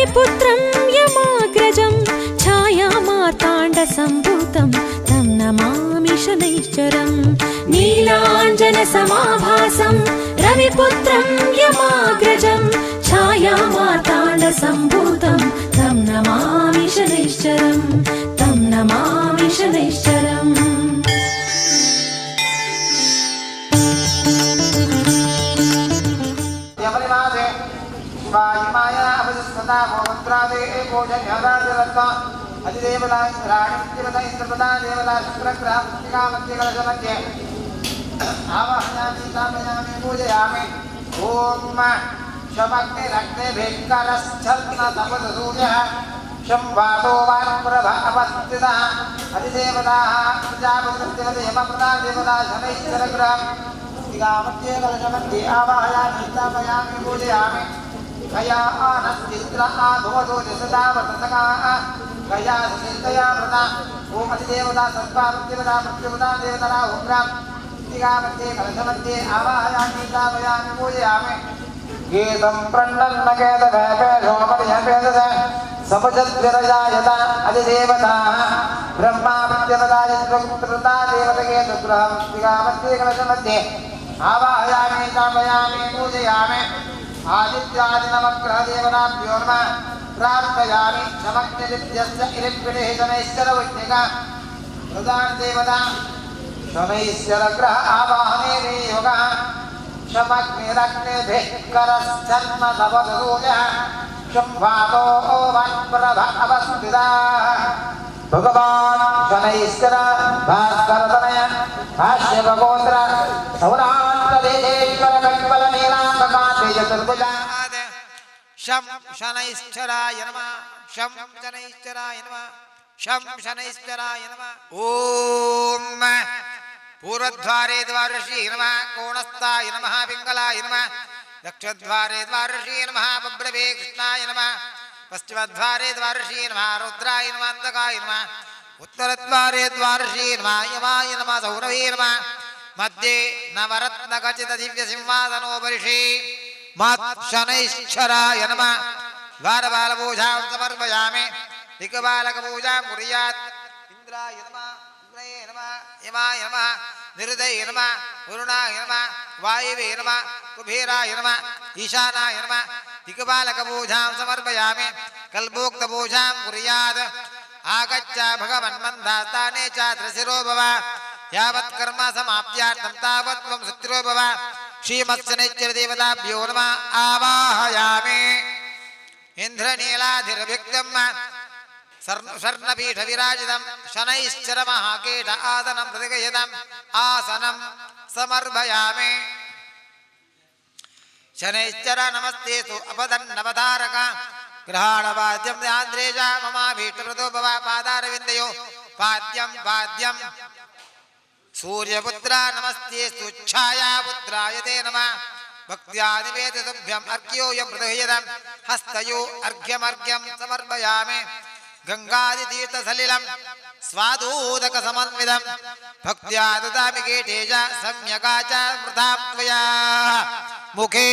रविपुत्रं यमाग्रजं छायामार्ताण्डसम्भूतं तं नमामि शनैश्चरम् नीलाञ्जनसमाभासं रविपुत्रं यमाग्रजं छायामार्ताण्डसम्भूतं तं नमामि शनैश्चरम् तं नमामि शनैश्चरम् अधिदेवता राणीदेवता इंद्रप्रदा देवता शुक्रग्रह मध्य कलशमध्ये आवाहयामि स्थापयामि पूजयामि ओम शमग्ने रक्ते भेक्करश्चर्न तपदसूर्यः शंवातो वानप्रभा अवस्थितः अधिदेवताः प्रजापतिदेवता यमप्रदा देवता शनैश्चरग्रह मध्य कलशमध्ये आवाहयामि स्थापयामि पूजयामि गया आनस्तित्र आभवतो सदा वर्तसका गया सुचिन्तया व्रता ओम अधिदेवता सर्वादेवता मृत्युवता देवता उग्रां मध्ये कलशमध्ये आवाहयामि स्थापयामि पूजयामि गीतं प्रणन्नकेतभयपेशोमर्यपेदस सपजद्विरजायता अधिदेवताः ब्रह्मा प्रत्यवता यज्ञपुत्रता देवतकेतुग्रहं मध्ये कलशमध्ये आवाहयामि स्थापयामि पूजयामि आदित्यादिनवग्रहदेवताभ्यो नमः प्रार्थयामि शमग्निदिव्यस्य इरिप्पिणिः शनैश्चरवज्ञिका प्रधानदेवता शनैश्चरग्रह आवाहने योगः शमग्निरग्निभिः करश्चन्म नवदसूयः शंभातो वन्प्रभ अवस्थिताः भगवान् शनैश्चर भास्करतनय भाष्यभगोत्र सौराष्ट्रदेशेश्वर कपिलनीलाम्बकान्ते चतुर्भुजा शं शनैश्चराय नमः शं शनैश्चराय नमः शं शनैश्चराय नमः ओम पूर्वद्वारे द्वारशी नमः कोणस्थाय नमः पिंगलाय नमः दक्षद्वारे द्वारशी नमः बब्रवे कृष्णाय नमः पश्चिमद्वारे द्वारशी नमः रुद्राय नमः अंधकाय नमः उत्तरद्वारे द्वारशी नमः यमाय नमः सौरवे नमः मध्ये नवरत्नखचित दिव्यसिंहासनोपरिषि मत् शनैश्चराय नमः द्वारपालपूजां समर्पयामि दिक्पालकपूजां कुर्यात् इन्द्राय नमः इन्द्रये नमः यमाय नमः निरुदये नमः वरुणाय नमः वायवे नमः कुबेराय नमः ईशानाय नमः दिक्पालकपूजां समर्पयामि कल्पोक्तपूजां कुर्यात् आगच्छ भगवन्मन्दास्थाने च त्रिशिरो भव यावत् कर्म समाप्त्यार्थं तावत् त्वं सुत्रो भव श्रीमत्शनैश्चरदेवताभ्यो नमः आवाहयामि इन्द्रनीलाधिरभिक्तं स्वर्णपीठविराजितं शनैश्चरमहाकेट आसनं प्रतिगयतम् आसनं समर्पयामि शनैश्चर नमस्तेस्तु अपदन्नवतारक ग्रहाणवाद्यं ध्यान्द्रेजा ममाभीष्टप्रदो भव पादारविन्दयो पाद्यं पाद्यं सूर्यपुत्र नमस्तेस्तु छायापुत्राय ते नमः भक्त्या निवेदितुभ्यम् अर्घ्योऽयं प्रदह्यतां हस्तयो अर्घ्यमर्घ्यं समर्पयामि गङ्गादितीर्थसलिलं स्वादूदकसमन्वितं भक्त्या ददामि केटे च सम्यगाचामृतां त्वया मुखे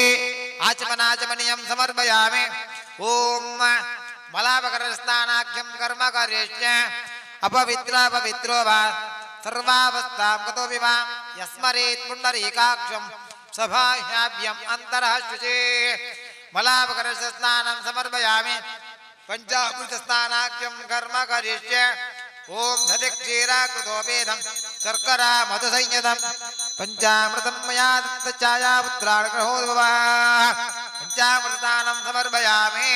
आचमनाचमनीयं समर्पयामि ॐ मलापकरस्नानाख्यं कर्म करिष्ये अपवित्रो वा सर्वावस्थां गतोऽपि वा यस्मरेत् पुण्डरीकाक्षं सभाह्याभ्यम् अन्तरः शुचे मलापकरस्नानं समर्पयामि पंचामृतस्नानाख्यं कर्म करिष्ये ॐ दधिक्षीराकृतोपेदं शर्करा मधुसंयुतं पंचामृतं मया दत्तछायापुत्राणग्रहोद्भवः पंचामृतानं समर्पयामि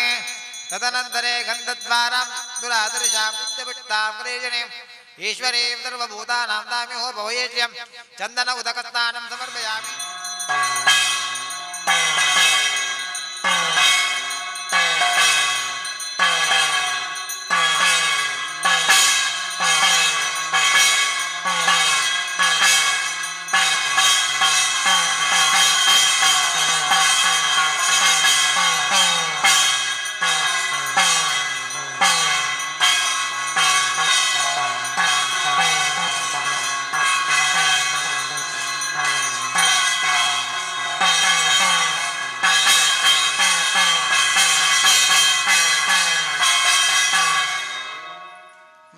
तदनन्तरे गन्धद्वारां दुरादर्शां नित्यपुष्टां क्लेशनीं ईश्वरीं सर्वभूतानां दाम्यो भवयेष्यं चन्दन उदकस्नानं समर्पयामि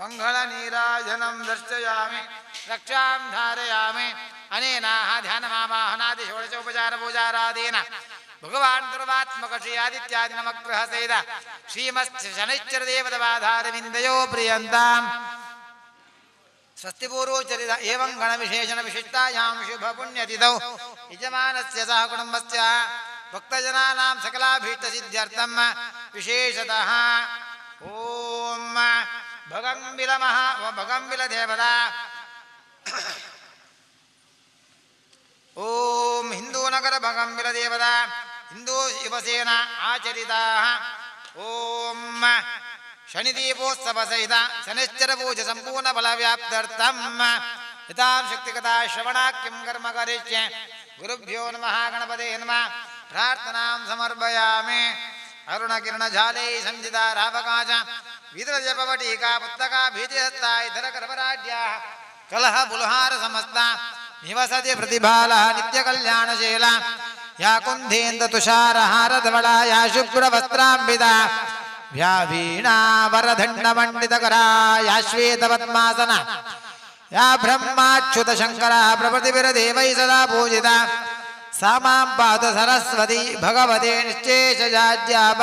ಮಂಗಳನೀರಾಜನಂ ದರ್ಶಯಾಮಿ ರಕ್ಷಾಂ ಧಾರಯಾಮಿ ಅನೇನಾಹ ಧ್ಯಾನಮಾವಾಹನಾದಿ ಷೋಡಶೋಪಚಾರ ಪೂಜಾರಾಧೇನ ಭಗವಾನ್ ಸರ್ವಾತ್ಮಕ ಶ್ರೀ ಆದಿತ್ಯಾದಿ ನಮಗ್ರಹ ಸೇದ ಶ್ರೀಮತ್ ಶನೈಶ್ಚರ ದೇವದವಾಧಾರವಿಂದಯೋ ಪ್ರಿಯಂತಾಂ ಸ್ವಸ್ತಿ ಪೂರ್ವೋಚ್ಚರಿತ ಏವಂ ಗಣ ವಿಶೇಷಣ ವಿಶಿಷ್ಟಾಯಾಂ ಶುಭ ಪುಣ್ಯತಿಥೌ ಯಜಮಾನಸ್ಯ ಸಹ ಕುಟುಂಬಸ್ಯ ಭಕ್ತಜನಾನಾಂ ಸಕಲಾಭೀಷ್ಟ ಸಿದ್ಧ್ಯರ್ಥಂ ವಿಶೇಷತಃ ಓಂ ಭಗಂಬಿಲ ದೇವತಾ ಓಂ ಹಿಂದೂನಗರ ಭಗಂಬಿಲ ದೇವತಾ ಹಿಂದೂ ಶಿವಸೇನ ಆಚರಿತಾ ಓಂ ಶನಿದೀಪೋತ್ಸವ ಸಹಿತ ಶನಿಶ್ಚರ ಪೂಜೆ ಸಂಪೂರ್ಣ ಫಲವ್ಯಾಪ್ತ್ಯರ್ಥಂ ಯಥಾಂ ಶಕ್ತಿಗತಾ ಶ್ರವಣಾಖ್ಯಂ ಕರ್ಮ ಕರಿಷ್ಯೆ ಗುರುಭ್ಯೋ ನಮಃ ಗಣಪತೆ ನಮಃ ಪ್ರಾರ್ಥನಾಂ ಸಮರ್ಪಯಾಮಿ ಅರುಣಕಿರಣ ಜಾಲೈ ಸಂಜಿತ ರಾವಕಾಶ ವಿದ್ರಜಪವಟೀಕಾ ಪುಸ್ತಕ ಭೀತಿಹಸ್ತ ಇತರ ಕರ್ಮರಾಜ್ಯ ಕಲಹ ಬುಲ್ಹಾರ ಸಮಸ್ತ ನಿವಸತಿ ಪ್ರತಿಭಾಲ ನಿತ್ಯ ಕಲ್ಯಾಣಶೀಲ ಯಾ ಕುಂಧೇಂದ್ರ ತುಷಾರಹಾರ ಧವಳ ಯಾ ಶುಭ್ರ ವಸ್ತ್ರಾಂಬಿತ ಯಾ ವೀಣಾ ವರದಂಡ ಮಂಡಿತಕರ ಯಾ ಶ್ವೇತ ಪದ್ಮಾಸನ ಯಾ ಬ್ರಹ್ಮಾಚ್ಯುತ ಶಂಕರ ಪ್ರಭೃತಿಭಿರದೇವೈ ಸದಾ ಪೂಜಿತ ಸಾ ಮಾಂ ಪಾತು ಸರಸ್ವತಿ ಭಗವತೆ ನಿಶ್ಚೇಷಜಾಜ್ಯಾಪ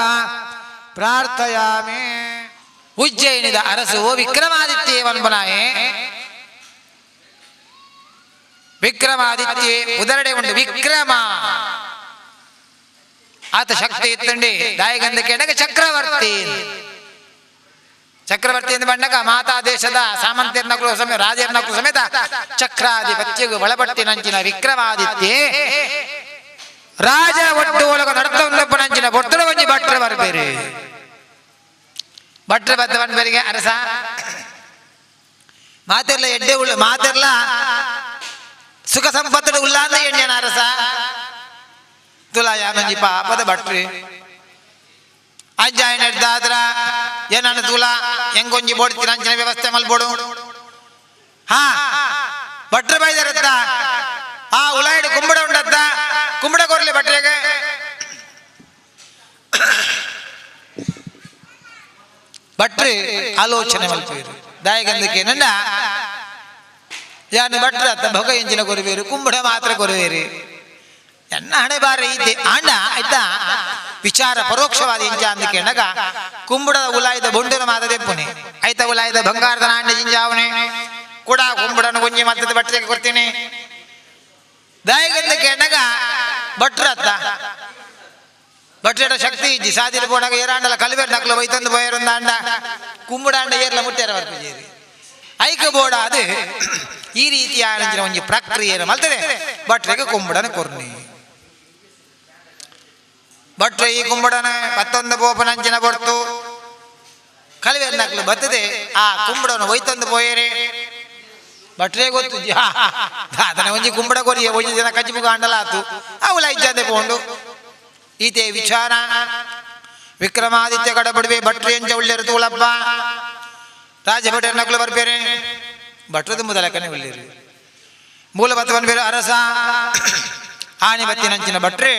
ಪ್ರಾರ್ಥಯಾಮಿ. ಉಜ್ಜಯಿನಿದ ಅರಸು ವಿಕ್ರಮಾದಿತ್ಯೇವನ್ಬನಾಯೇ ವಿಕ್ರಮಾದಿತ್ಯೆ ಉದರಡೆ ಉಂಡು ವಿಕ್ರಮ ಆತ ಶಕ್ತಿ ಇತ್ತಂಡಿ ದಾಯಗಂಧ ಕೆಣಗ ಚಕ್ರವರ್ತಿ ಚಕ್ರವರ್ತಿ ಎಂದು ಬಂದಾಗ ಮಾತಾ ದೇಶದ ಸಾಮಂತ್ಯರ್ನಕರು ಸಮೇತ ರಾಜರ್ನಕರು ಸಮೇತ ಚಕ್ರಾಧಿಪತ್ಯಗೂ ಒಳಪಟ್ಟಿ ನಂಚಿನ ವಿಕ್ರಮಾದಿತ್ಯೆ ರಾಜ ಒಟ್ಟು ಒಳಗ ನಡತೊಂದಪ್ಪ ನಂಚಿನ ಬೊಟ್ಟಡ ಒಂಜಿ ಭಟ್ರ ಬರ್ಬೇರಿ ಭಟ್ರ ಬದ್ದವನ್ ಬೇರಿಗೆ ಅರಸ ಮಾತೆರ್ಲ ಎಡ್ಡೆ ಉಳ್ಳ ಮಾತೆರ್ಲ ಸುಖ ಸಂಪತ್ತದ ಉಲ್ಲಾದ ಎಣ್ಣೆನ ಅರಸ ತುಲಾ ಯಾನಂಜಿ ಪಾಪದ ಭಟ್ರಿ ಅಂಜಾಯನ ಹಿಡ್ದಾದ್ರ ಏನನ್ನ ತುಲಾ ಹೆಂಗೊಂಜಿ ಬೋಡ್ತೀನಿ ಅಂಚಿನ ವ್ಯವಸ್ಥೆ ಮಲ್ಬೋಡು ಹಾ ಭಟ್ರ ಬೈದರತ್ತ ಆ ಉಲಾಯಿಡು ಕುಂಬಡ ಉಂಡತ್ತ ಕುಂಬಡ ಕೊರ್ಲಿ ಭಟ್ರಿಗೆ ಭಟ್ರಿ ಆಲೋಚನೆ ಮಲ್ಪೇರು ದಾಯಗಂಧಕ್ಕೆ ನನ್ನ ಯಾನು ಭಟ್ರ ಅತ್ತ ಭಗ ಎಂಜಿನ ಕೊರುವೇರು ಕುಂಬಡ ಮಾತ್ರ ಕೊರುವೇರಿ ಎನ್ನ ಹಣೆ ಬಾರ ಐತೆ ಆಂಡ ಆಯ್ತಾ ವಿಚಾರ ಪರೋಕ್ಷವಾದ ಇಂಜ ಅಂದಕ್ಕೆ ನಗ ಕುಂಬುಡದ ಉಲಾಯಿದ ಬೊಂಡಿನ ಮಾತದೆ ಪುಣೆ ಆಯ್ತಾ ಉಲಾಯಿದ ಬಂಗಾರದ ನಾಣ್ಯ ಜಿಂಜಾವಣೆ ಕೂಡ ಕುಂಬುಡನ ಗುಂಜಿ ಮತ್ತದ ಬಟ್ಟೆಗೆ ಕೊಡ್ತೀನಿ ದಾಯಗಂಧಕ್ಕೆ ನಗ ಭಟ್ರತ್ತ ಭಟ್ರ ಶಕ್ತಿ ಇಜ್ಜಿ ಸಾದಿರ ಬೋಡಾಗ ಏರಾಂಡಲ ಕಲಿಬೇರ್ ನಕ್ಲು ಬೈತಂದು ಬೋಯರೊಂದ ಅಂಡ ಕುಂಬುಡಾಂಡ ಏರ್ಲ ಮುಟ್ಟ್ಯಾರ ಬರ್ಪಿಜೇರಿ ಐಕ ಬೋಡ ಅದು ಈ ರೀತಿಯ ಒಂಜಿ ಪ್ರಕ್ರಿಯೆ ಮಲ್ತದೆ ಭಟ್ರಿಗೆ ಕುಂಬುಡನ ಕೊರ್ನಿ ಭಟ್ರ ಈ ಕುಂಬುಡನ ಮತ್ತೊಂದು ಬೋಪನಂಚಿನ ಬಡ್ತು ಕಲಿವೇರ್ ನಕ್ಲು ಬರ್ತದೆ ಆ ಕುಂಬುಡನ ಒಯ್ತಂದು ಬೋಯರೆ ಭಟ್ರೆ ಗೊತ್ತು ಅದನ್ನ ಒಂಜಿ ಕುಂಬಡ ಕೊರಿಯ ಒಂಜಿ ಜನ ಕಜ್ಜಿಮುಗ ಅಂಡಲ ಆತು ಅವಳ ಇಜ್ಜಂದೆ ಕೊಂಡು ಈತೆ ವಿಚಾರ ವಿಕ್ರಮಾದಿತ್ಯ ಕಡಬಡುವೆ ಭಟ್ರಿ ಎಂಜ ಒಳ್ಳೆರು ತೂಳಪ್ಪ ರಾಜಭಟರ ನಕ್ಲು ಬರ್ಬೇರೆ ಭಟ್ರದ ಮುದಲಕನೆ ಒಳ್ಳೆರು ಮೂಲ ಬತ್ತವನ್ ಬೇರೆ ಅರಸ ಆನೆ ಬತ್ತಿನಂಚಿನ ಭಟ್ರೆ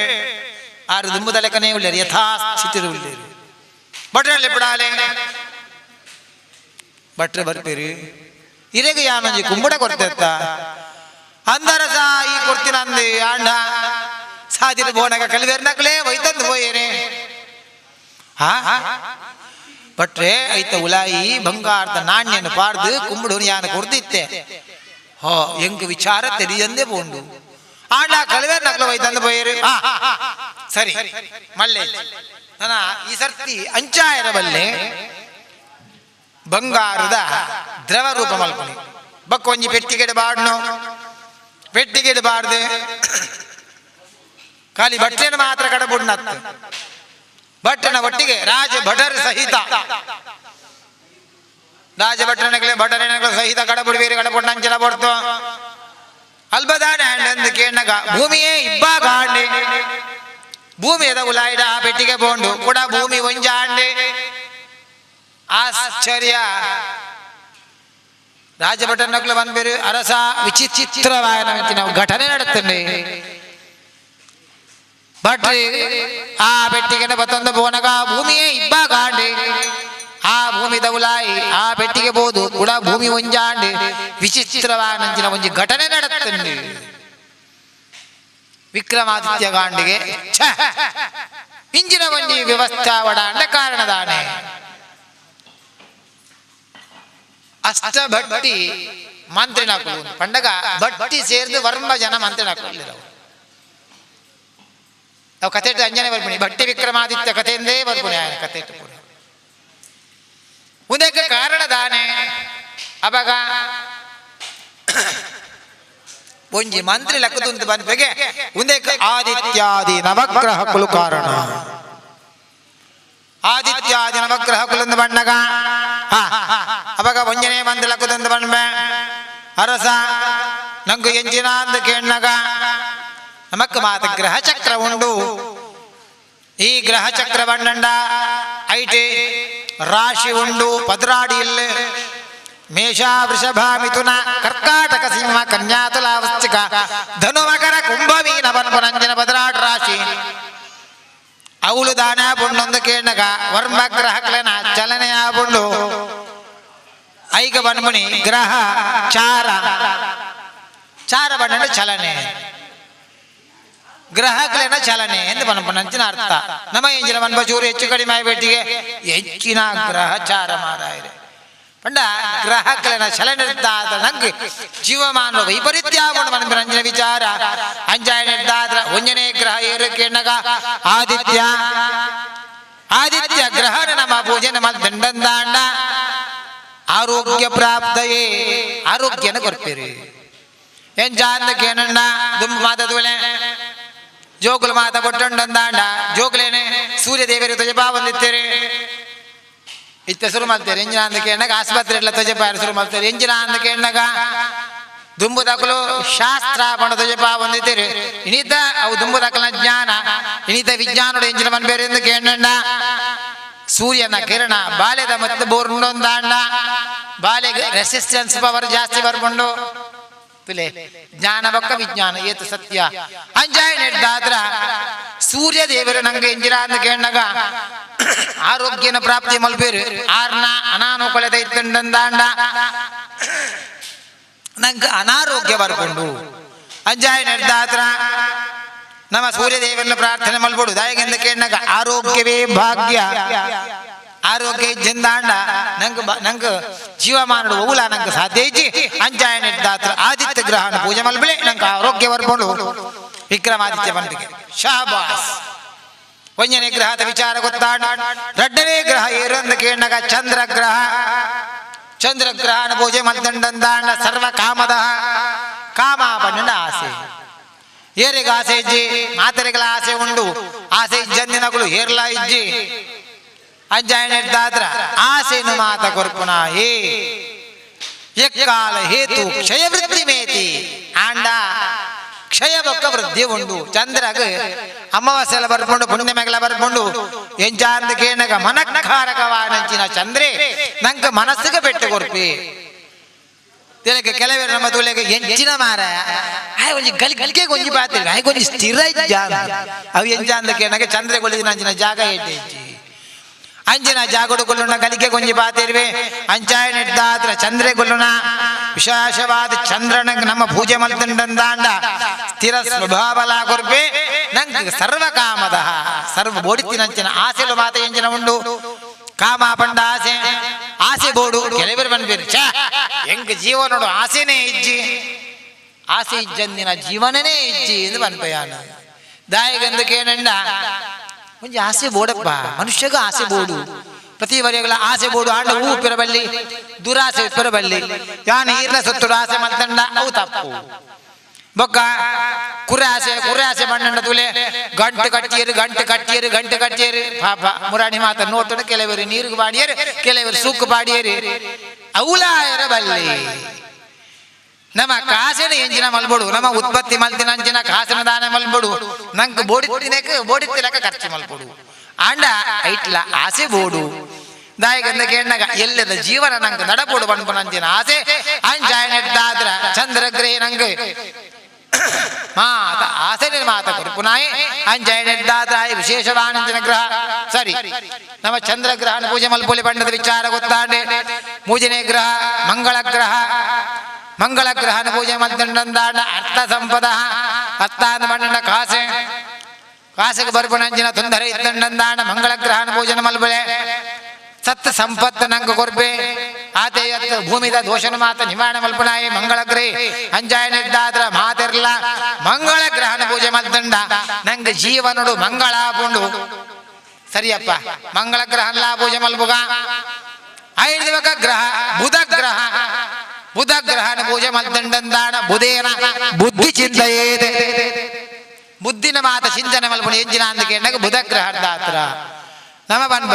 ಆರು ದುಂಬುದಲಕನೆ ಒಳ್ಳೆರು ಯಥಾಸ್ಥಿತಿರು ಒಳ್ಳೆರು ಭಟ್ರಲ್ಲಿ ಬಿಡಾಲೆ ಭಟ್ರೆ ಬರ್ಬೇರಿ ಇರೆಗೆ ಯಾನೊಂಜಿ ಕುಂಬಡ ಕೊಡ್ತೇತ್ತ ಅಂದರಸ ಈ ಕೊಡ್ತೀನ ಅಂದೆ ಆಂಡ ಸಾದಿರ ಬೋನಗ ಕಲಿವೇರ್ ನಕ್ಲೆ ಒಯ್ತಂದು ಹೋಯೇನೆ ಹಾ ಭಟ್ರೆ ಐತ ಉಲಾಯಿ ಬಂಗಾರದ ನಾಣ್ಯನ ಪಾಡ್ದು ಕುಂಬಡು ಯಾನ ಕೊಡ್ತಿತ್ತೆ ಹೋ ಎಂಗ ವಿಚಾರ ತೆರಿಯಂದೆ ಬೋಂಡು ಆಂಡ ಕಲಿವೇರ್ ನಕ್ಲೆ ಒಯ್ತಂದು ಹೋಯೇರಿ ಸರಿ ಮಲ್ಲೆ ನನ್ನ ಈ ಸರ್ತಿ ಅಂಚಾಯರ ಬಲ್ಲೆ ಬಂಗಾರದ ದ್ರವ ರೂಪ ಮಲ್ಪನಿ ಬಕ್ಕೊಂಜಿ ಪೆಟ್ಟಿಗೆಡೆ ಬಾಡ್ನು ಪೆಟ್ಟಿಗೆಡೆ ಬಾಡ್ದೆ ಖಾಲಿ ಭಟ್ರನ ಮಾತ್ರ ಕಡಬುಡ್ನತ್ತು ಭಟ್ರನ ಒಟ್ಟಿಗೆ ರಾಜ ಭಟರ ಸಹಿತ ರಾಜ ಭಟ್ರನಗಲೆ ಭಟರನಗಲ ಸಹಿತ ಕಡಬುಡ್ಬೇರಿ ಕಡಬುಡ್ನಂಚನ ಬಡ್ತು ಅಲ್ಬದಾಡ ಎಂದು ಕೇಳಗ ಭೂಮಿಯೇ ಇಬ್ಬಾಗಾಂಡೆ ಭೂಮಿ ಎದ ಉಲಾಯಿಡ ಆ ಪೆಟ್ಟಿಗೆ ಬೋಂಡು ಕೂಡ ಭೂಮಿ ಒಂಜಾಂಡೆ ಆಶ್ಚರ್ಯ ರಾಜಭಟರ ನಕ್ಲು ಬಂದ್ಬೇರು ಅರಸ ವಿಚಿತ್ರವಾದ ನಾವು ಘಟನೆ ನಡುತ್ತೇನೆ ಭಟ್ರಿ ಆ ಪೆಟ್ಟಿಗೆನ ಬತ್ತೊಂದು ಬೋನಗ ಭೂಮಿಯೇ ಇಬ್ಬಾಗಾಂಡೆ ಆ ಭೂಮಿ ದೌಲಾಯಿ ಆ ಪೆಟ್ಟಿಗೆ ಬೋದು ಕೂಡ ಭೂಮಿ ಒಂಜಾಂಡ್ ವಿಚಿತ್ರವಾನಂಚಿನ ಒಂಜಿ ಘಟನೆ ನಡತ್ತಂಡು ವಿಕ್ರಮಾದಿತ್ಯ ಗಾಂಡಿಗೆ ಇಂಜಿನ ಒಂಜಿ ವ್ಯವಸ್ಥಾ ವಡಾಂಡ ಕಾರಣದಾನೆ ಅಷ್ಟ ಭಟ್ಟಿ ಮಂತ್ರಿ ನಾಕುಲು ಪಂಡಗ ಭಟ್ಟಿ ಸೇರಿದು ವರ್ಮ ಜನ ಮಂತ್ರಿ ನಾಕುಲಿರವು ನಾವು ಕಥೆ ಅಂಜನೆ ಬರ್ಪುಣಿ ಭಟ್ಟಿ ವಿಕ್ರಮಾದಿತ್ಯ ಕಥೆಯಿಂದೇ ಬರ್ಪುಣಿ ಆಯ್ನ ಕಥೆ ಪೂರ ಉದಕ್ಕೆ ಕಾರಣದಾನೆ ಅವಾಗ ಒಂಜಿ ಮಂತ್ರಿ ಲಕ್ಕುಂದು ಬಂದ್ಬೆಗೆ ಉದಕ್ಕೆ ಆದಿತ್ಯಾದಿ ನವಗ್ರಹಗಳು ಕಾರಣ ಆದಿತ್ಯಾದಿ ನವಗ್ರಹಗಳು ಬಣ್ಣಗ ಅವಾಗ ಒಂಜನೇ ಮಂತ್ರಿ ಲಕ್ಕುಂದು ಬಂದ್ಬೆ ಅರಸ ನಂಗು ಎಂಜಿನ ಅಂದ ಕೇಳನಗ ನಮಕ್ ಮಾತ ಗ್ರಹ ಚಕ್ರ ಉಂಡು ಈ ಗ್ರಹ ಚಕ್ರ ಬಣ್ಣಂಡ ಐಟಿ ರಾಶಿ ಉಂಡು ಪದ್ರಾಡಿ ಇಲ್ಲ ಮೇಷ ವೃಷಭ ಮಿಥುನ ಕರ್ಕಾಟಕ ಸಿಂಹ ಕನ್ಯಾ ತುಲಾ ವೃಶ್ಚಿಕ ಧನು ಮಕರ ಕುಂಭ ಮೀನ ಪನ್ಪನಂಜನ ಪದ್ರಾಡ್ ರಾಶಿ ಅವಳು ದಾನ ಬುಂಡೊಂದು ಕೇಳನಗ ವರ್ಮ ಗ್ರಹಗಳನ ಚಲನೆಯ ಬುಂಡು ಐಗ ಬನ್ಮುನಿ ಗ್ರಹ ಚಾರ ಚಾರ ಬಣ್ಣ ಚಲನೆ ಗ್ರಹಗಳೇನ ಚಲನೆ ಎಂದು ಪನ್ಪನಂಚಿನ ಅರ್ಥ ನಮ್ಮ ಎಂಜಿನ ಮನ್ಬಚೂರು ಹೆಚ್ಚು ಕಡಿಮೆ ಆಯ್ಬೇಟಿಗೆ ಹೆಚ್ಚಿನ ಗ್ರಹಚಾರ ಮಾರಾಯರೆ ಪಂಡ ಗ್ರಹಗಳೇನ ಚಲನೆ ನಂಗೆ ಜೀವಮಾನ ವೈಪರೀತ್ಯ ಆಗೋಣ ಮನ್ಪನಂಚಿನ ವಿಚಾರ ಅಂಜಾಯ ನಿರ್ಧಾರ ಒಂಜನೇ ಗ್ರಹ ಏರು ಕೇಳನಗ ಆದಿತ್ಯ ಆದಿತ್ಯ ಗ್ರಹಣ ನಮ್ಮ ಪೂಜೆ ನಮ್ಮ ದಂಡಂದಾಂಡ ಆರೋಗ್ಯ ಪ್ರಾಪ್ತಯೇ ಆರೋಗ್ಯನ ಕೊರ್ಪೇರಿ ಎಂಜಾಂದ ಕೇನಂಡ ದುಂಬ ಮಾತದುಳೆ ಜೋಗುಲು ಮಾತ ಕೊಟ್ಟಂಡಂದಾಂಡ ಜೋಗುಲೇನೆ ಸೂರ್ಯದೇವರು ತ್ವಜಪಾ ಬಂದಿತ್ತೇರಿ ಇತ್ತ ಶುರು ಮಾಡ್ತಾರೆ ಎಂಜಿನ ಅಂದ ಕೇಳನಾಗ ಆಸ್ಪತ್ರೆ ಎಲ್ಲ ತ್ವಜಪಾ ಶುರು ಮಾಡ್ತಾರೆ ಎಂಜಿನ ಅಂದ ಕೇಳನಾಗ ದುಂಬು ದಾಖಲು ಶಾಸ್ತ್ರ ಬಣ ತ್ವಜಪಾ ಬಂದಿತ್ತೇರಿ ಇನಿತ ಅವು ದುಂಬು ದಾಖಲ ಜ್ಞಾನ ಇನಿತ ವಿಜ್ಞಾನದ ಎಂಜಿನ ಮನ್ ಬೇರೆ ಎಂದು ಕೇಳಂಡ ಸೂರ್ಯನ ಕಿರಣ ಬಾಲ್ಯದ ಮತ್ತೆ ಬೋರ್ಂಡೊಂದಾಂಡ ಬಾಲ್ಯಗೆ ರೆಸಿಸ್ಟೆನ್ಸ್ ಪವರ್ ಜಾಸ್ತಿ ಬರ್ಕೊಂಡು ಜ್ಞಾನ ಬಕ್ಕ ವಿಜ್ಞಾನ ಏತು ಸತ್ಯ ಅಂಜಾಯ ನಿರ್ಧಾರ ಸೂರ್ಯ ದೇವರು ನಂಗೆ ಎಂಜಿನ ಅಂತ ಕೇಳನಾಗ ಆರೋಗ್ಯನ ಪ್ರಾಪ್ತಿ ಮಲ್ಪೇರು ಆರ್ನ ಅನಾನುಕೂಲತೆ ಇತ್ತಂಡಂದಾಂಡ ನಂಗೆ ಅನಾರೋಗ್ಯ ಬರ್ಕೊಂಡು ಅಂಜಾಯ ನಿರ್ಧಾರ ನಮ್ಮ ಸೂರ್ಯದೇವರನ್ನ ಪ್ರಾರ್ಥನೆ ಮಲ್ಬೋದು ದಾಯಗೆಂದ ಕೇಳನಾಗ ಆರೋಗ್ಯವೇ ಭಾಗ್ಯ ಆರೋಗ್ಯ ಇದ್ದಂದಾಂಡ ನಂಗೆ ಜೀವಮಾನ ಹೋಗಲ ನಂಗೆ ಸಾಧ್ಯ ಇಜ್ಜಿ ಅಂಜಾಯ ನಿರ್ಧಾತ್ರ ಆದಿತ್ಯ ಗ್ರಹಣ ಪೂಜೆ ಮಲ್ಬಿಳೆ ನಂಗೆ ಆರೋಗ್ಯ ಬರ್ಕೊಂಡು ವಿಕ್ರಮಾದಿತ್ಯ ಬಂದಿಗೆ ಶಾಬಾಸ್ ಒಂಜನೇ ಗ್ರಹದ ವಿಚಾರ ಗೊತ್ತಾಡ ಎರಡನೇ ಗ್ರಹ ಏರು ಅಂತ ಕೇಳನಾಗ ಚಂದ್ರಗ್ರಹ ಚಂದ್ರಗ್ರಹಣ ಪೂಜೆ ಮಲ್ದಂಡಂದಾಂಡ ಸರ್ವ ಕಾಮದ ಕಾಮ ಬಣ್ಣ ಆಸೆ ಏರಿಗೆ ಆಸೆ ಇಜ್ಜಿ ಮಾತರೆಗಳ ಆಸೆ ಉಂಡು ಆಸೆ ಇಜ್ಜಂದಿನಗಳು ಏರ್ಲಾ ಇಜ್ಜಿ ಅಂಜಾಯ ನಿರ್ಧಾರ ಆಸೆನು ಮಾತ ಕೊರ್ಪುನ ಹೇ ಎಕ್ಕಾಲ ಹೇತು ಕ್ಷಯ ವೃದ್ಧಿ ಮೇತಿ ಆಂಡ ಕ್ಷಯ ಬೊಕ್ಕ ವೃದ್ಧಿ ಉಂಡು ಚಂದ್ರಗ ಅಮಾವಾಸ್ಯೆಲ್ಲ ಬರ್ಕೊಂಡು ಪುಣ್ಯಮೆಗಳ ಬರ್ಕೊಂಡು ಎಂಜ ಅಂದ ಕೇಳನಾಗ ಮನಃಕಾರಕವಾನಂಚಿನ ಚಂದ್ರೆ ನಂಗೆ ಮನಸ್ಸಿಗೆ ಪೆಟ್ಟು ಕೊರ್ಪಿ ತಿಳಗೆ ಕೆಲವರು ನಮ್ಮ ತುಳಿಗೆ ಎಂಚಿನ ಮಾರ ಒಂಜಿ ಗಲಿಗೆ ಗೊಂಜಿ ಪಾತಿರ್ಗ ಗೊಂಜಿ ಸ್ಥಿರ ಇಜ್ಜ ಅವು ಎಂಜ ಅಂದ ಕೇಳನಾಗ ಚಂದ್ರೆ ಗೊಳಿದಿನ ಅಂಚಿನ ಜಾಗ ಇಡ್ಡೆ ಅಂಜಿನ ಜಾಗಡುಗೊಲ್ಲುನ ಗಲಿಗೆ ಗೊಂಜಿ ಪಾತಿರ್ವೆ ಅಂಚಾಯ ನಿರ್ಧಾತ್ರ ಚಂದ್ರೆ ಗೊಲ್ಲುನ ವಿಶೇಷವಾದ ಚಂದ್ರನ ನಮ್ಮ ಪೂಜೆ ಮಲ್ತಂಡಂದಾಂಡ ಸ್ಥಿರ ಸ್ವಭಾವಲ ಕೊರ್ಬೆ ನಂಗೆ ಸರ್ವ ಕಾಮದ ಸರ್ವ ಬೋಡಿತಿನಂಚಿನ ಆಸೆಲು ಮಾತ ಎಂಜಿನ ಉಂಡು ಕಾಮ ಪಂಡ ಆಸೆ ಆಸೆ ಬೋಡು ಕೆಲವರು ಬಂದ್ಬೇರು ಚ ಹೆಂಗ ಜೀವ ನೋಡು ಆಸೆನೇ ಇಜ್ಜಿ ಆಸೆ ಇಜ್ಜಂದಿನ ಜೀವನನೇ ಇಜ್ಜಿ ಎಂದು ಬಂದ್ಪಯಾನ ದಾಯಿಗಂದು ಕೇಳಂಡ ಒಂಜಿ ಆಸೆ ಬೋಡಪ್ಪ ಮನುಷ್ಯಗ ಆಸೆ ಬೋಡು ಪ್ರತಿ ವರೆಗಳ ಆಸೆ ಬೋಡು ಆಂಡ ಹೂ ಪಿರಬಲ್ಲಿ ದುರಾಸೆ ಪಿರಬಲ್ಲಿ ಯಾನು ಈರ್ನ ಸತ್ತುಡು ಆಸೆ ಮಲ್ತಂಡ ಅವು ತಪ್ಪು ಬೊಕ್ಕ ಕುರ್ರಾಸೆ ಮಣ್ಣಂಡ ತುಲೆ ಗಂಟು ಕಟ್ಟಿಯರು ಪಾಪ ಮುರಾಣಿ ಮಾತ ನೋಡ್ತೊಂಡು ಕೆಲವರು ನೀರಿಗೆ ಬಾಡಿಯರು ಕೆಲವರು ಸೂಕು ಬಾಡಿಯರು ಅವಲಾಯರ ಬಲ್ಲಿ ನಮ್ಮ ಕಾಸಿನ ಎಂಜಿನ ಮಲ್ಬೋಡು ನಮ್ಮ ಉತ್ಪತ್ತಿ ಮಲ್ತಿನ ಅಂಚಿನ ಕಾಸಿನ ದಾನ ಮಲ್ಬೋಡು ನಂಗೆ ಬೋಡಿತ್ತಿಲಕ ಖರ್ಚು ಮಲ್ಬೋಡು ಆಂಡ ಐಟ್ಲ ಆಸೆ ಬೋಡು ದಾಯಿಗಂದ ಕೇಳನಾಗ ಎಲ್ಲದ ಜೀವನ ನಂಗೆ ನಡಬೋಡು ಬಂದ್ಪು ನಂಚಿನ ಆಸೆ ಅಂಜಾಯ ನೆಟ್ಟಾದ್ರ ಚಂದ್ರಗ್ರೇ ನಂಗೆ ಮಾತ ಆಸನೆ ಮಾತ ಕೊರ್ಪುನಾಯಿ ಅಂಜಾಯ ನಿರ್ದಾದ್ರಾಯ ವಿಶೇಷವಾನಂಜನ ಗ್ರಹ ಸರಿ ನಮ್ಮ ಚಂದ್ರಗ್ರಹನ ಪೂಜೆ ಮಲ್ಪುಲಿ ಬಣ್ಣದ ವಿಚಾರ ಗೊತ್ತಾಂಡೆ ಮೂಜನೆ ಗ್ರಹ ಮಂಗಳ ಗ್ರಹನ ಪೂಜೆ ಮಲ್ದಂಡಂದಾಂಡ ಅರ್ಥ ಸಂಪದ ಅತ್ತಾದ ಬಣ್ಣ ಕಾಸೆಗೆ ಬರ್ಪಣಂಜಿನ ತೊಂದರೆ ಇದ್ದಂಡಂದಾಂಡ ಮಂಗಳ ಗ್ರಹನ ಪೂಜನ ಮಲ್ಬಳೆ ಸತ್ತ ಸಂಪತ್ತು ನಂಗೆ ಕೊರ್ಬೆ ಆತೆಯತ್ತು ಭೂಮಿದ ದೋಷನ ಮಾತ ನಿವಾರಣ ಮಲ್ಪನಾಯಿ ಮಂಗಳಗ್ರಹಿ ಅಂಜಾಯ ನಿರ್ದಾದ್ರ ಮಾತಿರ್ಲ ಮಂಗಳ ಗ್ರಹನ ಪೂಜೆ ಮಲ್ದಂಡ ನಂಗೆ ಜೀವನುಡು ಮಂಗಳ ಪುಂಡು ಸರಿಯಪ್ಪ ಮಂಗಳ ಗ್ರಹನ ಪೂಜೆ ಮಲ್ಬುಗ ಐದು ಗ್ರಹ ಬುಧ ಗ್ರಹನ ಪೂಜೆ ಮಲ್ದಂಡಂದಾಣ ಬುಧೇನ ಬುದ್ಧಿ ಚಿಂತೆಯೇದೆ ಬುದ್ಧಿನ ಮಾತ ಚಿಂತನೆ ಮಲ್ಪುಣ ಎಂಜಿನ ಅಂದಕ್ಕೆ ಬುಧ ಗ್ರಹದಾತ್ರ ನಮ ಬನ್ಬ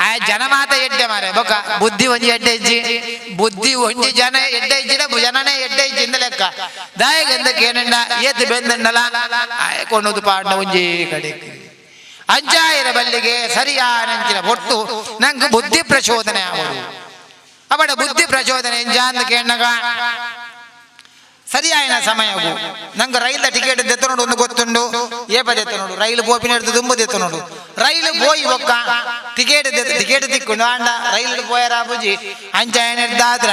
ಆ ಜನ ಮಾತ ಎಡ್ಡೆ ಮಾರೆ ಬೊಕ್ಕ ಬುದ್ಧಿ ಒಂಜಿ ಎಡ್ಡೆ ಇಜ್ಜಿ ಬುದ್ಧಿ ಒಂಜಿ ಜನ ಎಡ್ಡೆ ಇಜ್ಜಿನ ಜನನೇ ಎಡ್ಡೆ ಇಜ್ಜಿಂದ ಲೆಕ್ಕ ದಾಯಗಂದಕ್ಕೆ ಏನಂಡ ಎದ್ದು ಬೆಂದಂಡಲ ಆಯ್ಕೊಂಡದು ಪಾಡ್ನ ಒಂಜಿ ಕಡೆ ಅಂಜಾಯರ ಬಲ್ಲಿಗೆ ಸರಿಯಾನಂಚಿನ ಒಟ್ಟು ನಂಗೆ ಬುದ್ಧಿ ಪ್ರಚೋದನೆ ಆಗೋದು ಅವಡ ಬುದ್ಧಿ ಪ್ರಚೋದನೆ ಎಂಜಾಂದ ಕೇಳಗ ಸರಿಯಾಯಿನ ಸಮಯವು ನಂಗೆ ರೈಲ್ ಟಿಕೆಟ್ ದೆತ್ತ ನೋಡು ಒಂದು ಗೊತ್ತುಂಡು ಏಪದೆತ್ತ ನೋಡು ರೈಲು ಬೋಪಿನ ಹಿಡಿದು ತುಂಬದೆತ್ತ ನೋಡು ರೈಲು ಬೋಯಿ ಒಕ್ಕ ಟಿಕೆಟ್ ತಿಕ್ಕೊಂಡು ಆಂಡ ರೈಲು ಪೋಯರಾಬುಜಿ ಅಂಚಾಯ ನಿರ್ದಾದ್ರ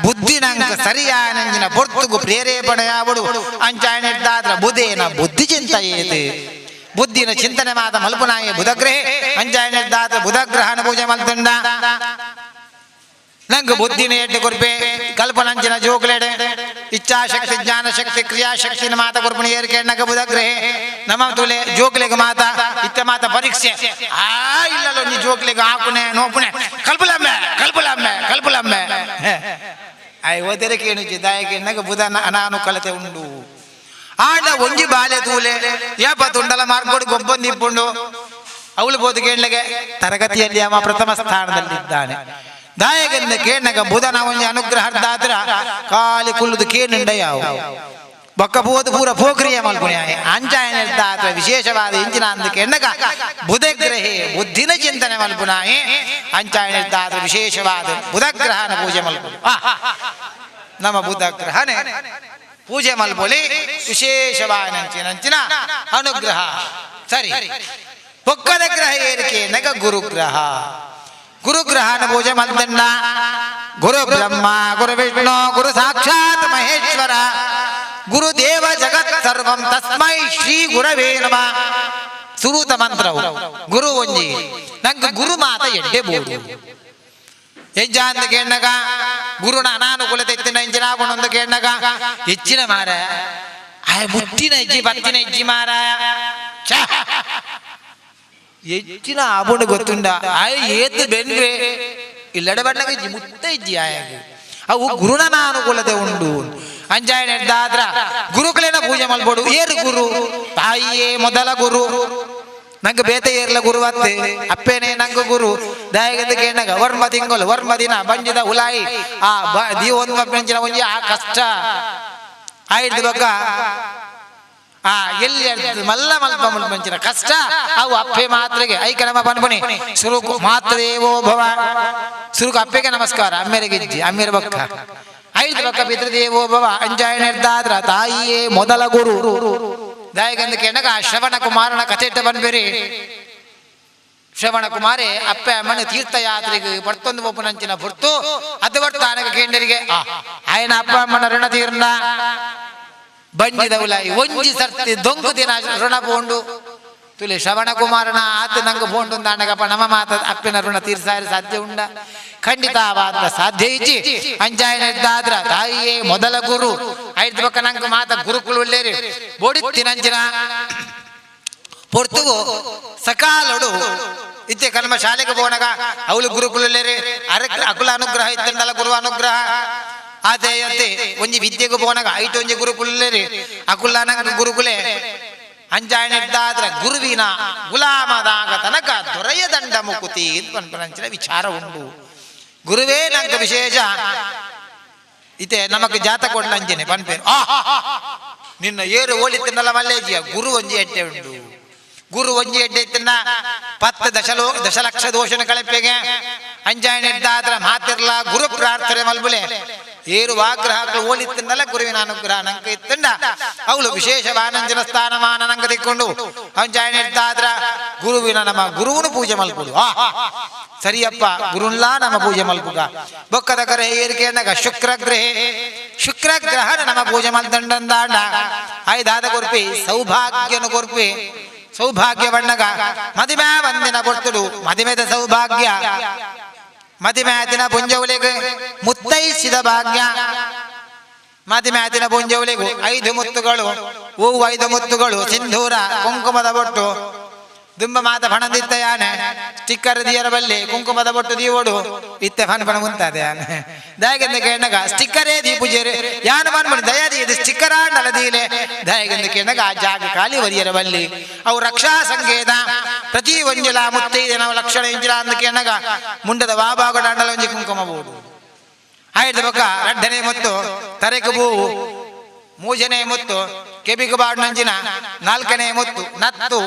ಬುದ್ಧಿ ನಂಗೆ ಸರಿಯಾನಂಜಿನ ಪೊರ್ತುಗು ಪ್ರೇರೇಪಣೆ ಆವಡು ಅಂಚಾಯ ನಿರ್ದಾದ್ರ ಬುಧೇನ ಬುದ್ಧಿ ಚಿಂತೆಯೇತೆ ಬುದ್ಧಿನ ಚಿಂತನೆ ಮಾತ ಮಲ್ಪುನಾಯಿ ಬುಧಗ್ರಹೇ ಅಂಚಾಯ ನಿರ್ದಾದ್ರ ಬುಧಗ್ರಹನ ಪೂಜೆ ಮಲ್ತಂಡ ನಂಗೆ ಬುದ್ಧಿನ ಎಡ್ಡೆ ಕೊರ್ಪೆ ಕಲ್ಪನಂಚಿನ ಜೋಕ್ಲೆಡೆ ಇಚ್ಛಾಶಕ್ತಿ ಜ್ಞಾನಶಕ್ತಿ ಕ್ರಿಯಾಶಕ್ತಿನ ಮಾತ ಕೊರ್ಪಣಿ ಏರಿಕೆ ನಗ ಬುಧಗ್ರಹೇ ನಮ್ಮ ತುಲೆ ಜೋಕ್ಲೆಗೆ ಮಾತ ಇತ್ತ ಮಾತ ಪರೀಕ್ಷೆ ಇಲ್ಲಲ್ಲ ನೀ ಜೋಕ್ಲೆಗೆ ಹಾಕುನೆ ನೋಪುನೆ ಕಲ್ಪುಲಮ್ಮೆ ಓದರಿಕೆ ದಾಯಕೆ ನಗ ಬುಧ ಅನಾನುಕೂಲತೆ ಉಂಡು ಆಂಡ ಒಂಜಿ ಬಾಲೆ ತೂಲೆ ಯಾಪ ತುಂಡಲ ಮಾರ್ಕೊಡು ಗೊಬ್ಬಂದು ಇಪ್ಪುಂಡು ಅವಳು ಬೋದು ಕೇಳಗೆ ತರಗತಿಯಲ್ಲಿ ಅವ ಪ್ರಥಮ ಸ್ಥಾನದಲ್ಲಿದ್ದಾನೆ ದಾಯಗಂದ ಕೇಣಗ ಬುಧನ ಒಂಜಿ ಅನುಗ್ರಹದಾದ್ರ ಕಾಲಿ ಕುಲ್ಲುದು ಕೇನುಂಡ ಯಾವ ಬೊಕ್ಕ ಬೋದು ಪೂರ ಪೋಕ್ರಿಯ ಮಲ್ಪುಣಿ ಅಂಚಾಯ ನಿರ್ದಾತ್ರ ವಿಶೇಷವಾದ ಇಂಚಿನ ಅಂದ ಕೇಣಗ ಬುಧಗ್ರಹೇ ಬುದ್ಧಿನ ಚಿಂತನೆ ಮಲ್ಪುನಾಯಿ ಅಂಚಾಯ ನಿರ್ದಾತ್ರ ವಿಶೇಷವಾದ ಬುಧಗ್ರಹನ ಪೂಜೆ ಮಲ್ಪು ನಮ್ಮ ಬುಧಗ್ರಹನೇ ಪೂಜೆ ಮಲ್ಪೊಲಿ ವಿಶೇಷವಾದ ಅನುಗ್ರಹ ಸರಿ ಪೊಕ್ಕದ ಗ್ರಹ ಏರಿಕೆ ನಗ ಗುರುಗ್ರಹನ ಪೂಜೆ ಮಲ್ದಣ್ಣ ಗುರು ಬ್ರಹ್ಮ ಗುರು ವಿಷ್ಣು ಗುರು ಸಾಕ್ಷಾತ್ ಮಹೇಶ್ವರ ಗುರುದೇವ ಜಗತ್ ಸರ್ವಂ ತಸ್ಮೈ ಶ್ರೀ ಗುರವೇ ನಮಃ ಸುರೂತ ಮಂತ್ರವು ಗುರು ಒಂಜಿ ನಂಗೆ ಗುರು ಮಾತ ಎಡ್ಡೆ ಬೋದು ಹೆಜ್ಜ ಅಂತ ಕೇಳಗ ಗುರುನ ಅನಾನುಕೂಲತೆ ಎತ್ತಿನ ಹೆಂಜಿನ ಒಂದು ಕೇಳಗ ಹೆಚ್ಚಿನ ಮಾರ ಮುಟ್ಟಿನ ಹೆಜ್ಜಿ ಬತ್ತಿನ ಹೆಜ್ಜಿ ಮಾರ ಹೆಚ್ಚಿನ ಆಬುಂಡು ಗೊತ್ತುಂಡ ಏತು ಬೆನ್ವೆ ಇಲ್ಲಡ ಬಣ್ಣಗೆ ಮುತ್ತ ಇಜ್ಜಿ ಆಯಾಗ ಅವು ಗುರುನ ಅನುಕೂಲತೆ ಉಂಡು ಅಂಜಾಯ ನಿರ್ದಾದ್ರ ಗುರುಗಳೇನ ಪೂಜೆ ಮಲ್ಬೋಡು ಏರು ಗುರು ತಾಯಿಯೇ ಮೊದಲ ಗುರು ನಂಗೆ ಬೇತೆ ಏರ್ಲ ಗುರು ಅತ್ತೆ ಅಪ್ಪೇನೆ ನಂಗೆ ಗುರು ದಾಯಗದ ಕೇಳಗ ವರ್ಮ ತಿಂಗಳು ವರ್ಮ ದಿನ ಬಂಜಿದ ಉಲಾಯಿ ಆ ದೀವೊಂದು ಪೆಂಚಿನ ಒಂಜಿ ಆ ಕಷ್ಟ ಆಯ್ತು ಬಗ್ಗ ಎಲ್ಲಿ ಮಲ್ಲ ಮಲ್ಪ ಮುಂಚಿನ ಕಷ್ಟ ಅವು ಅಪ್ಪೆ ಮಾತ್ರೆಗೆ ಐಕ ನಮ್ಮ ಪನ್ಪುಣಿ ಸುರುಕು ಮಾತ್ರೇವೋ ಭವ ಸುರುಕು ಅಪ್ಪೆಗೆ ನಮಸ್ಕಾರ ಅಮ್ಮೆರಿಗೆ ಇಜ್ಜಿ ಅಮ್ಮೆರ ಬಕ್ಕ ಐದು ಬಕ್ಕ ಪಿತೃದೇವೋ ಭವ ಅಂಜಾಯ ನಿರ್ದಾದ್ರ ತಾಯಿಯೇ ಮೊದಲ ಗುರು ದಾಯಗಂದ ಕೆಣಗ ಶ್ರವಣ ಕುಮಾರನ ಕಥೆಟ್ಟ ಬಂದ್ಬೇರಿ ಶ್ರವಣ ಕುಮಾರೇ ಅಪ್ಪೆ ಅಮ್ಮನ ತೀರ್ಥಯಾತ್ರೆಗೆ ಪಡ್ತೊಂದು ಒಪ್ಪನಂಚಿನ ಹೊರ್ತು ಅದು ಬರ್ತಾನಗ ಕೇಂದ್ರಿಗೆ ಆಯನ ಅಪ್ಪ ಅಮ್ಮನ ಋಣ ತೀರ್ನ ಬಂಜಿದ ಉಲಾಯಿ ಒಂಜಿ ಸರ್ತಿ ದೊಂಕು ದಿನ ಋಣ ಪೋಂಡು ತುಲೆ ಶ್ರವಣ ಕುಮಾರನ ಆತ ನಂಗೆ ಪೋಂಡು ಅಂದಾಣಗಪ್ಪ ನಮ್ಮ ಮಾತ ಅಪ್ಪಿನ ಋಣ ತೀರ್ಸಾಯ ಸಾಧ್ಯ ಉಂಡ ಖಂಡಿತವಾದ ಸಾಧ್ಯ ಇಜ್ಜಿ ಅಂಜಾಯ ನಿರ್ದಾದ್ರ ತಾಯಿಯೇ ಮೊದಲ ಗುರು ಐದು ಪಕ್ಕ ನಂಗೆ ಮಾತ ಗುರುಕುಲು ಒಳ್ಳೇರಿ ಬೋಡಿತ್ತಿನಂಚಿನ ಪೊರ್ತುಗು ಸಕಾಲಡು ಇತ್ತೆ ಕಲ್ಮ ಶಾಲೆಗೆ ಪೋನಗ ಅವಳು ಗುರುಕುಲಲ್ಲೇರಿ ಅಕುಲ ಅನುಗ್ರಹ ಇತ್ತಂಡಲ ಗುರು ಅನುಗ್ರಹ ಅದೇ ಅತ್ತೆ ಒಂಜಿ ವಿದ್ಯೆಗೂ ಪೋನಾಗ ಐಟು ಒಂಜಿ ಗುರುಕುಲೇರಿ ಅಕುಲ್ಲ ನಂಗೆ ಗುರುಕುಲೆ ಅಂಜಾಯ ನಿರ್ದಾದ್ರ ಗುರುವಿನ ಗುಲಾಮದಾಗ ತನಕ ದೊರೆಯ ದಂಡ ಮುಕುತಿ ಪನ್ಪನಂಚಿನ ವಿಚಾರ ಉಂಡು ಗುರುವೇ ನಂಗೆ ವಿಶೇಷ ಇತೆ ನಮಕ್ ಜಾತ ಕೊಂಡಂಜನೆ ಪನ್ಪೇರು ನಿನ್ನ ಏರು ಓಲಿತ್ತಿನಲ್ಲ ಮಲ್ಲೇಜಿಯ ಗುರು ಒಂಜಿ ಎಡ್ಡೆ ಉಂಡು ಗುರು ಒಂಜಿ ಎಡ್ಡೆ ಇತ್ತಿನ 10 ದಶಲಕ್ಷ ದೋಷನ ಕಳಪೆಗೆ ಅಂಜಾಯ ನಿರ್ದಾದ್ರ ಮಾತಿರ್ಲ ಗುರು ಪ್ರಾರ್ಥನೆ ಮಲ್ಬುಲೆ ಏರು ವಾಗ್ರಹಗಳು ಓಲಿತ್ತಂದಲ್ಲ ಗುರುವಿನ ಅನುಗ್ರಹ ನಂಗೆ ಇತ್ತಂಡ ಅವಳು ವಿಶೇಷವಾನಂಜನ ಸ್ಥಾನಮಾನ ನಂಗೆ ತಿಕ್ಕೊಂಡು ಅಂಚಾಯನಿರ್ತಾದ್ರ ಗುರುವಿನ ನಮ್ಮ ಗುರುವನು ಪೂಜೆ ಮಲ್ಪುಡು ಸರಿಯಪ್ಪ ಗುರುನ್ಲ ನಮ್ಮ ಪೂಜೆ ಮಲ್ಪುಗ ಬೊಕ್ಕದ ಕರೆ ಏರಿಕೆ ಅಂದಾಗ ಶುಕ್ರಗ್ರಹ ನಮ್ಮ ಪೂಜೆ ಮಲ್ತಂಡಂದಾಂಡ ಐದಾದ ಕೊರ್ಪಿ ಸೌಭಾಗ್ಯನು ಕೊರ್ಪಿ ಸೌಭಾಗ್ಯ ಬಣ್ಣಗ ಮದಿಮೆ ಒಂದಿನ ಕೊಡ್ತುಡು ಮದಿಮೆದ ಸೌಭಾಗ್ಯ ಮದಿಮ್ಯಾತಿನ ಪುಂಜವುಲೆಗೆ ಮುತ್ತೈಸಿದ ಭಾಗ್ಯ ಮದಿಮ್ಯಾತಿನ ಪುಂಜವುಲೆಗೂ 5 ಮುತ್ತುಗಳು ಹೂವು 5 ಮುತ್ತುಗಳು ಸಿಂಧೂರ ಕುಂಕುಮದ ಬೊಟ್ಟು ದುಂಬ ಮಾತ ಫಣದಿತ್ತ ಯಾನೆ ಸ್ಟಿಕ್ಕರ್ ದಿಯರ ಬಲ್ಲಿ ಕುಂಕುಮದ ಬೊಟ್ಟು ದೀವೋಡು ಇತ್ತೆ ಫನ್ ಫಣ ಮುಂತಾದೆ ಯಾನೆ ದಯಗೆಂದು ಕೇಳಗ ಸ್ಟಿಕ್ಕರೇ ದೀಪುಜೇರಿ ಯಾನು ಮನ್ ಮಾಡಿ ದಯಾದಿ ಇದು ಸ್ಟಿಕ್ಕರ ನಲದೀಲೆ ದಯಗೆಂದು ಕೇಳಗ ಆ ಜಾಗ ಖಾಲಿ ವರಿಯರ ಬಲ್ಲಿ ಅವು ರಕ್ಷಾ ಸಂಕೇತ ಪ್ರತಿ ಒಂಜುಲ ಮುತ್ತೈದೆ ನಾವು ಲಕ್ಷಣ ಇಂಜಿಲ ಅಂದ ಕೇಳಗ ಮುಂಡದ ವಾಬಾಗಡ ಅಂಡಲ ಒಂಜಿ ಕುಂಕುಮ ಬೋದು ಆಯ್ತು ಬೊಕ್ಕ 2ನೇ ಮುತ್ತು ತರೆಕು ಬೂವು 3ನೇ ಮುತ್ತು ಕೆಬಿಗು ಬಾಡ್ನಂಜಿನ 4ನೇ ಮುತ್ತು ನತ್ತು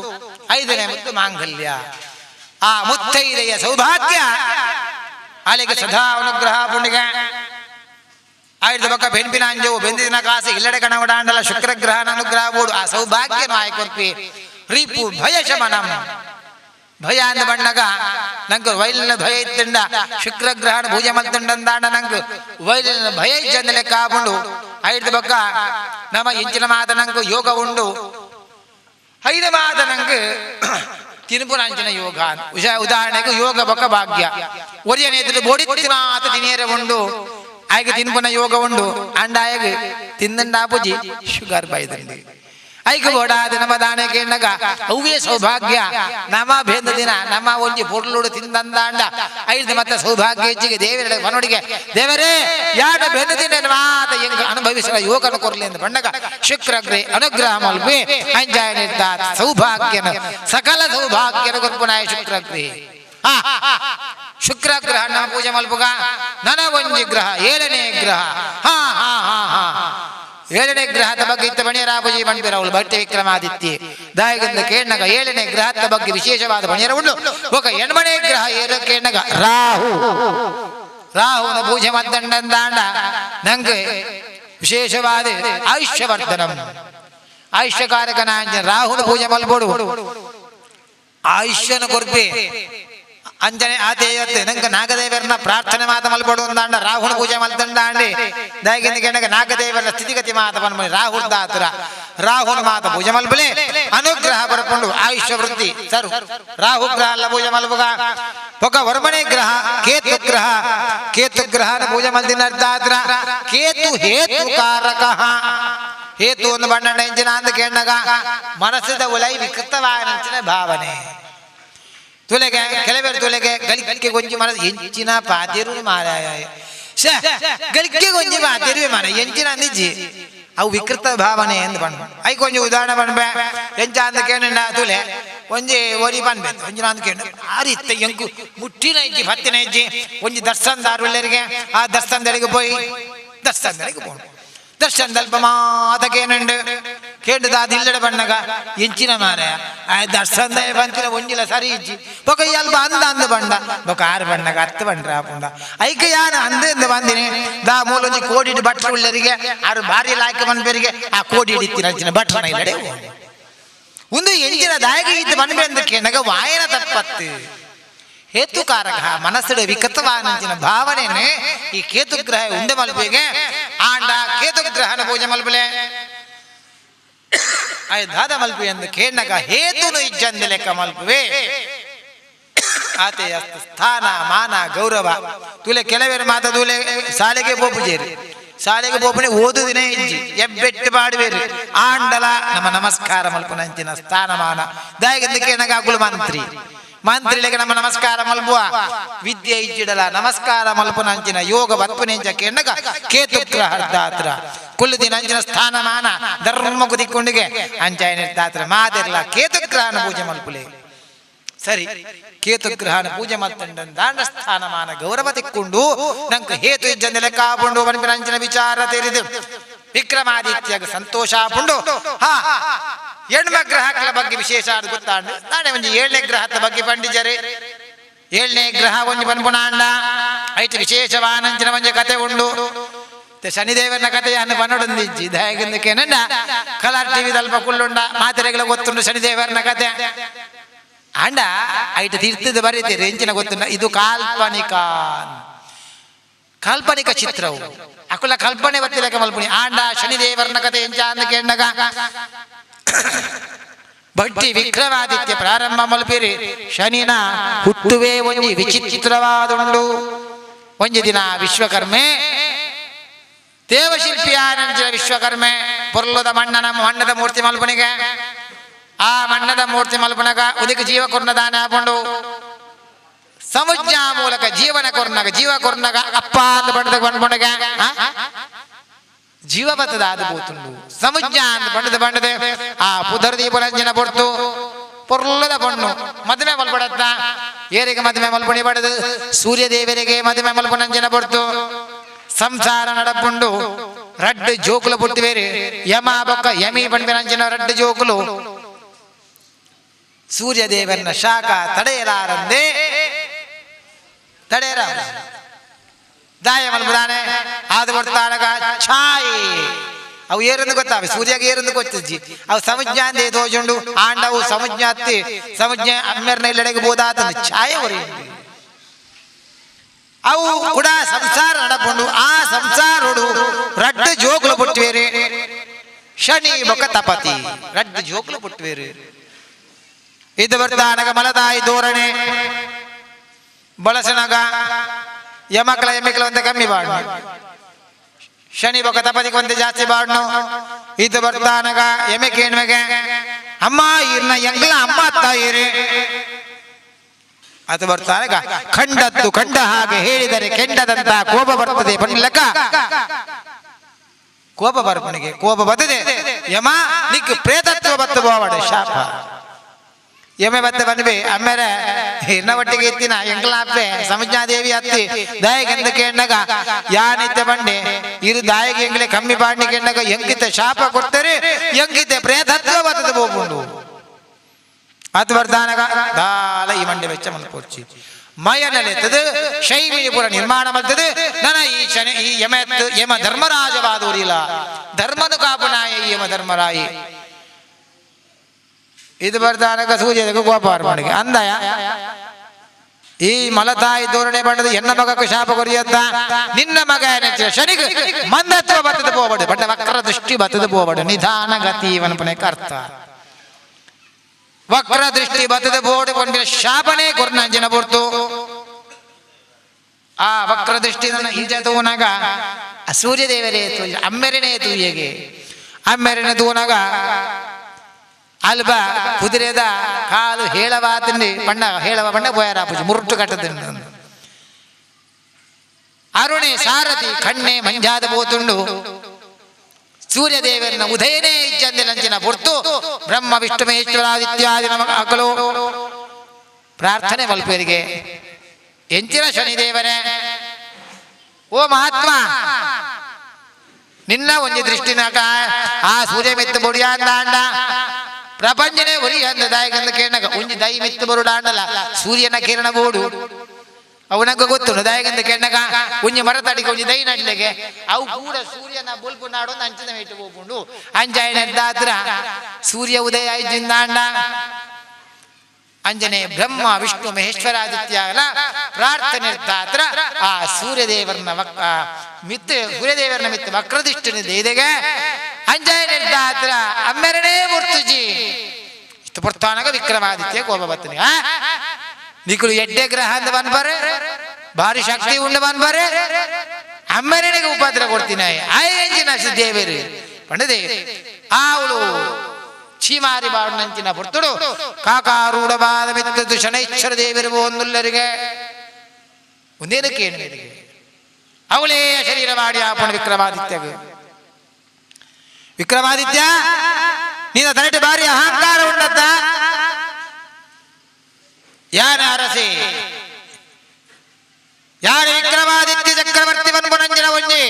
5ನೇ ಮುತ್ತು ಮಾಂಗಲ್ಯ ಆ ಮುತ್ತೈದೆಯ ಸೌಭಾಗ್ಯ ಅಲ್ಲಿಗೆ ಸದಾ ಅನುಗ್ರಹ ಪುಣ್ಯ ಆಯ್ತು ಬೊಕ್ಕ ಬೆಂಪಿನ ಅಂಜವು ಬೆಂದಿನ ಕಾಸು ಇಲ್ಲಡೆ ಕಣವಡಾಂಡಲ ಶುಕ್ರಗ್ರಹನ ಅನುಗ್ರಹ ಬೋಡು ಆ ಸೌಭಾಗ್ಯನು ಆಯ್ಕೊರ್ಪಿ ರೀಪು ಭಯ ಶಮನಂ ಭಯ ಅಂದ ಬಣ್ಣಗ ನಂಗೆ ವೈಲಿನ ಭಯ ಇತ್ತಂಡ ಶುಕ್ರಗ್ರಹಣ ಪೂಜೆ ಮಲ್ತಂಡಂದಾಂಡ ನಂಗೆ ವೈಲಿನ ಭಯ ಇಜ್ಜಂದ ಲೆಕ್ಕ ಆಪುಂಡು ಐದು ಬೊಕ್ಕ ನಮ್ಮ ಇಂಚಿನ ಮಾತ ನಂಗೆ ಯೋಗ ಉಂಡು 5 ಮಾತ ನಂಗೆ ತಿರುಪುರಾಂಚಿನ ಯೋಗ ಉದಾಹರಣೆಗೆ ಯೋಗ ಬೊಕ್ಕ ಭಾಗ್ಯ ಒರಿಯನೇತ್ರ ಬೋಡಿತ್ತಿನ ಆತ ತಿನೇರ ಉಂಡು ಆಯ್ಕೆ ತಿನ್ಪುನ ಯೋಗ ಉಂಡು ಅಂಡ ಆಯ್ಗೆ ತಿಂದಂಡಾಪುಜಿ ಶುಗರ್ ಬೈದಂಡಿ ಐಕೆ ಬೋಡಾದ ನಮ್ಮ ದಾನೆ ಕೇಳಗ ಅವೇ ಸೌಭಾಗ್ಯ ನಮ್ಮ ಭೇದ ದಿನ ನಮ್ಮ ಒಂಜಿ ಪೊರ್ಲುಡು ತಿಂದಂದಾಂಡ 5 ಮತ್ತೆ ಸೌಭಾಗ್ಯ ಹೆಚ್ಚಿಗೆ ದೇವರ ಮನೋಡಿಗೆ ದೇವರೇ ಯಾಡ ಭೇದ ದಿನ ಮಾತ ಹೆಂಗ ಅನುಭವಿಸಲ ಯೋಗನ ಕೊರ್ಲಿ ಎಂದು ಬಣ್ಣಗ ಶುಕ್ರಗ್ರೆ ಅನುಗ್ರಹ ಮಲ್ಪಿ ಅಂಜಾಯ ನಿರ್ಧಾರ ಸೌಭಾಗ್ಯನ ಸಕಲ ಸೌಭಾಗ್ಯನ ಕೊರ್ಪುನಾಯ ಶುಕ್ರಗ್ರೆ ಶುಕ್ರಗ್ರಹ ನಮ್ಮ ಪೂಜೆ ಮಲ್ಪುಗ ನನ ಒಂಜಿ ಗ್ರಹ 7ನೇ ಗ್ರಹ 7ನೇ ಗ್ರಹದ ಬಗ್ಗೆ ಇತ್ತ ಬಣಿಯರಾಪುಜಿ ಬಣ್ಣಿರವಳು ಭಟ್ಟಿ ವಿಕ್ರಮಾದಿತ್ಯ ದಾಯಗಂದ ಕೇಳನಗ 7ನೇ ಗ್ರಹದ ಬಗ್ಗೆ ವಿಶೇಷವಾದ ಬಣಿಯರ ಉಂಡು ಒಕ 8ನೇ ಗ್ರಹ ಏರ ಕೇಳನಗ ರಾಹುನ ಪೂಜೆ ಮದ್ದಂಡಂದಾಂಡ ನಂಗೆ ವಿಶೇಷವಾದ ಆಯುಷ್ಯವರ್ಧನಂ ಆಯುಷ್ಯಕಾರಕನ ರಾಹುನ ಪೂಜೆ ಮಲ್ಬೋಡು ಆಯುಷ್ಯನ ಕೊರ್ಪೆ ಅಂಜನೆ ಆತೇಯತ್ತೆ ನಂಗೆ ನಾಗದೇವರನ್ನ ಪ್ರಾರ್ಥನೆ ಮಾತ ಮಲ್ಪಡು ಅಂದಾಂಡ ರಾಹುನ ಪೂಜೆ ಮಲ್ತಂಡಾಂಡಿ ದಯಗಿಂದ ಕೆಣಗ ನಾಗದೇವರ ಸ್ಥಿತಿಗತಿ ಮಾತ ಬಂದ್ಮಿ ರಾಹುಲ್ ದಾತುರ ರಾಹುನ ಮಾತ ಪೂಜೆ ಮಲ್ಪಲೆ ಅನುಗ್ರಹ ಬರ್ಕೊಂಡು ಆಯುಷ್ಯ ವೃದ್ಧಿ ಸರು ರಾಹು ಗ್ರಹ ಅಲ್ಲ ಪೂಜೆ ಮಲ್ಪುಗ ಒಕ ವರ್ಮಣೆ ಗ್ರಹ ಕೇತು ಗ್ರಹನ ಪೂಜೆ ಮಲ್ದಿನ ಅರ್ಧಾತ್ರ ಕೇತು ಹೇತುಕಾರಕ ಹೇತು ಒಂದು ಬಣ್ಣ ಎಂಜಿನ ಅಂದ ಕೇಳಗ ಮನಸ್ಸದ ಉಲೈ ವಿಕೃತವಾದ ಭಾವನೆ ತುಲೆಗೆ ಕೆಲವರು ತುಲೆಗೆ ಗಳಿಕೆ ಗೊಂಜಿ ಮನ ಎಂಚಿನ ಪಾತಿರು ಮಾರಾಯ ಗಳಿಕೆ ಗೊಂಜಿ ಪಾತಿರುವೆ ಮನ ಎಂಚಿನ ಅಂದಿಜ್ಜಿ ಅವು ವಿಕೃತ ಭಾವನೆ ಎಂದು ಬಣ್ಣ ಐ ಕೊಂಚ ಉದಾಹರಣೆ ಬಣ್ಬೆ ಎಂಚ ಅಂತ ಕೇಳ ತುಲೆ ಒಂಜಿ ಒರಿ ಬನ್ಬೆ ಒಂಜಿನ ಅಂತ ಕೇಳ ಆರಿತ್ತ ಎಂಕು ಮುಟ್ಟಿನ ಇಜ್ಜಿ ಹತ್ತಿನ ಇಜ್ಜಿ ಒಂಜಿ ದರ್ಶನದಾರುಳ್ಳರಿಗೆ ಆ ದರ್ಶನದಳಿಗೆ ಪೋಯಿ ದರ್ಶನದಳಿಗೆ ಪೋಣ ದರ್ಶನದಲ್ಪ ಮಾತಕೇನುಂಡು ಕೇಂದ್ರದಾದ ಇಲ್ಲಡೆ ಬಣ್ಣಗ ಎಂಚಿನ ಮಾರ ದರ್ಶನ ಬಂತಿನ ಒಂಜಿಲ ಸರಿ ಇಜ್ಜಿ ಬೊಕ ಅಲ್ಪ ಅಂದ ಬಣ್ಣ ಬೊಕ 6 ಬಣ್ಣಗ 10 ಬಣ್ಣ ಆಪುಂಡ ಐಕ ಯಾನ ಅಂದ ಬಂದಿನಿ ದಾ ಮೂಲೊಂಜಿ ಕೋಡಿ ಭಟ್ರು ಉಳ್ಳರಿಗೆ ಆರು ಭಾರಿ ಲಾಯ್ಕೆ ಬಂದ್ಬೇರಿಗೆ ಆ ಕೋಡಿ ಹಿಡಿತಿನ ಅಂಚಿನ ಭಟ್ರನ ಇಲ್ಲಡೆ ಒಂದು ಎಂಜಿನ ದಾಯಗೆ ಇದ್ದು ಬನ್ಬೆ ಅಂದಕ್ಕೆ ನಗ ವಾಯನ ತಪ್ಪತ್ತು ಹೇತುಕಾರಕ ಮನಸ್ಸುಡ ವಿಕೃತವಾದಂಚಿನ ಭಾವನೆಯನ್ನು ಈ ಕೇತುಗ್ರಹ ಉಂಡೆ ಮಲ್ಪಿಗೆ ಆಂಡ ಕೇತುಗ್ರಹನ ಪೂಜೆ ಮಲ್ಪಲೆ ದಾದ ಮಲ್ಪಿ ಎಂದು ಕೇಳಗ ಹೇತುನು ಇಜ್ಜಂದ ಲೆಕ್ಕ ಮಲ್ಪುವೆ ಆತೆಯ ಸ್ಥಾನ ಮಾನ ಗೌರವ ತುಲೆ ಕೆಲವೇರು ಮಾತ ತುಲೆ ಶಾಲೆಗೆ ಪೋಪುಜೇರಿ ಶಾಲೆಗೆ ಪೋಪನೆ ಓದುದಿನೇ ಇಜ್ಜಿ ಎಬ್ಬೆಟ್ಟು ಪಾಡುವೇರು ಆಂಡಲ ನಮ್ಮ ನಮಸ್ಕಾರ ಮಲ್ಪುನಂಚಿನ ಸ್ಥಾನಮಾನ ದಯಗೆಂದು ಕೇಳಗ ಅಗುಳು ಮಂತ್ರಿಲೆಗೆ ನಮ್ಮ ನಮಸ್ಕಾರ ಮಲ್ಪುವ ವಿದ್ಯೆ ಇಜ್ಜಿಡಲ ನಮಸ್ಕಾರ ಮಲ್ಪುನಂಚಿನ ಯೋಗ ಬತ್ಪುನೆಂಚ ಕೇಳಗ ಕೇತುಗ್ರಹ ಅರ್ಧಾತ್ರ ಕುಲ್ಲುದಿನ ಅಂಚಿನ ಸ್ಥಾನಮಾನ ಧರ್ಮ ಕುದಿಕೊಂಡಿಗೆ ಅಂಚಾಯ ನಿರ್ಧಾತ್ರ ಮಾದಿರ್ಲ ಕೇತುಗ್ರಹನ ಪೂಜೆ ಮಲ್ಪುಲೆ ಸರಿ ಕೇತುಗ್ರಹನ ಪೂಜೆ ಮಲ್ತಂಡ ಸ್ಥಾನಮಾನ ಗೌರವ ತಿಕ್ಕೊಂಡು ನಂಗೆ ಹೇತು ಇಜ್ಜಂದ ಲೆಕ್ಕ ಆಪುಂಡು ಬನ್ಪಿನ ಅಂಚಿನ ವಿಚಾರ ತೆರೆದು ವಿಕ್ರಮಾದಿತ್ಯಗ ಸಂತೋಷ ಆಪುಂಡು ಹೆಣ್ಮ ಗ್ರಹಗಳ ಬಗ್ಗೆ ವಿಶೇಷ ಅದು ಗೊತ್ತಾಂಡು ನಾನೇ ಒಂಜಿ 7ನೇ ಗ್ರಹದ ಬಗ್ಗೆ ಪಂಡಿಜರೆ 7ನೇ ಗ್ರಹ ಒಂಜಿ ಪನ್ಪುನಾಂಡ ಐಟು ವಿಶೇಷವಾನಂಚಿನ ಒಂಜಿ ಕತೆ ಉಂಡು ಶನಿದೇವನ ಕಥೆಯನ್ನು ಪನ್ನೊಡೊಂದಿಜ್ಜಿ ದಯಗಂದಕ್ಕೆ ನನ್ನ ಕಲರ್ ಟಿವಿ ದಲ್ಪ ಕುಳ್ಳುಂಡ ಮಾತೆರೆಗಳ ಗೊತ್ತುಂಡು ಶನಿದೇವರನ ಕಥೆ ಅಂಡ ಐಟ ತೀರ್ಥದ ಬರೀತೀರಿ ಎಂಚಿನ ಗೊತ್ತುಂಡ ಇದು ಕಾಲ್ಪನಿಕ ಚಿತ್ರವು ಅಕುಲ ಕಲ್ಪನೆ ಬತ್ತಿಲಕ ಮಲ್ಪುನಿ ಆಂಡ ಶನಿದೇವರನ ಕಥೆ ಎಂಚ ಅಂದ ಕೇಂಡಗ ಭಟ್ಟಿ ವಿಕ್ರಮಾದಿತ್ಯ ಪ್ರಾರಂಭ ಮಲ್ಪಿರಿ ಶನಿನ ಹುಟ್ಟುವೆ ಒಂಜಿ ವಿಚಿತ್ರವಾದುಂಡು ಒಂಜಿ ದಿನ ವಿಶ್ವಕರ್ಮೆ ದೇವಶಿಲ್ಪಿ ಆನಂತರ ವಿಶ್ವಕರ್ಮೆ ಪೊರ್ಲದ ಮಣ್ಣದ ಮೂರ್ತಿ ಮಲ್ಪನಿಗೆ ಆ ಮಣ್ಣದ ಮೂರ್ತಿ ಮಲ್ಪನಗ ಉದಿಕ ಜೀವ ಕೊರ್ನದಾನ ಹಾಕೊಂಡು ಸಮುಜ್ಞ ಮೂಲಕ ಜೀವನ ಜೀವ ಕೊರ್ನಗ ಅಪ್ಪ ಅಂತ ಬಂಡದ ಜೀವ ಬತ್ತದ ಅದು ಬೋತುಂಡು ಸಮುಜ್ಞ ಅಂತ ಬಂಡದೆ ಆ ಪುದರ್ ದೀಪರಂಜನ ಪೊರ್ತು ಪೊರ್ಲದ ಬಣ್ಣು ಮದುವೆ ಮಲ್ಪಡತ್ತ ಏರಿಗೆ ಮದುವೆ ಮಲ್ಪಣಿ ಪಡೆದು ಸೂರ್ಯ ದೇವರಿಗೆ ಮದುವೆ ಮಲ್ಪನಂಜನ ಪೊರ್ತು ಸಂಸಾರ ನಡಪುಂಡು ರಡ್ಡು ಜೋಕುಲು ಪುಟ್ಟಿವೇರಿ ಯಮ ಬೊಕ್ಕ ಯಮಿ ಪಂಪಿನಂಚಿನ ರಡ್ಡು ಜೋಕುಲು ಸೂರ್ಯ ದೇವರನ್ನ ಶಾಖ ತಡೆಯಲಾರಂದೆ ದಾಯ ಮಲ್ಪದಾನೆ ಆದು ಬರ್ತಾನಗ ಛಾಯೆ ಅವು ಏರಂದು ಗೊತ್ತಾವೆ ಸೂರ್ಯಗೆ ಏರಂದು ಗೊತ್ತಿಜ್ಜಿ ಅವು ಸಮುಜ್ಞ ಅಂದೇ ತೋಜುಂಡು ಆಂಡವು ಸಮುಜ್ಞ ಹತ್ತಿ ಸಮುಜ್ಞ ಅಮ್ಮೆರ್ನ ಇಲ್ಲೆಡೆಗೆ ಬೋದಾತಂದು ಛಾಯೆ ಹೊರೆಯುಂಡು ಅವು ಕೂಡ ಸಂಸಾರ ನಡಪುಂಡು ಆ ಸಂಸಾರೋಡು ರಡ್ಡು ಜೋಕುಲು ಪುಟ್ಟಿವೇರಿ ಶನಿ ಬೊಕ್ಕ ತಪತಿ ರಡ್ಡು ಜೋಕುಲು ಪುಟ್ಟಿವೇರಿ ಇದು ಬರ್ತಾನಗ ಮಲದಾಯಿ ಧೋರಣೆ ಬಳಸನಗ ಯಮಕ್ಲ ಎಮ್ಮಿಕ್ಲ ಒಂದೇ ಕಮ್ಮಿ ಬಾಡ್ನು ಶನಿ ಬೊಕ್ಕ ತಪತಿ ಕೊಂದೆ ಜಾಸ್ತಿ ಬಾಡ್ನು ಇದು ಬರ್ತಾನಗ ಎಮೆ ಕೇಣ್ಮೆಗೆ ಅಮ್ಮ ಇರ್ನ ಎಂಗ್ಲ ಅಮ್ಮ ತಾಯಿರಿ ಅದು ಬರ್ತಾನಗ ಖಂಡದ್ದು ಖಂಡ ಹಾಗೆ ಹೇಳಿದರೆ ಕೆಂಡದಂತ ಕೋಪ ಬರ್ತದೆ ಪಣ್ಣಿಲಕ್ಕ ಕೋಪ ಬರ್ಪನಿಗೆ ಕೋಪ ಬರ್ತದೆ ಯಮ ನಿಕ್ ಪ್ರೇತತ್ವ ಬತ್ತು ಬೋವಡೆ ಶಾಪ ಯಮೆ ಬತ್ತೆ ಬಂದ್ಬಿ ಅಮ್ಮೇರೆ ಇನ್ನ ಒಟ್ಟಿಗೆ ಎತ್ತಿನ ಎಂಗ್ಲಾಪೆ ಸಮಜ್ಞಾದೇವಿ ಹತ್ತಿ ದಾಯಗಂದ ಕೇಂಡಗ ಯಾನಿತ್ತೆ ಬಂಡೆ ಇರು ದಾಯಿಗೆ ಎಂಗ್ಲೆ ಕಮ್ಮಿ ಬಾಡ್ನಿ ಕೇಂಡಗ ಎಂಗಿತೆ ಶಾಪ ಕೊಡ್ತಾರೆ ಎಂಗಿತೆ ಪ್ರೇತತ್ವ ಬತ್ತದ ಬೋಪುಂಡು ಅದು ಬರ್ತಾನಗ ದಾಲ ಈ ಮಂಡೆ ವೆಚ್ಚ ಮಲ್ಪೋರ್ಚಿ ಮಯನಲೆತ್ತದು ಶೈವಿಪುರ ನಿರ್ಮಾಣ ಮಾಡ್ತದೆ ನನ ಈ ಶನಿ ಈ ಯಮ ಧರ್ಮರಾಜವಾದೂರಿಲ್ಲ ಧರ್ಮನು ಕಾಪುನಾಯ ಯಮ ಧರ್ಮರಾಯಿ ಇದು ಬರ್ತಾನಗ ಸೂರ್ಯದಕ್ಕೆ ಗೋಪಾರ್ಪಣಿಗೆ ಅಂದಯ ಈ ಮಲತಾಯಿ ಧೋರಣೆ ಬಂಡದ ಎನ್ನ ಮಗಕ್ಕೆ ಶಾಪ ಕೊರಿಯತ್ತ ನಿನ್ನ ಮಗ ಶನಿಗೆ ಮಂದತ್ವ ಬತ್ತದ ಪೋಬಡು ಬಟ್ಟ ವಕ್ರ ದೃಷ್ಟಿ ಬತ್ತದ ಪೋಬಡು ನಿಧಾನ ಗತಿ ಇವನಪನೆಗೆ ಅರ್ಥ ವಕ್ರ ದೃಷ್ಟಿ ಬತ್ತದ ಬೋರ್ಡ್ ಕೊಂಡ ಶಾಪನೆ ಕೊರ್ನಂಜನ ಬರ್ತು ಆ ವಕ್ರ ದೃಷ್ಟಿ ನನ್ನ ಈಜ ತೂನಗ ಸೂರ್ಯದೇವರೇ ಅಮ್ಮೆರನೇ ತೂಯಗೆ ಅಮ್ಮೆರನೆ ತೂನಗ ಅಲ್ಬ ಕುದುರೆದ ಕಾಲು ಹೇಳವಾ ತಿಂಡಿ ಬಣ್ಣ ಹೇಳವ ಬಣ್ಣ ಬೋಯರ ಪೂಜೆ ಮುರುಟು ಕಟ್ಟದ ಅರುಣೆ ಸಾರಥಿ ಕಣ್ಣೆ ಮಂಜಾದ ಬೋತುಂಡು ಸೂರ್ಯದೇವರನ್ನ ಉದಯನೇ ಇಜ್ಜಂದಿಲಂಚಿನ ಹೊರ್ತು ಬ್ರಹ್ಮ ವಿಷ್ಣು ಮಹೇಶ್ವರಾದಿತ್ಯಾದಿ ಮಕ್ಕಳು ಪ್ರಾರ್ಥನೆ ಮಲ್ಪೇರಿಗೆ ಎಂಚಿನ ಶನಿದೇವರೇ ಓ ಮಹಾತ್ಮ ನಿನ್ನ ಒಂಜಿ ದೃಷ್ಟಿನಾಗ ಆ ಸೂರ್ಯ ಮೆತ್ತು ಬೊಡಿಯ ಅಂದ ಪ್ರಪಂಚನೇ ಒರಿ ಅಂದ ದಾಯಗಂದ ಕೇಳಗ ಒಂಜಿ ದೈ ಮೆತ್ತು ಬರುಡಾಂಡಲ್ಲ ಸೂರ್ಯನ ಕಿರಣ ಬೋಡು ಅವನಂಗ ಗೊತ್ತು ದಾಯಗಂದ ಕೆಣ್ಣಗ ಒಂಜಿ ಮರ ತಡಿಗೆ ಒಂಜಿ ದೈ ನಡ್ಲೆಗೆ ಅವು ಕೂಡ ಸೂರ್ಯನ ಬೊಲ್ಪು ನಾಡೊಂದು ಅಂಚಿನ ಮೇಟು ಹೋಗ್ಕೊಂಡು ಅಂಜಾಯನದ್ದಾದ್ರ ಸೂರ್ಯ ಉದಯ ಆಯ್ಜಿಂದಾಂಡ ಅಂಜನೆ ಬ್ರಹ್ಮ ವಿಷ್ಣು ಮಹೇಶ್ವರಾದಿತ್ಯನ ಪ್ರಾರ್ಥನೆ ಇರ್ತಾತ್ರ ಆ ಸೂರ್ಯದೇವರನ್ನ ಸೂರ್ಯದೇವರನ್ನ ಮಿತ್ತು ವಕ್ರದಿಷ್ಟಿನ ದೇದೆಗೆ ಅಂಜಾಯ ನಿರ್ದಾತ್ರ ಅಮ್ಮೆರನೇ ಮುರ್ತುಜಿ ಇಷ್ಟು ಪುರ್ತಾನಗ ವಿಕ್ರಮಾದಿತ್ಯ ಕೋಪ ಬತ್ತನಿ ನಿಕುಲು ಎಡ್ಡೆ ಗ್ರಹ ಅಂತ ಬಂದ್ಬಾರೆ ಭಾರಿ ಶಕ್ತಿ ಉಂಡು ಬಂದ್ಬಾರೆ ಅಮ್ಮೆರನಿಗೆ ಉಪದ್ರ ಕೊಡ್ತೀನಿ ಆಯಂಜಿನ ದೇವರು ಪಂಡದೆ ಅವಳು ಚೀಮಾರಿ ಬಾಡಿನಂಚಿನ ಪುರ್ತುಡು ಕಾಕಾರೂಢವಾದ ಮಿತ್ತದು ಶನೈಶ್ವರ ದೇವರು ಒಂದುಲ್ಲರಿಗೆ ಒಂದೇನಕ್ಕೆ ಏನು ಅವಳೇ ಶರೀರ ಮಾಡಿ ಆಪಣ ವಿಕ್ರಮಾದಿತ್ಯಗೆ ವಿಕ್ರಮಾದಿತ್ಯ ನೀನ ತನಟೆ ಬಾರಿ ಅಹಂಕಾರ ಉಂಡತ್ತ ಯಾನ ಅರಸಿ ಯಾರ ವಿಕ್ರಮಾದಿತ್ಯ ಚಕ್ರವರ್ತಿ ಬನ್ಬುನಂಜನ ಒಂಜಿ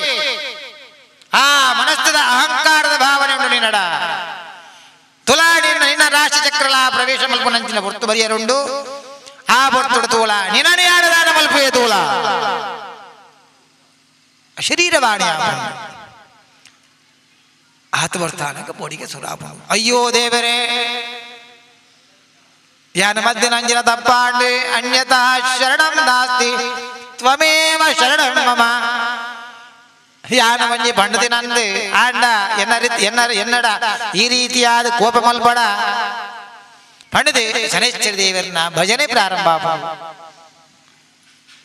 ಆ ಮನಸ್ಸದ ಅಹಂಕಾರದ ಭಾವನೆ ಉಂಟು ನಿನ್ನಡ ತುಲಾ ನಿನ್ನ ರಾಶಿ ಚಕ್ರಲ ಪ್ರವೇಶ ಮಲ್ಪುನಂಚಿನ ಹೊರ್ತು ಬರಿಯರುಂಡು ಆ ಬೊರ್ತುಡು ತೂಲ ನಿನನೆ ಆಡದಾನ ಮಲ್ಪುಯ ತೂಲ ಶರೀರವಾಣಿ ಆತ ಬರ್ತಾನಕ ಪೊಡಿಗೆ ಸುರಾಪ ಅಯ್ಯೋ ದೇವರೇ ಯಾನ ಮಧ್ಯನಂಜನ ತಪ್ಪಾಂಡೆ ಅನ್ಯತಾ ಶರಣಂ ನಾಸ್ತಿ ತ್ವಮೇವ ಶರಣಂ ಮಮ ಯಾನ ಮಂಜಿ ಪಂಡದಿನಂದು ಆಂಡ ಎನ್ನಡ ಈ ರೀತಿಯಾದ ಕೋಪ ಮಲ್ಪಡ ಪಂಡದೆ ಶನೇಶ್ವರ ದೇವರನ್ನ ಭಜನೆ ಪ್ರಾರಂಭ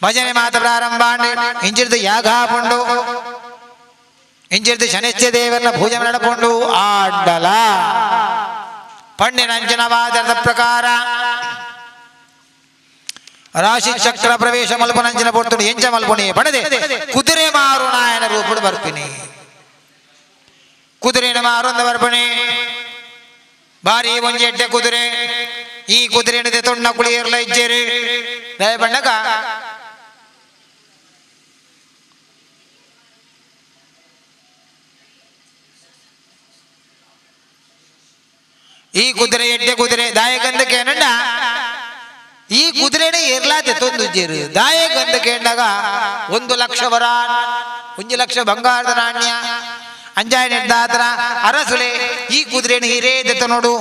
ಭಜನೆ ಮಾತ ಪ್ರಾರಂಭ ಇಂಜಿರ್ದು ಯಾಗ ಪುಂಡು ಇಂಜಿರ್ದು ಶನೇಶ್ವರ ದೇವರನ್ನ ಪೂಜೆ ನಡಪುಂಡು ಆಂಡಲ ಪಂಡಿನಂಜನವಾದದ ಪ್ರಕಾರ ರಾಶಿ ಚಕ್ರ ಪ್ರವೇಶ ಮಲ್ಪನಂಜನ ಪೊರ್ತುಡು ಎಂಚ ಮಲ್ಪುಣಿ ಪಡೆದೆ ಕುದುರೆ ಮಾರು ನಾಯನ ರೂಪುಡು ಬರ್ಪಿನಿ ಕುದುರೆನ ಮಾರೊಂದ ಬರ್ಪಣಿ ಬಾರಿ ಒಂಜಿ ಎಡ್ಡೆ ಕುದುರೆ ಈ ಕುದುರೆ ತೊಣ್ಣ ಕುಳಿಯರ್ಲ ಇಜ್ಜೇರಿ ದಯ ಬಣ್ಣಗ ಈ ಕುದುರೆ ಎಡ್ಡೆ ಕುದುರೆ ದಾಯಗಂಧಕ್ಕೆ ಏನಂಡ ಈ ಕುದುರೆನೇ ಏರ್ಲಾತೆ ತೊಂದುಜ್ಜೇರು ದಾಯಗಂಧಕ್ಕೆ ಎಂಡಾಗ 1,00,000 ವರ 1,00,000 ಬಂಗಾರದ ನಾಣ್ಯ ಅಂಜಾಯ ನಿರ್ದಾತರ ಅರಸುಲೆ ಈ ಕುದುರೆನ ಹಿರೇದೆತ್ತ ನೋಡು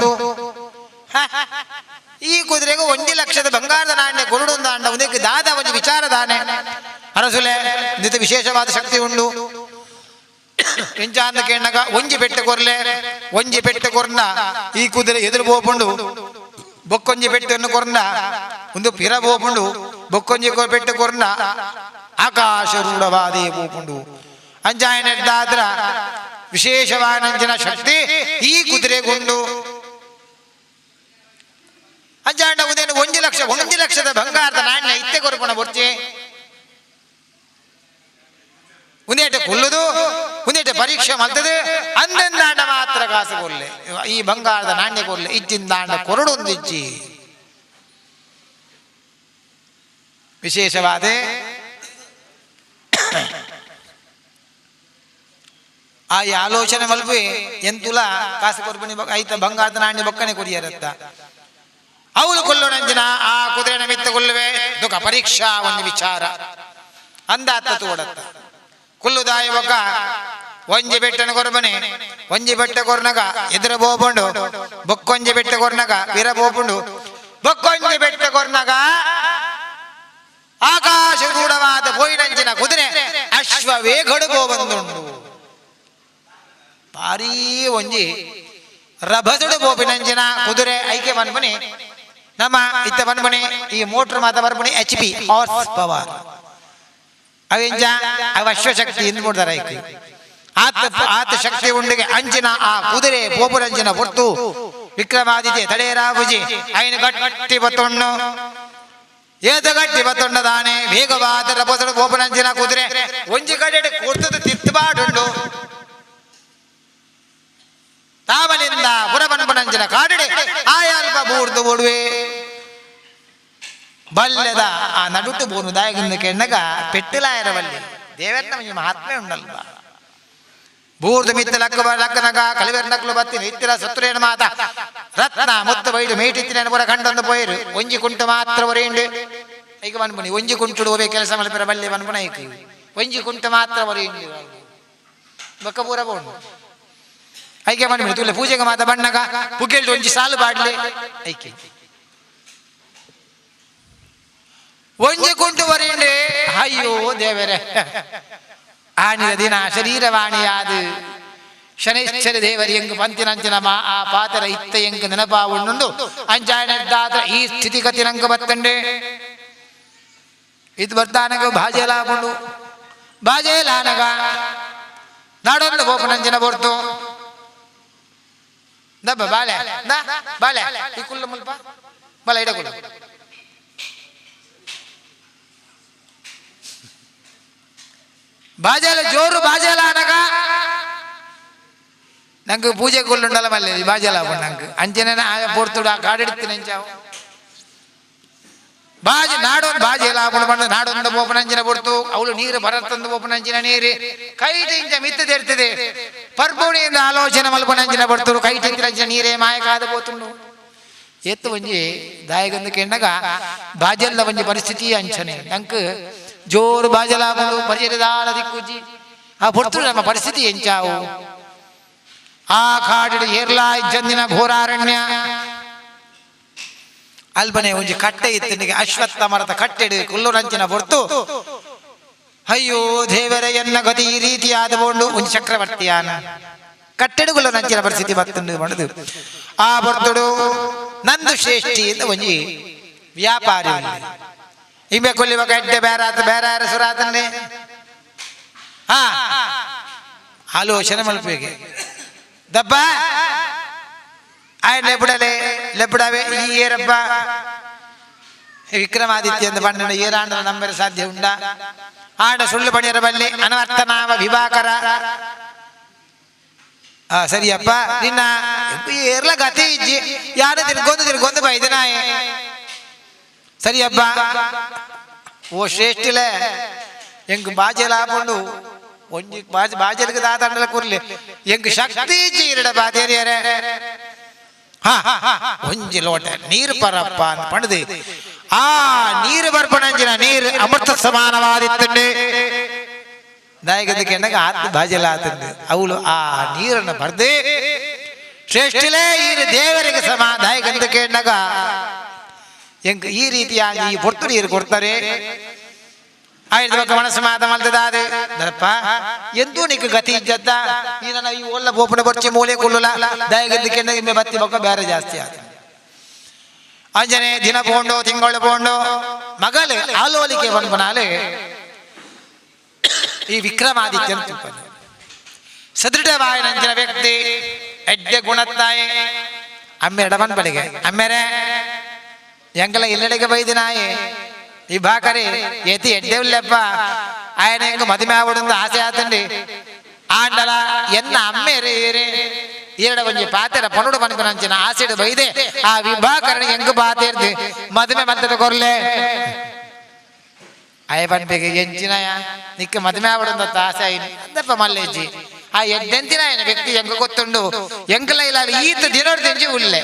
ಈ ಕುದುರೆಗೆ 1,00,000 ಬಂಗಾರದ ನಾಣ್ಯ ಕೊಡುಂದ ಅಂಡ ಒಂದಕ್ಕೆ ದಾದ ಒಂದು ವಿಚಾರದಾನೆ ಅರಸುಲೆ ನಿತ ವಿಶೇಷವಾದ ಶಕ್ತಿ ಉಂಡು ಎಂಚ ಅಂದ ಕೇಳಾಗ ಒಂಜಿ ಪೆಟ್ಟೆ ಕೊರ್ಲೆ ಒಂಜಿ ಪೆಟ್ಟೆ ಕೊರ್ನ ಈ ಕುದುರೆ ಎದುರು ಬೋಪುಂಡು ಬೊಕ್ಕೊಂಜಿ ಪೆಟ್ಟನ್ನು ಕೊರ್ನ ಒಂದು ಪಿರ ಬೋಪುಂಡು ಬೊಕ್ಕೊಂಜಿ ಪೆಟ್ಟೆ ಕೊರ್ನ ಆಕಾಶ ರೂಢವಾದೇ ಬೋಪುಂಡು ಅಂಜಾಯ ನೆಡ್ದಾದ್ರ ವಿಶೇಷವಾನಂಜನ ಶಕ್ತಿ ಈ ಕುದುರೆಗುಂಡು ಅಂಜಾಂಡ ಉದೇನು 1,00,000 ಬಂಗಾರದ ನಾಣ್ಯ ಇತ್ತೆ ಕೊರ್ಕೊಂಡ ಬರ್ಚೆ ಉಂದೇಟೆ ಕೊಲ್ಲುದು ಉಂದೇಟೆ ಪರೀಕ್ಷೆ ಮಾಡ್ತದೆ ಅಂದೆಂದಾಂಡ ಮಾತ್ರ ಕಾಸು ಕೊರ್ಲೆ ಈ ಬಂಗಾರದ ನಾಣ್ಯ ಕೊರ್ಲೆ ಇಚ್ಚಿಂದಾಂಡ ಕೊರಡೊಂದಿಚ್ಚಿ ವಿಶೇಷವಾದ ಆ ಆಲೋಚನೆ ಮಲ್ಪೆ ಎಂತುಲ ಕಾಸು ಕೊರ್ಬಣಿ ಐತ ಬಂಗಾರದ ನಾಣ್ಯ ಬೊಕ್ಕನೆ ಕೊರಿಯರತ್ತ ಅವಳು ಕೊಲ್ಲೋಣಂಜಿನ ಆ ಕುದುರೆನ ಮಿತ್ತ ಕೊಲ್ಲುವೆ ದುಃಖ ಪರೀಕ್ಷಾ ಒಂದು ವಿಚಾರ ಅಂದಾತ ತೋಡತ್ತ ಕುಲ್ಲುದಾಯ ಒಕ್ಕ ಒಂಜಿ ಬೆಟ್ಟನ ಕೊರ್ಬನೆ ಒಂಜಿ ಬೆಟ್ಟ ಕೊರ್ನಗ ಎದುರ ಬೋಪುಂಡು ಬೊಕ್ಕೊಂಜಿ ಬೆಟ್ಟ ಕೊರ್ನಗ ವಿರ ಬೋಪುಂಡು ಬೊಕ್ಕೊಂಜಿ ಬೆಟ್ಟ ಕೊರ್ನಗ ಆಕಾಶ ರೂಢವಾದ ಬೋಯಿನಂಚಿನ ಕುದುರೆ ಅಶ್ವವೇಗಡು ಬೋಬಂದುಂಡು ಭಾರೀ ಒಂಜಿ ರಭಸುಡು ಬೋಪಿನಂಚಿನ ಕುದುರೆ ಐಕೆ ಬನ್ಬನಿ ನಮ್ಮ ಇತ್ತ ಬನ್ಬನಿ ಈ ಮೋಟ್ರ್ ಮಾತ ಬರ್ಬನಿ HP ಹಾರ್ಸ್ ಪವರ್ ಅವೆಂಜ ಅವ ಅಶ್ವಶಕ್ತಿ ಎಂದು ನೋಡ್ದಾರ ಐಕೆ ಆತ ಶಕ್ತಿ ಉಂಡಿಗೆ ಅಂಚಿನ ಆ ಕುದುರೆ ಬೋಪುರಂಜಿನ ಹೊರ್ತು ವಿಕ್ರಮಾದಿತ್ಯ ತಡೇರಾಬುಜಿ ಐನು ಗಟ್ಟಿ ಬತ್ತೊಣ್ಣು ಏದ ಗಟ್ಟಿ ಬತ್ತೊಣ್ಣದಾನೆ ವೇಗವಾದ ರಭಸುಡು ಬೋಪುರಂಜಿನ ಕುದುರೆ ಒಂಜಿ ಕಡೆ ಕೊರ್ತದ ತಿತ್ತುಬಾಡುಂಡು ತಾವಲಿಂದ ಪುರಬನ್ಪನಂಚಿನ ಕಾಡಿಡೆ ಆಯಲ್ಪ ಬೂರ್ದು ಓಡುವೆ ಬಲ್ಲೆದ ಆ ನಡುಟು ಬೋನು ದಾಯಗಿಂದ ಕೆಣ್ಣಗ ಪೆಟ್ಟಿಲಾಯರವಲ್ಲಿ ದೇವರನ ಮಹಾತ್ಮೆ ಉಂಡಲ್ವ ಬೂರ್ದು ಮಿತ್ತ ಲಕ್ಕನಗ ಕಲಿವೆರ್ ನಕ್ಲು ಬತ್ತಿನ ಇತ್ತಿರ ಸತ್ತುರೇನ ಮಾತ ರತ್ನ ಮುತ್ತು ಬೈಡು ಮೇಟಿತ್ತಿನ ಪುರ ಕಂಡೊಂದು ಪೋಯಿರು ಒಂಜಿ ಕುಂಟು ಮಾತ್ರ ಒರೆಯುಂಡು ಈಗ ಬನ್ಪುನಿ ಒಂಜಿ ಕುಂಟುಡು ಹೋಗಿ ಕೆಲಸ ಮಲ್ಪಿರ ಬಲ್ಲೆ ಬನ್ಪುನ ಐಕಿ ಒಂಜಿ ಕುಂಟು ಮಾತ್ರ ಒರೆಯುಂಡು ಬೊಕ್ಕ ಪೂರ ಬೋಂಡು ಐಕೆ ಬನ್ಬಿಡಿ ತುಲೆ ಪೂಜೆಗೆ ಮಾತ ಬಣ್ಣಗ ಪುಗ್ಗೆಲ್ದು ಒಂಜಿ ಸಾಲು ಬಾಡ್ಲೆ ಐಕೆ ಒಂಜಿ ಕುಂಟು ಒರೆಯುಂಡೆ ಅಯ್ಯೋ ದೇವರೇ ಆಣಿದ ದಿನ ಶರೀರವಾಣಿಯಾದ ಶನೇಶ್ವರ ದೇವರಿ ಎಂಗ್ ಪಂತಿನಂಚಿನ ಆ ಪಾತರ ಇತ್ತ ಎಂಗ್ ನೆನಪಾವುಂಡು ಅಂಚಾಯನದ್ದಾದ ಈ ಸ್ಥಿತಿಗತಿ ನಂಗೆ ಬತ್ತಂಡೆ ಇದು ಬರ್ತಾನಗ ಭಾಜೆಲಾಪುಂಡು ಭಾಜೆಲಾನಗ ನಾಡೊಂದು ಬೋಪನಂಚಿನ ಬರ್ತು ದಬ್ಬ ಬಾಳೆ ಬಾಳೆ ಈ ಕುಲ್ಲ ಮುಲ್ಪ ಬಲ ಇಡಕುಲ್ಲ ಬಾಜೆಲ ಜೋರು ಬಾಜೆಲ అనಗ ನಂಗೆ ಪೂಜೆ ಕೊಲ್ಲುಂಡಲ ಮಲ್ಲೆ ಬಾಜೆಲ ನಂಗೆ ಅಂಚನೆ ಪೊರ್ತುಡು ಆ ಕಾಡೆಡ್ತಿನಂಚಾವು ಬಾಜಿ ನಾಡೊಂದು ಬಾಜೆಲ ಬಂದು ನಾಡೊಂದು ಬೋಪನಂಚಿನ ಪೊರ್ತು ಅವಳು ನೀರು ಬರತ್ತಂದು ಬೋಪನಂಚಿನ ನೀರು ಕೈಟಿಂಚ ಮಿತ್ತದಿರ್ತದೆ ಪರ್ಪುಣಿಯಿಂದ ಆಲೋಚನೆ ಮಲ್ಪನಂಚಿನ ಪೊರ್ತುಡು ಕೈಟಿಂಚಿನ ನೀರೇ ಮಾಯಕಾದ ಪೋತುಂಡು ಎತ್ತು ಒಂಜಿ ದಾಯಗಂದು ಕೆಂಡಗ ಬಾಜೆಲ್ಲ ಒಂಜಿ ಪರಿಸ್ಥಿತಿ ಅಂಚನೆ ನಂಗೆ ಜೋರು ಬಾಜಲಾಪುಂಡು ಪರಿಚಯದಾಳ ದಿಕ್ಕುಜ್ಜಿ ಆ ಪೊರ್ತುಡು ನಮ್ಮ ಪರಿಸ್ಥಿತಿ ಎಂಚಾವು ಆ ಕಾಡಿಡು ಏರ್ಲಾ ಇಜ್ಜಂದಿನ ಘೋರಾರಣ್ಯ ಅಲ್ಬನೆ ಒಂಜಿ ಕಟ್ಟೆ ಇತ್ತನಿಗೆ ಅಶ್ವತ್ಥ ಮರದ ಕಟ್ಟೆಡು ಕುಲ್ಲುರಂಚಿನ ಹೊರ್ತು ಅಯ್ಯೋ ದೇವರ ಎನ್ನ ಗತಿ ಈ ರೀತಿಯಾದ ಬೋಂಡು ಒಂಜಿ ಚಕ್ರವರ್ತಿಯಾನ ಕಟ್ಟೆಡುಗುಲ್ಲ ನಂಚಿನ ಪರಿಸ್ಥಿತಿ ಬತ್ತುಂಡು ಮಾಡುದು ಆ ಬರ್ತುಡು ನಂದು ಶ್ರೇಷ್ಠಿ ಅಂತ ಒಂಜಿ ವ್ಯಾಪಾರಿ ಇಮೆ ಕೊಲ್ಲಿವ ಗಡ್ಡೆ ಬೇರಾತ ಬೇರಾರ ಸುರಾತನ್ನೇ ಆಲೋಚನೆ ಮಲ್ಪೇಗೆ ದಬ್ಬ ಆಯ್ ಲೆಬ್ಡಲೆ ಲೆಬ್ಡವೆ ಈ ಏರಬ್ಬ ವಿಕ್ರಮಾದಿತ್ಯ ಅಂತ ಬಣ್ಣ ಏರಾಂಡ ನಂಬರ ಸಾಧ್ಯ ಉಂಡ ಆಂಡ ಸುಳ್ಳು ಪಣಿಯರ ಬಲ್ಲಿ ಅನವರ್ತನಾವ ವಿಭಾಕರ ಸರಿಯಪ್ಪ ನಿನ್ನ ಏರ್ಲ ಗತಿ ಇಜ್ಜಿ ಯಾರು ತಿರ್ಗೊಂದು ಬೈದನಾಯೆ ಸರಿಯಪ್ಪ ಓ ಶ್ರೇಷ್ಠಿಲೆ ಎಂಗ್ ಬಾಜೆಲ ಹಾಕೊಂಡು ಒಂಜಿ ಬಾಜೆಲ್ಗೆ ದಾತಂಡಲ ಕೂರ್ಲಿ ಎಂಗ್ ಶಕ್ತಿ ಇಜ್ಜಿ ಇರಡ ಬಾದೇರಿಯರೆ ಒಂಜಿ ಲೋಟ ನೀರು ಪರಪ್ಪ ಅಂತ ಪಣದು ಆ ನೀರು ಬರ್ಪಣಂಜಿನ ನೀರು ಅಮೃತ ಸಮಾನವಾದಿತ್ತಂಡೆ ದಾಯಗದಕ್ಕೆ ಆತ್ ಬಾಜೆಲ್ಲ ಆತಂಡೆ ಅವಳು ಆ ನೀರನ್ನು ಬರ್ದೆ ಶ್ರೇಷ್ಠಿಲೇ ಈ ದೇವರಿಗೆ ಸಮ ದಾಯಗದಕ್ಕೆ ಎಂಗ್ ಈ ರೀತಿಯಾಗಿ ಈ ಪೊರ್ತು ನೀರು ಕೊಡ್ತಾರೆ ಆಯ್ತು ಬಕ್ಕ ಮನಸ್ಸು ಮಾತ ಮಲ್ತದಾದೆ ದರಪ್ಪ ಎಂದೂ ನಿಕ್ ಗತಿ ಇಜ್ಜದ್ದ ಈ ನನ್ನ ಈ ಒಳ್ಳ ಬೋಪಣ ಬರ್ಚಿ ಮೂಲೆ ಕೊಲ್ಲುಲ ದಾಯಗದಕ್ಕೆ ಇಮ್ಮೆ ಬತ್ತಿ ಬಕ್ಕ ಬೇರೆ ಜಾಸ್ತಿ ಆತ ಅಂಜನೆ ದಿನ ಪೋಂಡು ತಿಂಗಳು ಪೋಂಡು ಮಗಲು ಆಲೋಲಿಕೆ ಬಂದ್ಬನಾಲೆ ಈ ವಿಕ್ರಮಾದಿತ್ಯನ ತುಪ್ಪನೆ ಸದೃಢವಾಯ ನಂಚಿನ ವ್ಯಕ್ತಿ ಎಡ್ಡೆ ಗುಣತ್ತಾಯೆ ಅಮ್ಮೆರಡ ಬನ್ಬಳಿಗೆ ಅಮ್ಮೆರೆ ಎಂಗಲ ಇಲ್ಲೆಡೆಗೆ ಬೈದಿನಾಯೆ ಈ ಬಾಕರಿ ಎತಿ ಎಡ್ಡೆ ಉಳ್ಳಪ್ಪ ఆయన ఎంగు మదిమే ఆవిడందు ఆశ ఆతండి ఆండల ఎన్న అమ్మేరే ఈరడ కొంచెం పాతేర పనుడు పనుకునంచిన ఆశడు బైదే ఆ విభాకరణ ఎంగు పాతేర్ది మదిమే మద్దతు కొరలే అయ్య పనిపేకి ఎంచినాయా నీకు మదిమే ఆవిడంత ఆశ అయింది అందప్ప మళ్ళీ ఆ ఎడ్డెంతిన ఆయన వ్యక్తి ఎంగు కొత్తుండు ఎంకల ఇలా ఈత దినోడు తెంచి ఉల్లే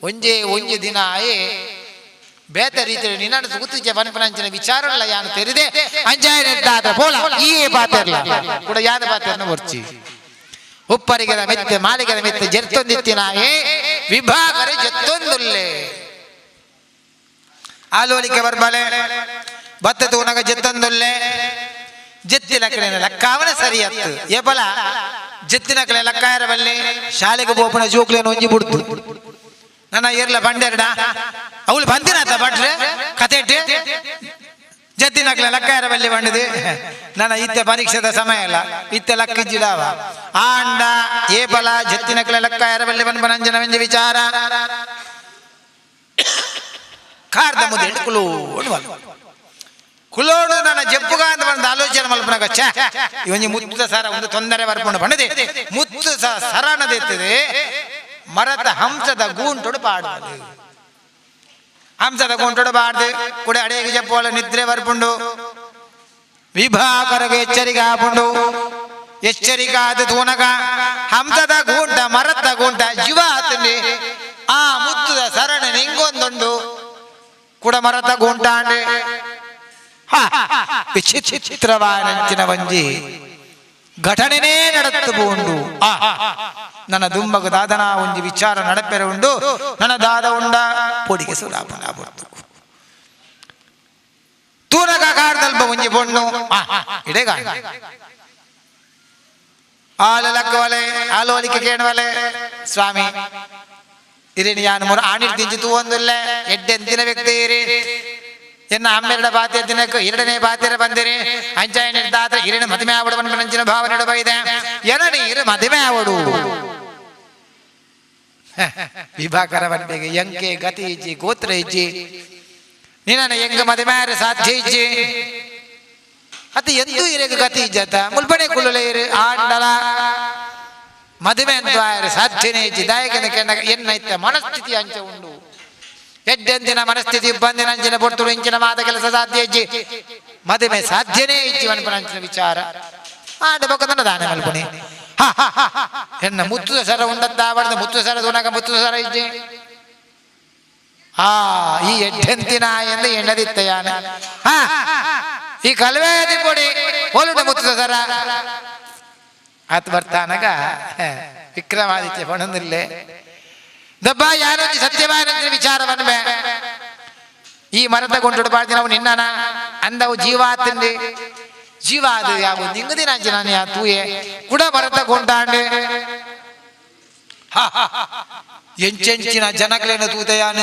ಒಂಜೆ ದಿನ ಆಯೇ ಬೇತ ರೀತಿ ನಿನ್ನ ಗುತ್ತಿಗೆ ಪನಪನಂಚಿನ ವಿಚಾರಲ್ಲ ಯಾನು ತೆರಿದೆ ಅಂಜಾಯನೆದ್ದಾದ ಪೋಲ ಈ ಪಾತೆರ್ಲ ಕೂಡ ಯಾದ ಪಾತೆರ್ನ ಬರ್ಚಿ ಉಪ್ಪರಿಗೆದ ಮೆತ್ತೆ ಮಾಲಿಗೆದ ಮೆತ್ತೆ ಜೆರ್ತೊಂದಿತ್ತಿನಾಯೇ ವಿಭಾಗರೆ ಜೆತ್ತೊಂದುಲ್ಲೆ ಆಲೋಲಿಕೆ ಬರ್ಬಲೆ ಬತ್ತ ತೂನಗ ಜೆತ್ತೊಂದುಲ್ಲೆ ಜೆತ್ತಿನ ಕಡೆ ಲಕ್ಕಾವನ ಸರಿಯತ್ತು ಏಪಲ ಜೆತ್ತಿನ ಕಡೆ ಲಕ್ಕ ಇರಬಲ್ಲೆ ಶಾಲೆಗೆ ಬೋಪನ ಜೋಕ್ಲೇನು ಒಂಜಿ ಬಿಡ್ತು ನನ್ನ ಏರ್ಲ ಬಂಡೆರಡ ಅವಳು ಬಂದಿರತ್ತ ಬಟ್ರೆ ಕತೆ ಜತ್ತಿನಕ್ಲೆ ಲಕ್ಕ ಇರಬಲ್ಲಿ ಬಂಡಿದೆ ನನ್ನ ಇತ್ತೆ ಪರೀಕ್ಷೆದ ಸಮಯ ಅಲ್ಲ ಇತ್ತೆ ಲಕ್ಕಿಜ್ಜಿಡಾವ ಆಂಡ ಏಪಲ ಜತ್ತಿನಕ್ಲೆ ಲಕ್ಕ ಇರಬಲ್ಲಿ ಬಂದ್ಬನಂಜನ ವೆಂಜ ವಿಚಾರ ಕಾರ್ದ ಮುದ್ದೆ ಕುಲೋಡು ನನ್ನ ಜಪ್ಪುಗ ಅಂತ ಬಂದ ಆಲೋಚನೆ ಮಲ್ಪನಾಗ ಇವನಿ ಮುತ್ತು ಸರ ಒಂದು ತೊಂದರೆ ಬರ್ಕೊಂಡು ಬಂಡದೆ ಮುತ್ತು ಸರನದೆತ್ತದೆ ಮರದ ಹಂಸದ ಗೂಂಟೊಡು ಪಾಡುವುದು ಹಂಸದ ಗೂಂಟೊಡು ಪಾಡ್ದು ಕೂಡ ಅಡೆಗೆ ಜಪ್ಪೋಳ ನಿದ್ರೆ ಬರ್ಪುಂಡು ವಿಭಾಕರಗೆ ಎಚ್ಚರಿಕೆ ಹಾಪುಂಡು ಎಚ್ಚರಿಕೆ ಆದ ತೂನಗ ಹಂಸದ ಗೂಂಟ ಮರದ ಗೂಂಟ ಜೀವ ಆತಂಡಿ ಆ ಮುತ್ತುದ ಸರಣ ನಿಂಗೊಂದುಂಡು ಕೂಡ ಮರದ ಗೂಂಟ ಅಂಡೆ ವಿಚಿತ್ರವಾದಂಚಿನ ವಂಜಿ ಘಟನೆನೇ ನಡತ್ತು ಬೋಂಡು ನನ್ನ ದುಂಬಗ ದಾದನ ಒಂಜಿ ವಿಚಾರ ನಡಪೆರೆ ಉಂಡು ನನ್ನ ದಾದ ಉಂಡ ಪೊಡಿಗೆ ಸುಲಾಪನ ಬರ್ತು ತೂನಗ ಕಾಡ್ದಲ್ಪ ಒಂಜಿ ಬೊಣ್ಣು ಇಡೆಗ ಆಲಲಕ್ಕವಲೆ ಆಲೋಲಿಕೆ ಕೇಣವಲೆ ಸ್ವಾಮಿ ಇರೇನಿ ಯಾನು ಮೂರು ಆಣಿಟ್ ದಿಂಜಿತು ಒಂದಲ್ಲೇ ಎಡ್ಡೆಂತಿನ ವ್ಯಕ್ತಿ ಇರಿ ಎನ್ನ ಅಮ್ಮೆರಡ ಬಾತಿಯ ದಿನಕ್ಕೆ ಎರಡನೇ ಬಾತಿಯರ ಬಂದಿರಿ ಅಂಚಾಯ ನಿರ್ದಾತ ಇರಿನ ಮದುವೆ ಆವಡು ಮನಂಚಿನ ಭಾವನೆ ಬೈದೆ ಎರಡನೇ ಇರು ಮದುವೆ ಆವಡು ವಿಭಾಕರ ಬಂಡೆಗೆ ಎಂಕೆ ಗತಿ ಇಜ್ಜಿ ಗೋತ್ರ ಇಜ್ಜಿ ನಿನ್ನ ಎಂಗ ಮದುವೆ ಸಾಧ್ಯ ಇಜ್ಜಿ ಅತಿ ಎಂದೂ ಇರೆಗ ಗತಿ ಇಜ್ಜತ ಮುಲ್ಪನೆ ಕುಳ್ಳುಲೆ ಇರು ಆಂಡಲ ಮದುವೆ ಅಂತ ಸಾಧ್ಯನೇ ಇಜ್ಜಿ ದಾಯಕನ ಕೆಂಡ ಎನ್ನ ಇತ್ತ ಮನಸ್ಥಿತಿ ಅಂಚ ಉಂಡು ಎಡ್ಡೆಂದಿನ ಮನಸ್ಥಿತಿ ಬಂದಿನ ಅಂಚಿನ ಪೊರ್ತುಡು ಇಂಚಿನ ಮಾತ ಕೆಲಸ ಸಾಧ್ಯ ಇಜ್ಜಿ ಮದುವೆ ಸಾಧ್ಯನೇ ಇಜ್ಜಿ ಮನಪನಂಚಿನ ವಿಚಾರ ಆಂಡ ಬೊಕ್ಕ ದಾನ ಮಲ್ಪನೆ ಎನ್ನ ಮುತ್ತುದ ಸರ ಉಂಡದ್ದಾವಡ್ದ ಮುತ್ತು ಸರ ತೂನಗ ಮುತ್ತುದ ಸರ ಇಜ್ಜಿ ಈ ಎಡ್ಡೆಂತಿನ ಎಂದು ಎಣ್ಣದಿತ್ತ ಯಾನ ಈ ಕಲ್ವೇದಿ ಕೊಡಿ ಹೋಲುಡ ಮುತ್ತುದ ಸರ ಆತ ಬರ್ತಾನಗ ವಿಕ್ರಮಾದಿತ್ಯ ಪಣಂದಿಲ್ಲೇ ದಬ್ಬ ಯಾರೊಂದು ಸತ್ಯವಾದ ವಿಚಾರ ಬನ್ಬೆ ಈ ಮರದ ಕೊಂಡು ಬಾಳ್ದಿ ನಾವು ನಿನ್ನನ ಅಂದವು ಜೀವಾತಂದೆ ಜೀವ ಅದು ಯಾವ ನಿಂಗದಿನ ನಾನು ಯಾ ತೂಯೆ ಕೂಡ ಮರದ ಕೊಂಡಾಂಡೆ ಎಂಚೆಂಚಿನ ಜನಗಳೇನು ತೂತಯಾನ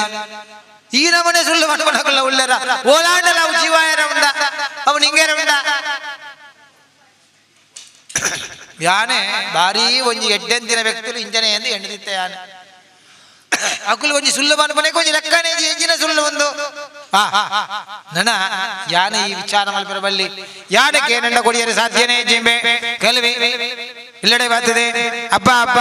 ಈ ನಮನೆ ಸುಳ್ಳು ಮನಮನಗಳ ಉಳ್ಳರ ಓಲಾಂಡಲ ಅವು ಜೀವ ಯಾರ ಉಂಡ ಅವು ನಿಂಗೇರ ಉಂಡ ಯಾನೆ ಭಾರಿ ಒಂಜಿ ಎಡ್ಡೆಂದಿನ ವ್ಯಕ್ತಿಗಳು ಇಂಜನೆ ಎಂದು ಎಣ್ಣದಿತ್ತ ಯಾನೆ ಅಕುಲು ಒಂಜಿ ಸುಳ್ಳು ಮನಮನೆಗೆ ಒಂಜಿ ಲೆಕ್ಕನೆ ಎಂಜಿನ ಸುಳ್ಳು ಒಂದು ನನ ಯಾನೆ ಈ ವಿಚಾರ ಮಲ್ಪರ ಬಲ್ಲಿ ಯಾನಕ್ಕೆ ನನ್ನ ಕೊಡಿಯರೆ ಸಾಧ್ಯನೇ ಜಿಂಬೆ ಕಲ್ವಿ ಇಲ್ಲಡೆ ಬರ್ತದೆ ಹಬ್ಬ ಹಬ್ಬ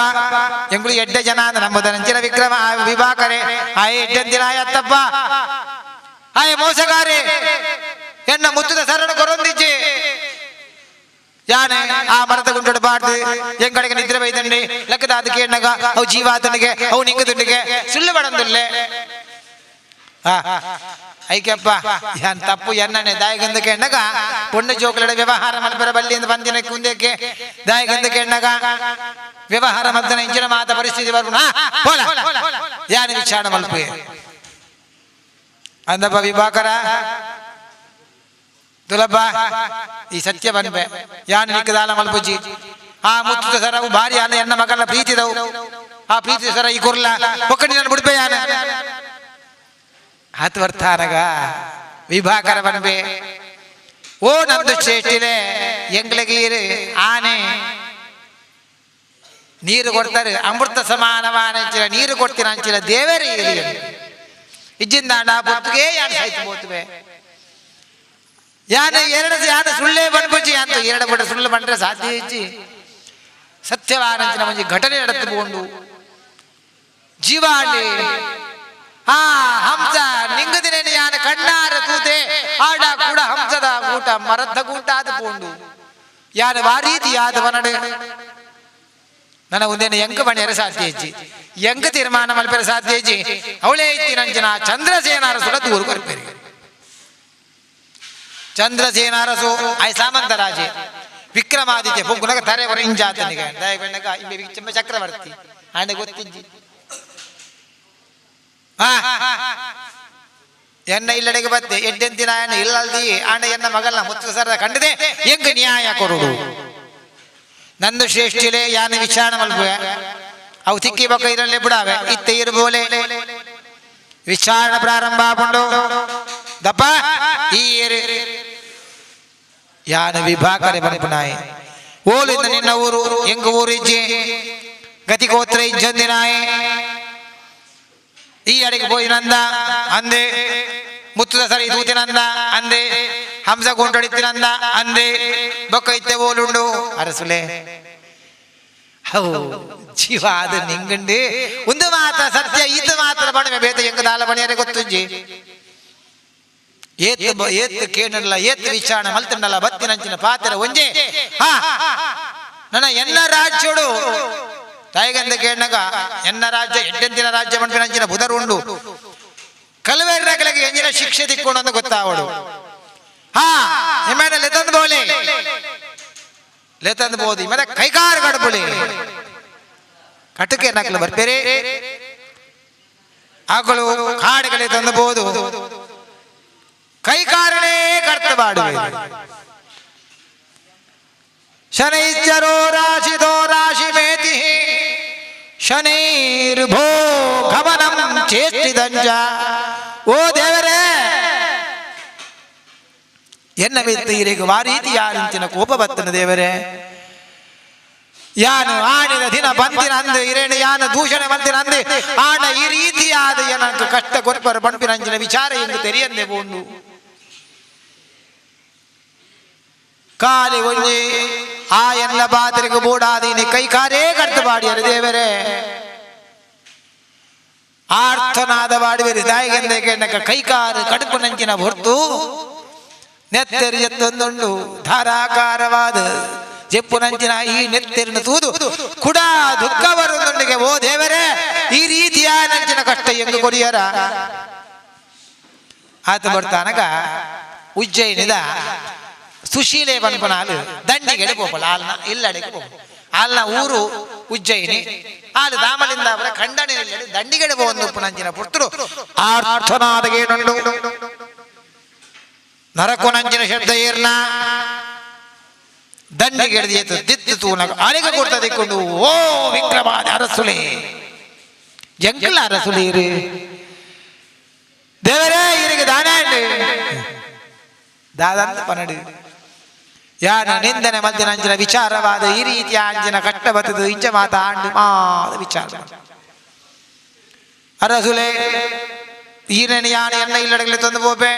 ಎಂಗುಳು ಎಡ್ಡೆ ಜನ ಅಂದ ನಮ್ಮದ ನಂಚಿನ ವಿಕ್ರಮ ವಿಭಾಕರೆ ಆಯ್ ಎಡ್ಡೆಂದಿನ ಆಯತ್ತಪ್ಪ ಆಯ್ ಮೋಸಗಾರೆ ಎನ್ನ ಮುತ್ತದ ಸರಣ ಕೊರೊಂದಿಜ್ಜೆ ಯಾನೆ ಆ ಮರದ ಗುಂಡು ಬಾಡ್ದು ಎಂಗಡೆಗೆ ನಿದ್ರೆ ಬೈದಂಡಿ ಲೆಕ್ಕದ ಅದಕ್ಕೆ ಎಣ್ಣಗ ಅವು ಜೀವಾತನಿಗೆ ಅವು ನಿಂಗದುಂಡಿಗೆ ಸುಳ್ಳು ಬಡಂದಿಲ್ಲೆ ಐಕ್ಯಪ್ಪ ಯಾನ್ ತಪ್ಪು ಎಣ್ಣನೆ ದಾಯಗಂದಕ್ಕೆ ಎಣ್ಣಗ ಪುಣ್ಯ ಜೋಕಲಡ ವ್ಯವಹಾರ ಮಲ್ಪರ ಬಲ್ಲಿಯಿಂದ ಬಂದಿನ ಕುಂದಕ್ಕೆ ದಾಯಗಂದಕ್ಕೆ ಎಣ್ಣಗ ವ್ಯವಹಾರ ಮದ್ದನ ಇಂಚಿನ ಮಾತ ಪರಿಸ್ಥಿತಿ ಬರುಣ ಯಾನ ವಿಚಾರ ಮಲ್ಪೆ ಅಂದಪ್ಪ ವಿಭಾಕರ ತುಲಬ್ಬ ಈ ಸತ್ಯ ಬನ್ಬೆ ಯಾನ ನಿಕ್ಕದಾಲ ಮಲ್ಪುಜಿ ಆ ಮುತ್ತು ಸರವು ಭಾರಿ ಅಲ್ಲ ಎನ್ನ ಮಗನ ಪ್ರೀತಿದವು ಆ ಪ್ರೀತಿ ಸರ ಈ ಕುರ್ಲ ಒಕ್ಕಡಿ ನಾನು ಬಿಡ್ಬೆ ಯಾನ ಹತ್ತು ವರ್ತಾನಗ ವಿಭಾಕರ ಬನ್ಬೆ ಓ ನಮ್ದು ಶ್ರೇಷ್ಠಿಲೆ ಎಂಗ್ಲಗೀರು ಆನೆ ನೀರು ಕೊಡ್ತಾರೆ ಅಮೃತ ಸಮಾನವಾನ ಅಂಚಿನ ನೀರು ಕೊಡ್ತೀನಿ ಅಂಚಿನ ದೇವರೇ ಇರಿ ಇಜ್ಜಿಂದ ಬೊತ್ತಿಗೆ ಯಾನು ಸಾಯ್ತು ಬೋತುವೆ ಯಾನ ಎರಡು ಯಾನ ಸುಳ್ಳೇ ಬನ್ಬುಜಿ ಅಂತ ಎರಡು ಬಡ ಸುಳ್ಳು ಬಂದ್ರೆ ಸಾಧ್ಯ ಇಜ್ಜಿ ಸತ್ಯವಾನಂಚಿನ ಒಂಜಿ ಘಟನೆ ನಡೆದುಕೊಂಡು ಜೀವಾಳಿ ಆ ಹಂಸ ನಿಂಗದಿನ ಯಾನ ಕಣ್ಣಾರ ತೂತೆ ಆಡ ಕೂಡ ಹಂಸದ ಗೂಟ ಮರದ ಗೂಟ ಆದ ಪೋಂಡು ಯಾನ ವಾರೀತಿ ಆದವನಡೆ ನನ್ನ ಒಂದೇನು ಎಂಕ ಬಣ್ಯರ ಸಾಧ್ಯ ಇಜ್ಜಿ ಎಂಕ ತೀರ್ಮಾನ ಮಲ್ಪೆರ ಸಾಧ್ಯ ಇಜ್ಜಿ ಅವಳೇ ಇತ್ತಿ ನಂಚಿನ ಚಂದ್ರಸೇನಾರ ಸುಡ ದೂರು ಬರ್ಪೇರಿ ಚಂದ್ರಸೇನಾರಸು ಆಯ್ ಸಾಮಂತ ರಾಜೆ ವಿಕ್ರಮಾದಿತ್ಯ ಪೊಂಗುನಗ ತರೆ ಹೊರ ಇಂಜಾತನಿಗೆ ದಯಗಣ್ಣಗ ಇಲ್ಲಿ ವಿಚ್ಚಮ್ಮ ಚಕ್ರವರ್ತಿ ಆಂಡೆ ಗೊತ್ತಿಜ್ಜಿ ಎನ್ನ ಇಲ್ಲಡೆಗೆ ಬತ್ತೆ ಎಡ್ಡೆಂತಿನ ಇಲ್ಲಲ್ದಿ ಆಂಡೆ ಎನ್ನ ಮಗಲ್ನ ಮುತ್ತು ಸರದ ಕಂಡದೆ ಹೆಂಗ ನ್ಯಾಯ ಕೊರುಡು ನಂದು ಶ್ರೇಷ್ಠಿಲೆ ಯಾನ ವಿಚಾರ ಮಲ್ಪೆ ಅವು ತಿಕ್ಕಿ ಬಕ್ಕ ಇರಲ್ಲೇ ಬಿಡಾವೆ ಇತ್ತ ಇರ್ಬೋಲೆ ವಿಚಾರಣೆ ಪ್ರಾರಂಭ ಆಗೊಂಡು ದಪ್ಪ ಈ ಯಾನ ವಿಭಾಕರೆ ಬನ್ಪುನಾಯ್ ಓಲಿಂದ ನಿನ್ನ ಊರು ಎಂಗ ಊರು ಇಜ್ಜಿ ಗತಿಗೋತ್ರ ಇಜ್ಜಂದಿನಾಯ್ ಈ ಅಡಿಗೆ ಪೋಯಿನಂದ ಅಂದೆ ಮುತ್ತದ ಸರಿ ತೂತಿನಂದ ಅಂದೆ ಹಂಸ ಗೊಂಡೊಡಿತಿನಂದ ಅಂದೆ ಬೊಕ್ಕ ಇತ್ತೆ ಓಲುಂಡು ಅರಸುಲೆ ಹೌ ಜೀವ ಅದು ನಿಂಗಂಡಿ ಒಂದು ಮಾತ ಸತ್ಯ ಈತ ಮಾತ್ರ ಬಣವೆ ಬೇತ ಎಂಗ ದಾಲ ಬಣಿಯರೆ ಗೊತ್ತುಂಜಿ ಏತ್ ಕೇಳಲ್ಲ ಏತ್ ವಿಚಾರ ಮಲ್ತನಲ್ಲ ಬತ್ತಿನಂಚಿನ ಪಾತ್ರ ಒಂಜೆ ನನ್ನ ಎನ್ನ ರಾಜ್ಯೋಡು ತಾಯಿಗಂದ ಕೇಳನಾಗ ಎನ್ನ ರಾಜ್ಯ ಎಡ್ಡೆಂದಿನ ರಾಜ್ಯ ಮಣ್ಪಿನಂಚಿನ ಬುಧರುಂಡು ಕಲವೆರ್ರಗಳಿಗೆ ಎಂಜಿನ ಶಿಕ್ಷೆ ತಿಕ್ಕೊಂಡು ಅಂತ ಗೊತ್ತಾವಡು ನಿಮ್ಮನೆ ಲೆತಂದು ಬೋಲೆ ಲೆತಂದು ಬೋದು ಮತ್ತೆ ಕೈಗಾರ ಗಡಬುಳಿ ಕಟಕೆ ನಕಲು ಬರ್ಬೇರೆ ಆಗಳು ಕಾಡುಗಳೇ ತಂದಬಹುದು ಕೈಕಾರಣೆ ಕರ್ತಬಾಡುವೆ ಶನೈಶ್ಚರೋ ರಾಶಿದೋ ರಾಶಿ ಮೇತಿ ಶನೈರ್ಭೋ ಗಮನಂ ಚೇಷ್ಟಿದಂಜ ಓ ದೇವರೇ ಎನ್ನ ಮೆತ್ತೀರಿಗೆ ವಾರೀತಿಯಾರಿಂಚಿನ ಕೋಪ ಬತ್ತನ ದೇವರೇ ಯಾನು ಆಡಿದ ದಿನ ಬಂದಿನ ಅಂದೆ ಇರೇಣ ಯಾನ ದೂಷಣೆ ಬಂದಿನ ಅಂದೆ ಆಡ ಈ ರೀತಿಯಾದ ಏನಂತ ಕಷ್ಟ ಕೊರ್ಪರ ಬಣ್ಪಿನಂಚಿನ ವಿಚಾರ ಎಂದು ತೆರೆಯಂದೆ ಬೋಂಡು ಕಾಲಿ ಒಂಜಿ ಆ ಎಲ್ಲ ಬಾತರಿಗೆ ಬೋಡಾದೀನಿ ಕೈ ಕಾರೇ ಕರ್ತಬಾಡಿಯರು ದೇವರೇ ಆರ್ಥನಾದ ಬಾಡುವಿರಿ ದಾಯಿಗೆಂದೆ ಕೆಣ್ಣಕ ಕೈಕಾರು ಕಡುಪು ನಂಚಿನ ಹೊರ್ತು ನೆತ್ತೆರಿ ಎತ್ತೊಂದುಂಡು ಧಾರಾಕಾರವಾದ ಜೆಪ್ಪು ನಂಚಿನ ಈ ನೆತ್ತೆರಿನ ತೂದು ಕೂಡ ದುಃಖ ಬರುವುದೊಂದಿಗೆ ಓ ದೇವರೇ ಈ ರೀತಿಯ ನಂಚಿನ ಕಷ್ಟ ಹೆಂಗ ಕೊಡಿಯರ ಆತ ಬರ್ತಾನಗ ಉಜ್ಜಯಿನಿದ ಸುಶೀಲೆ ಬನ್ಪನಾಲು ದಂಡಿಗೆಡೆ ಪೋಪಲ ಆಲ್ನ ಇಲ್ಲಡೆಗೆ ಪೋಪ ಅಲ್ಲ ಊರು ಉಜ್ಜಯಿನಿ ಆಳು ದಾಮಲಿಂದ ಅವರ ಖಂಡನೆ ದಂಡಿಗಡೆ ಒಂದು ಉಪ್ಪುನಂಚಿನ ಪುರ್ತರು ಆರ್ಥನಾದಗೇನುಂಡು ನರಕೊನಂಚಿನ ಶಬ್ದ ಏರ್ನ ದಂಡಿಗೆಡ್ದು ಎತ್ತು ದಿತ್ತು ತೂನಗ ಅಳಿಗ ಕೊಡ್ತದಿಕ್ಕೊಂಡು ಓ ವಿಕ್ರಮಾದ ಅರಸುಲೆ ಜಂಕಲ ಅರಸುಲೀರು ದೇವರೇ ಇರಿಗೆ ದಾನಾಂಡು ದಾದಂತ ಪನಡು ಯಾನ ನಿಂದನೆ ಮಧ್ಯನಂಚಿನ ವಿಚಾರವಾದ ಈ ರೀತಿಯ ಅಂಚಿನ ಕಷ್ಟ ಬತ್ತದು ಇಂಚ ಮಾತಾಂಡು ಮಾದ ವಿಚಾರ ಅರಸುಲೆ ಈರನೆ ಯಾನ ಎನ್ನ ಇಲ್ಲಡಗಲಿ ತಂದು ಹೋಪೆ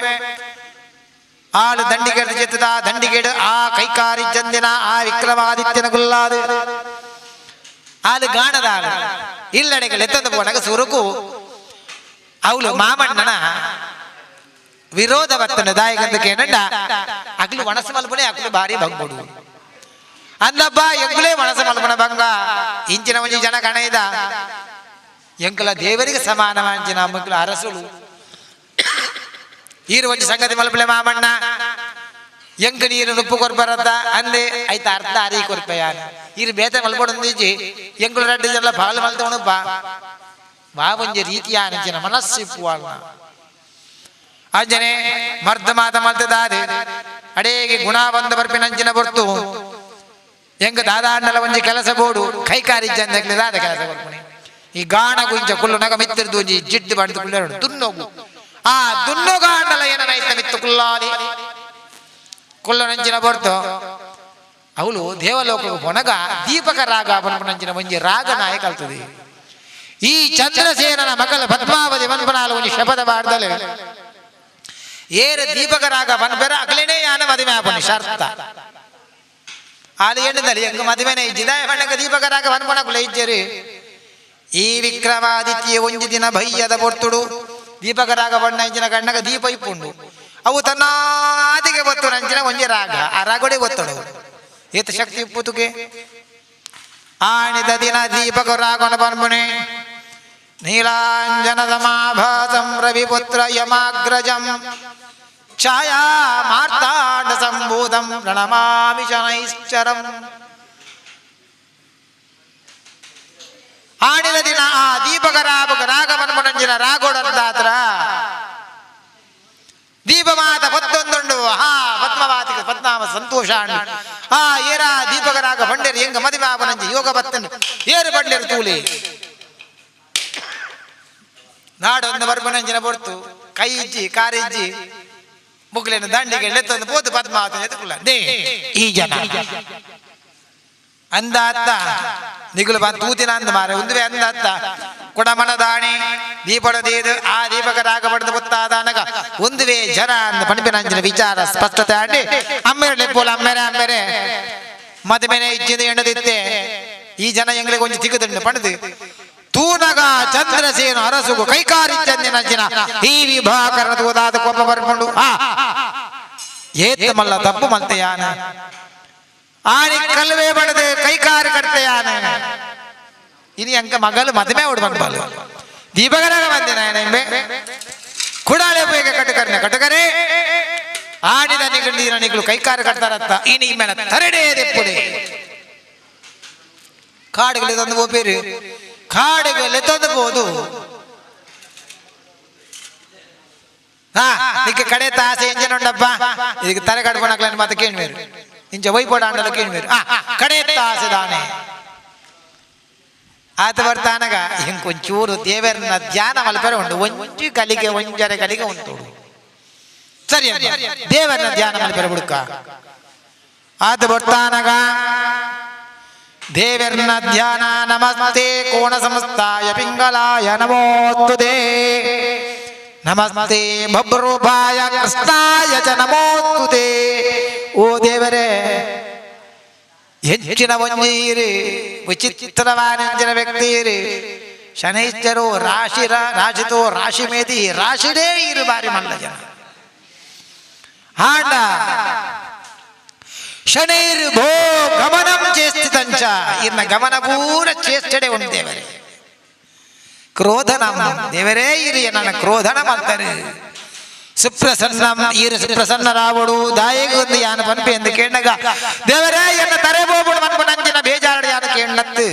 ಆಳು ದಂಡಿಗೆಡು ಚೆತ್ತದ ದಂಡಿಗೆಡು ಆ ಕೈಕಾರಿ ಚಂದಿನ ಆ ವಿಕ್ರಮಾದಿತ್ಯನ ಗುಲ್ಲಾದು ಆಳು ಗಾಣದ ಆಳು ಇಲ್ಲಡೆಗಳು ಎತ್ತಂದು ಪೋನಾಗ ಸುರುಕು ಅವಳು ಮಾಮಣ್ಣನ ವಿರೋಧ ವರ್ತನೆ ದಾಯಕಂದು ಕೇನಂಡ ಅಗ್ಲು ಮನಸ್ಸು ಮಲ್ಪನೆ ಅಗ್ಲು ಭಾರಿ ಬಂಗ್ಬಿಡು ಅಂದಬ್ಬ ಎಂಗುಲೇ ಮನಸ್ಸು ಮಲ್ಪನ ಭಂಗ ಇಂಚಿನ ಒಂಜಿ ಜನ ಕಣೈದ ಎಂಕಲ ದೇವರಿಗೆ ಸಮಾನ ಅಂಚಿನ ಮಕ್ಕಳು ಅರಸುಲು ಈರು ಒಂಜಿ ಸಂಗತಿ ಮಲ್ಪಲೆ ಮಾಮಣ್ಣ ಎಂಕ ನೀರು ನುಪ್ಪು ಕೊರ್ಬರದ ಅಂದೆ ಐತ ಅರ್ಧ ಅರಿ ಕೊರ್ಪೆಯಾನ ಈರು ಬೇತೆ ಮಲ್ಪಡೊಂದಿಜಿ ಎಂಕುಲು ರಡ್ಡು ಜನ ಪಾಲು ಮಲ್ತವನು ಬಾ ಒಂಜಿ ರೀತಿಯ ಅಂಚಿನ ಮನಸ್ಸಿಪ್ಪುವಲ್ಲ ಅಂಜನೆ ಮರ್ದ ಮಾತ ಮಲ್ತದಾದೆ ಅಡೇಗೆ ಗುಣ ಬಂದ ಬರ್ಪಿನಂಚಿನ ಬರ್ತು ಎಂಗ ದಾದಾಂಡಲ ಒಂಜಿ ಕೆಲಸ ಬೋಡು ಕೈಕಾರಿ ಜಂದಕ್ಲೆ ದಾದ ಕೆಲಸ ಬರ್ಪುಣಿ ಈ ಗಾಣ ಗುಂಚ ಕುಲ್ಲು ನಗ ಮಿತ್ತಿರ್ದು ಒಂಜಿ ಜಿಡ್ಡು ಬಂದು ಕುಳ್ಳೆರಡು ದುನ್ನೋಗು ಆ ದುನ್ನೋಗಾಂಡಲ ಏನೈತ ಮಿತ್ತು ಕುಲ್ಲಾಲಿ ಕುಲ್ಲನಂಚಿನ ಬರ್ತು ಅವಳು ದೇವಲೋಕಕ್ಕೆ ಪೊನಗ ದೀಪಕ ರಾಗ ಪನ್ಪನಂಚಿನ ಒಂಜಿ ರಾಗ ನಾಯ ಕಲ್ತದೆ ಈ ಚಂದ್ರಸೇನನ ಮಗಲ ಪದ್ಮಾವತಿ ಪನ್ಪನಾಲ ಒಂಜಿ ಶಪಥ ಬಾಡ್ದಲೆ ಏರ ದೀಪಕ ರಾಗ ಪನ್ಪೆರ ಅಗಲೇನೇ ಯಾನ ಮದುವೆ ಆಪಣಿ ಶರ್ತ ಆಳು ಎಣ್ಣದಲ್ಲಿ ಎಂಗ ಮದುವೆನೇ ಇದ್ದಿದಾಯ ಬಣ್ಣಗ ದೀಪಕ ರಾಗ ಪನ್ಪನಕುಲ ಇಜ್ಜರಿ ಈ ವಿಕ್ರಮಾದಿತ್ಯ ಒಂಜಿ ದಿನ ಭಯ್ಯದ ಪೊರ್ತುಡು ದೀಪಕ ರಾಗ ಬಣ್ಣ ಇಂಚಿನ ಕಣ್ಣಗ ದೀಪ ಇಪ್ಪುಂಡು ಅವು ತನ್ನಾದಿಗೆ ಒತ್ತು ನಂಚಿನ ಒಂಜಿ ರಾಗ ಆ ರಾಗಡೆ ಒತ್ತಡು ಏತ ಶಕ್ತಿ ಇಪ್ಪುತುಗೆ ಆಣಿದ ದಿನ ದೀಪಕ ರಾಗನ ಪನ್ಪುಣೆ ನೀಲಾಂಜನ ಸಮಾಭಾಸಂ ರವಿಪುತ್ರ ಯಮಾಗ್ರಜಂ ಛಾಯಾ ಮಾರ್ತಾಂಡ ಸಂಭೂತಂ ಪ್ರಣಮಾಮಿ ಶನೈಶ್ಚರಂ ಆಣಿದ ದಿನ ಆ ದೀಪಕ ರಾಗ ಪನ್ಪುಣಂಚಿನ ರಾಗೋಡಂದಾತ್ರ ದೀಪಮಾತ ಪತ್ತೊಂದುಂಡು ಹಾ ಪದ್ಮವಾತಿಗೆ ಪದ್ಮಾವ ಸಂತೋಷ ಆ ಏರ ದೀಪಕ ರಾಗ ಬಂಡೇರು ಎಂಗ ಮದುವೆ ಆಪನಂಜಿ ಯೋಗ ಬತ್ತಂಡು ಏರು ಬಂಡೇರು ತೂಲಿ ನಾಡೊಂದು ಬರ್ಪನಂಜಿನ ಬರ್ತು ಕೈ ಇಜ್ಜಿ ಕಾರಿಜ್ಜಿ ಮುಗ್ಲಿನ ದಂಡಿಗೆ ಎತ್ತೊಂದು ಪೋತು ಪದ್ಮಾವತಿ ಎತ್ತುಕುಲ್ಲ ದೇ ಈ ಜನ ಅಂದ ಅತ್ತ ನಿಗುಲು ಬಂದು ತೂತಿನ ಅಂದ ಮಾರೆ ಒಂದುವೆ ಅಂದ ಅತ್ತ ಕೊಡಮನ ದಾಣಿ ದೀಪಡದೇದು ಆ ದೀಪಕ ರಾಗ ಪಡೆದು ಗೊತ್ತಾದನಗ ಒಂದುವೆ ಜನ ಅಂದ ಪಣಿಪಿನಂಜಿನ ವಿಚಾರ ಸ್ಪಷ್ಟತೆ ಆಡಿ ಅಮ್ಮೆರಳೆ ಪೋಲ ಅಮ್ಮೆರೆ ಮದುವೆನೆ ಇಜ್ಜಿದ ಎಣ್ಣದಿತ್ತೆ ಈ ಜನ ಎಂಗಳಿಗೆ ಒಂಜಿ ತಿಗುದಂಡು ಪಡೆದು ತೂನಗ ಚಂದ್ರಸೇನು ಅರಸುಗು ಕೈಕಾರಿ ಚಂದಿನಂಚಿನ ಈ ವಿಭಾಕರಣ ತೋದಾದ ಕೊಪ್ಪ ಬರ್ಕೊಂಡು ಏತ ಮಲ್ಲ ತಪ್ಪು ಮಲ್ತೆಯಾನ ಆನಿ ಕಲ್ವೇ ಬಡದೆ ಕೈಕಾರಿ ಕಟ್ತೆಯಾನ ಇನಿ ಅಂಕ ಮಗಲು ಮದುವೆ ಉಡ್ಬಂಡು ದೀಪಗರಾಗ ಬಂದಿನ ಎಂಬೆ ಕುಡಾಳೆ ಬೇಗ ಕಟಕರೆ ಆಡಿದ ನಿಗಳು ಕೈಕಾರಿ ಕಟ್ತಾರತ್ತ ಇನಿ ಮೇಲೆ ತರಡೇ ದೆಪ್ಪುದೆ ಕಾಡುಗಳಿಗೆ ತಂದು ಹೋಗ್ಬೇರು ಕಾಡುಗಳಲ್ಲಿ ತಂದಬಹುದು ನಿಕ್ಕೆ ಕಡೆ ತಾಸೆ ಎಂಜನ ಉಂಡಪ್ಪ ಇದಕ್ಕೆ ತಲೆ ಕಡ್ಕೊಂಡಾಗ್ಲನ್ನು ಮತ್ತೆ ಕೇಳ್ಬೇರು ಇಂಚ ವೈಪೋಡ ಅಂಡಲು ಕೇಳ್ಬೇರು ಕಡೆ ತಾಸೆ ದಾನೆ ಆತ ಬರ್ತಾನಗ ಹಿಂಗೊಂಚೂರು ದೇವರನ್ನ ಧ್ಯಾನ ಮಲ್ಪರೆ ಉಂಟು ಒಂಜಿ ಕಲಿಗೆ ಒಂಜರೆ ಕಲಿಗೆ ಉಂಟು ಸರಿ ದೇವರನ್ನ ಧ್ಯಾನ ಮಲ್ಪರೆ ಬಿಡುಕ ಆತ ಬರ್ತಾನಗ ದೇವರನ್ನ ಧ್ಯಾನ ನಮಸ್ತೆ ಕೋಣ ಸಮಸ್ತಾಯ ಪಿಂಗಲಾಯ ನಮೋಸ್ತುತೆ ನಮಸ್ತೆ ಭಬ್ರೂಪಾಯ ಕೃಷ್ಣಾಯ ಚ ನಮೋಸ್ತುತೆ ಓ ದೇವರೇ ಹೆಚ್ಚಿನ ಒಂಜೀರಿ ವಿಚಿತ್ರವಾನಂಜಿನ ವ್ಯಕ್ತಿಯಿರಿ ಶನೈಶ್ಚರೋ ರಾಶಿತೋ ರಾಶಿ ಮೇದಿ ರಾಶಿಡೇ ಇರು ಬಾರಿ ಮಲ್ಲ ಜನ ಹಾಂಡ ಶನೈರ್ ಭೋ ಗಮನಂ ಚೇಷ್ಟಿತಂಚ ಇನ್ನ ಗಮನ ಪೂರ ಚೇಷ್ಟಡೆ ಉಂಟು ದೇವರೇ ಕ್ರೋಧನ ದೇವರೇ ಇರಿ ನನ್ನ ಕ್ರೋಧನ ಮಾಡ್ತಾರೆ ಸುಪ್ರಸನ್ನ ಈರು ಸುಪ್ರಸನ್ನ ರಾವಡು ದಾಯಿಗೊಂದು ಯಾನ ಪನ್ಪಿ ಎಂದು ಕೇಳಗ ದೇವರೇ ಎನ್ನ ತರೆ ಬೋಬುಡು ಮನ್ಪು ನಂಜಿನ ಬೇಜಾರಡ ಯಾನ ಕೇಳತ್ತು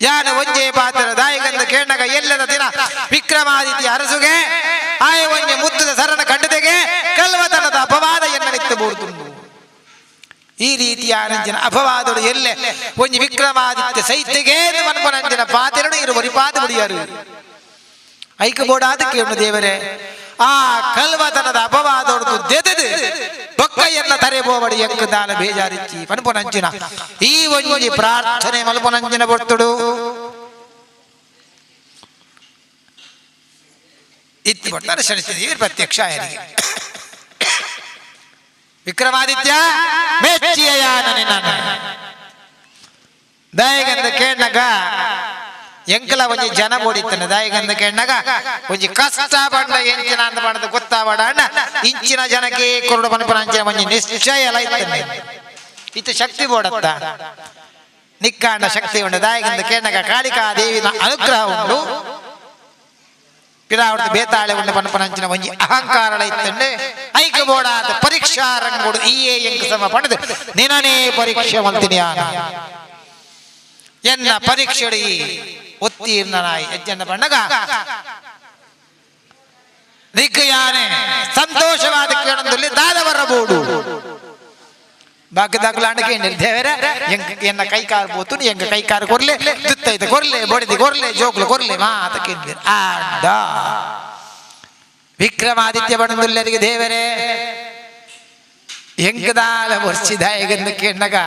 ಯಾನ ಒಂಜೆ ಪಾತ್ರ ದಾಯಿಗಂದ ಕೇಳಗ ಎಲ್ಲದ ದಿನ ವಿಕ್ರಮಾದಿತ್ಯ ಅರಸುಗೆ ಆಯ ಒಂಜೆ ಮುತ್ತದ ಸರಣ ಕಂಡದೆಗೆ ಕಲ್ವತನದ ಅಪವಾದ ಎನ್ನಲಿತ್ತು ಬೋರ್ದುಂಡು ಈ ರೀತಿಯ ನಂಜನ ಅಪವಾದಗಳು ಎಲ್ಲೆ ಒಂಜಿ ವಿಕ್ರಮಾದಿತ್ಯ ಸೈತ್ಯಗೆ ಮನ್ಪನಂಜನ ಪಾತೆರಡು ಇರು ಒರಿಪಾದ ಬಿಡಿಯರು ಐಕ ಬೋಡಾದ ಕೇಳು ದೇವರೇ ಆ ಕಲ್ವತನದ ಅಪವಾದೊಡ್ದು ದೆದದು ಬೊಕ್ಕಯ್ಯನ್ನ ತರೆ ಬೋಬಡಿ ಎಂಕದಾಲ ಬೇಜಾರಿಚ್ಚಿ ಪನ್ಪುನಂಚಿನ ಈ ಒಂಜಿ ಪ್ರಾರ್ಥನೆ ಮಲ್ಪುನಂಚಿನ ಬೊರ್ತುಡು ಇತ್ತು ಬಟ್ಟಾರೆ ಶನಿಸಿದ ಪ್ರತ್ಯಕ್ಷ ಆಯರಿಗೆ ವಿಕ್ರಮಾದಿತ್ಯ ಮೆಚ್ಚಿಯ ನಾನು ದಯಗಂದ ಕೇಳನಗ ಎಂಕಲ ಒಂಜಿ ಜನ ಬೋಡಿತ್ತನೆ ದಯಗಂದ ಕೇಳನಗ ಒಂಜಿ ಕಷ್ಟ ಬಂಡ ಎಂಚಿನ ಅಂತ ಮಾಡದ ಗೊತ್ತಾವಡ ಇಂಚಿನ ಜನಕ್ಕೆ ಕೊರಡು ಪನ್ಪನಂಚಿನ ಒಂಜಿ ನಿಶ್ಚಯ ಎಲ್ಲ ಇತ್ತನೆ ಇತ್ತು ಶಕ್ತಿ ಬೋಡತ್ತ ನಿಕ್ಕಾಂಡ ಶಕ್ತಿ ಉಂಡು ದಯಗಂದ ಕೇಳನಗ ಕಾಳಿಕಾ ದೇವಿನ ಅನುಗ್ರಹ ಉಂಡು ಪಿರಾವರ್ತ ಬೇತಾಳೆ ಉಂಡ ಪನ್ಪನಂಚಿನ ಒಂಜಿ ಅಹಂಕಾರ ಇತ್ತಂಡೆ ಐಕ ಬೋಡಾದ ಪರೀಕ್ಷಾ ರಂಗೋಡು ಈ ಎಂಕ ಸಮ ಪಡೆದು ನಿನನೇ ಪರೀಕ್ಷೆ ಮಲ್ತೀನಿ ಎನ್ನ ಪರೀಕ್ಷೆಡಿ ಉತ್ತೀರ್ಣನಾಯಿ ಹೆಜ್ಜೆನ್ನ ಬಣ್ಣಗ ದಿಗ್ಗಯಾನೆ ಸಂತೋಷವಾದ ಕೇಳಂದಲ್ಲಿ ದಾದವರ ಬೋಡು ಬಾಗದಾಗ್ಲಾಂಡಕ್ಕೆ ನಿರ್ದೇವರ ಎನ್ನ ಕೈಕಾರ ಬೋತು ಎಂಗ ಕೈಕಾರ ಕೊರ್ಲೆ ತುತ್ತೈತೆ ಕೊರ್ಲೆ ಬಡಿದಿ ಕೊರ್ಲೆ ಜೋಗ್ಲು ಕೊರ್ಲೆ ಮಾತ ಕೇಳಿದೆ ಆಡ ವಿಕ್ರಮಾದಿತ್ಯ ಬಣದುಲ್ಲರಿಗೆ ದೇವರೇ ಎಂಕದಾಲ ವರ್ಷಿದ ಹೇಗೆಂದು ಕೇಳನಗ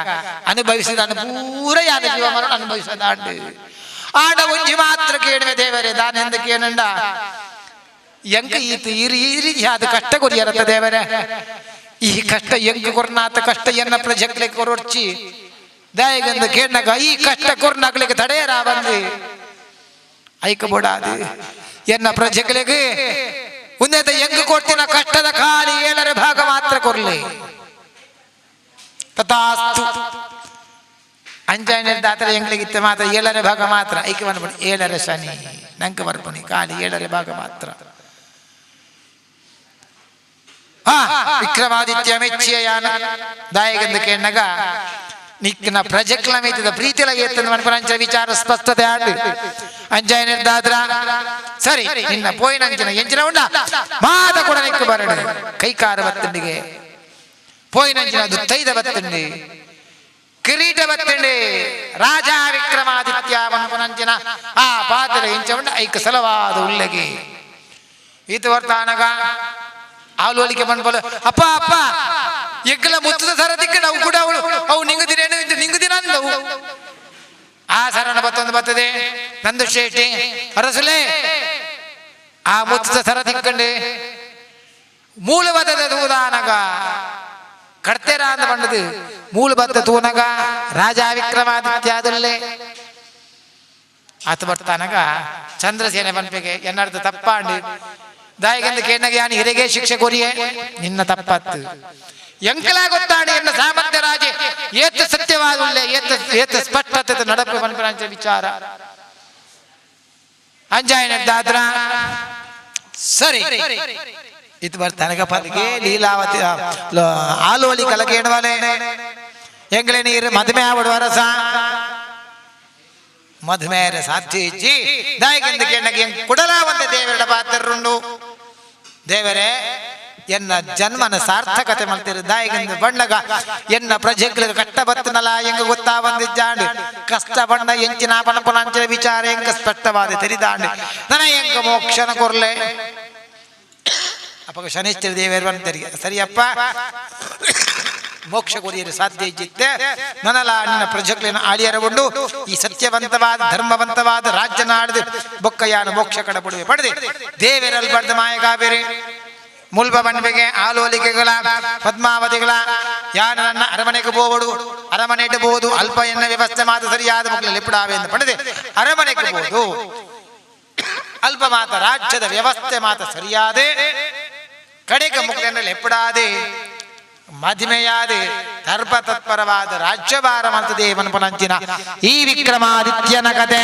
ಅನುಭವಿಸಿದ ಪೂರ ಯಾನ ಜೀವ ಮರಣ ಅನುಭವಿಸದ ಆಡ ಒಂಜಿ ಮಾತ್ರ ಕೇಳುವೆ ದೇವರೇ ದಾನೆಂದು ಕೇಳಂಡ ಎಂಕ ಈತ ಈ ರೀತಿ ಆದ ಕಷ್ಟ ಕೊರಿಯರತ್ತ ದೇವರೇ ಈ ಕಷ್ಟ ಎಂಕ ಕೊರ್ನಾತ ಕಷ್ಟ ಎನ್ನ ಪ್ರಜೆಕ್ಲೆ ಕೊರೊಡ್ಚಿ ದಯಗಂದು ಕೇಳನಗ ಈ ಕಷ್ಟ ಕೊರ್ನಾಗ್ಲಿಕ್ಕೆ ತಡೆಯರ ಬಂದು ಐಕ ಬೋಡಾದು ಎನ್ನ ಪ್ರಜೆಗಳಿಗೆ ಉನ್ನತ ಎಂಗ ಕೊಡ್ತಿನ ಕಷ್ಟದ ಖಾಲಿ 7ರ ಭಾಗ ಮಾತ್ರ ಕೊರ್ಲಿ ತಥಾಸ್ತು ಅಂಜಾಯನ ದಾತರ ಎಂಗ್ಲಿಗಿತ್ತ ಮಾತ್ರ 7ರ ಭಾಗ ಮಾತ್ರ ಐಕೆ ಬಂದ್ಬಿಡಿ 7ರ ಶನಿ ನಂಕ ಬರ್ಪಣಿ ಖಾಲಿ 7ರ ಭಾಗ ಮಾತ್ರ ವಿಕ್ರಮಾದಿತ್ಯ ಮೆಚ್ಚಿಯ ಯಾನ ದಾಯಗಂದ ಕೇಳನಗ ನಿಕ್ನ ಪ್ರಜೆಕ್ಲ ಮೇತಿದ ಪ್ರೀತಿಲ ಏತಂದು ಮನ್ಪನಂಚ ವಿಚಾರ ಸ್ಪಷ್ಟತೆ ಆಡು ಅಂಜಾಯ ನಿರ್ದಾದ್ರ ಸರಿ ನಿನ್ನ ಪೋಯಿನಂಚಿನ ಎಂಚಿನ ಉಂಡ ಮಾತ ಕೂಡ ನಿಕ್ಕ ಬರಡು ಕೈಕಾರ ಬತ್ತಂಡಿಗೆ ಪೋಯಿನಂಚಿನ ದುತ್ತೈದ ಬತ್ತಂಡಿ ಕಿರೀಟ ಬತ್ತಂಡಿ ರಾಜ ವಿಕ್ರಮಾದಿತ್ಯ ಮನ್ಪನಂಚಿನ ಆ ಪಾತ್ರ ಎಂಚ ಉಂಡ ಐಕ ಸಲವಾದ ಉಳ್ಳೆಗೆ ಈತ ವರ್ತಾನಗ ಆಲೋಲಿಕೆ ಬಂದ್ಬಲ್ಲ ಅಪ್ಪ ಅಪ್ಪ ಎಗ್ಗಲ ಮುತ್ತದ ಸರ ದಿಕ್ಕ ನಾವು ಕೂಡ ಅವಳು ಅವು ನಿಂಗುದಿನ ಅಂದವು ಆ ಸರಣ ಬತ್ತೊಂದು ಬರ್ತದೆ ನಂದು ಶೇಟಿ ಅರಸಲೇ ಆ ಮುತ್ತದ ಸರ ದಿಕ್ಕಂಡು ಮೂಲಬದ್ಧದ ತೂದಾನಗ ಕಡ್ತೆರ ಅಂತ ಬಂದದು ಮೂಲಬದ್ಧ ತೂನಗ ರಾಜ ವಿಕ್ರಮಾದಿತ್ಯದಲ್ಲೇ ಆತ ಬರ್ತಾನಗ ಚಂದ್ರಸೇನೆ ಬನ್ಪೆಗೆ ಎನ್ನರ್ದು ತಪ್ಪಾಂಡು ದಾಯಿಗಂದ ಕೇಳನಗ ಯಾನು ಹಿರೆಗೆ ಶಿಕ್ಷೆ ಕೊರಿಯೇ ನಿನ್ನ ತಪ್ಪತ್ತು ಎಂಕಲ ಗೊತ್ತಾಡಿ ಎನ್ನ ಸಾಮರ್ಥ್ಯ ರಾಜೆ ಏತ ಸತ್ಯವಾಗುಳ್ಳೆ ಏತ ಸ್ಪಷ್ಟತೆ ನಡಪೆ ಮನ್ಪನಂಚ ವಿಚಾರ ಅಂಜಾಯನ ದಾದ್ರ ಸರಿ ಇದು ಬರ್ತಾನಗ ಪದಗೆ ಲೀಲಾವತಿ ಆಲೋಲಿ ಕಲಗೇಣವಲೆ ಎಂಗ್ಲೆ ನೀರು ಮದುವೆ ಆವಡುವರಸ ಮದುಮೇರ ಸಾಧ್ಯ ಇಚ್ಚಿ ದಾಯಿಗಂದ ಕೇಳನಗೆ ಕುಡಲಾವಂತ ದೇವರ ಪಾತ್ರರುಂಡು ದೇವರೇ ಎನ್ನ ಜನ್ಮನ ಸಾರ್ಥಕತೆ ಮಾಡ್ತೀರಿ ದಾಯಿಗಂದ ಬಣ್ಣಗ ಎನ್ನ ಪ್ರಜೆಗಳಿಗೆ ಕಷ್ಟ ಬತ್ತನಲ್ಲ ಎಂಗ ಗೊತ್ತಾ ಬಂದಿದ್ದಾಂಡು ಕಷ್ಟ ಬಣ್ಣ ಎಂಚಿನ ಪನಪನಂಚಿನ ವಿಚಾರ ಎಂಗ ಸ್ಪಷ್ಟವಾದ ತೆರಿದಾಂಡು ನನ ಎಂಗ ಮೋಕ್ಷನ ಕೊರ್ಲೆ ಅಪ್ಪ ಶನಿಶ್ಚರ ದೇವರು ಬಂತರಿಗೆ ಸರಿಯಪ್ಪ ಮೋಕ್ಷ ಕೊರಿಯರು ಸಾಧ್ಯ ಇದ್ದಿತ್ತೆ ನನಲ ನಿನ್ನ ಪ್ರಜೆಗಳನ್ನು ಆಳಿಯರಗೊಂಡು ಈ ಸತ್ಯವಂತವಾದ ಧರ್ಮವಂತವಾದ ರಾಜ್ಯ ನಾಡಿದು ಬೊಕ್ಕಯ್ಯನ ಮೋಕ್ಷ ಕಡಬಿಡುವೆ ಪಡೆದೆ ದೇವರಲ್ಲಿ ಬಡ್ದ ಮಾಯಗಾಬೇರೆ ಮುಲ್ಬ ಬಣ್ಬೆಗೆ ಆಲೋಲಿಕೆಗಳ ಪದ್ಮಾವತಿಗಳ ಯಾನ ನನ್ನ ಅರಮನೆಗೆ ಬೋವಡು ಅರಮನೆ ಇಡಬಹುದು ಅಲ್ಪ ಎನ್ನ ವ್ಯವಸ್ಥೆ ಮಾತು ಸರಿಯಾದ ಮಕ್ಕಳು ಲಿಪಿಡಾವೆ ಎಂದು ಪಡೆದೆ ಅರಮನೆಗೆ ಬೋದು ಅಲ್ಪ ಮಾತ ರಾಜ್ಯದ ವ್ಯವಸ್ಥೆ ಮಾತ ಸರಿಯಾದೆ ಕಡೆಗೆ ಮುಕ್ತನಲ್ಲಿ ಎಪ್ಪಡಾದೆ ಮಧಿಮೆಯಾದೆ ದರ್ಭ ತತ್ಪರವಾದ ರಾಜ್ಯಭಾರ ಮಂತ ದೇವನಪನಂಚಿನ ಈ ವಿಕ್ರಮಾದಿತ್ಯನ ಕತೆ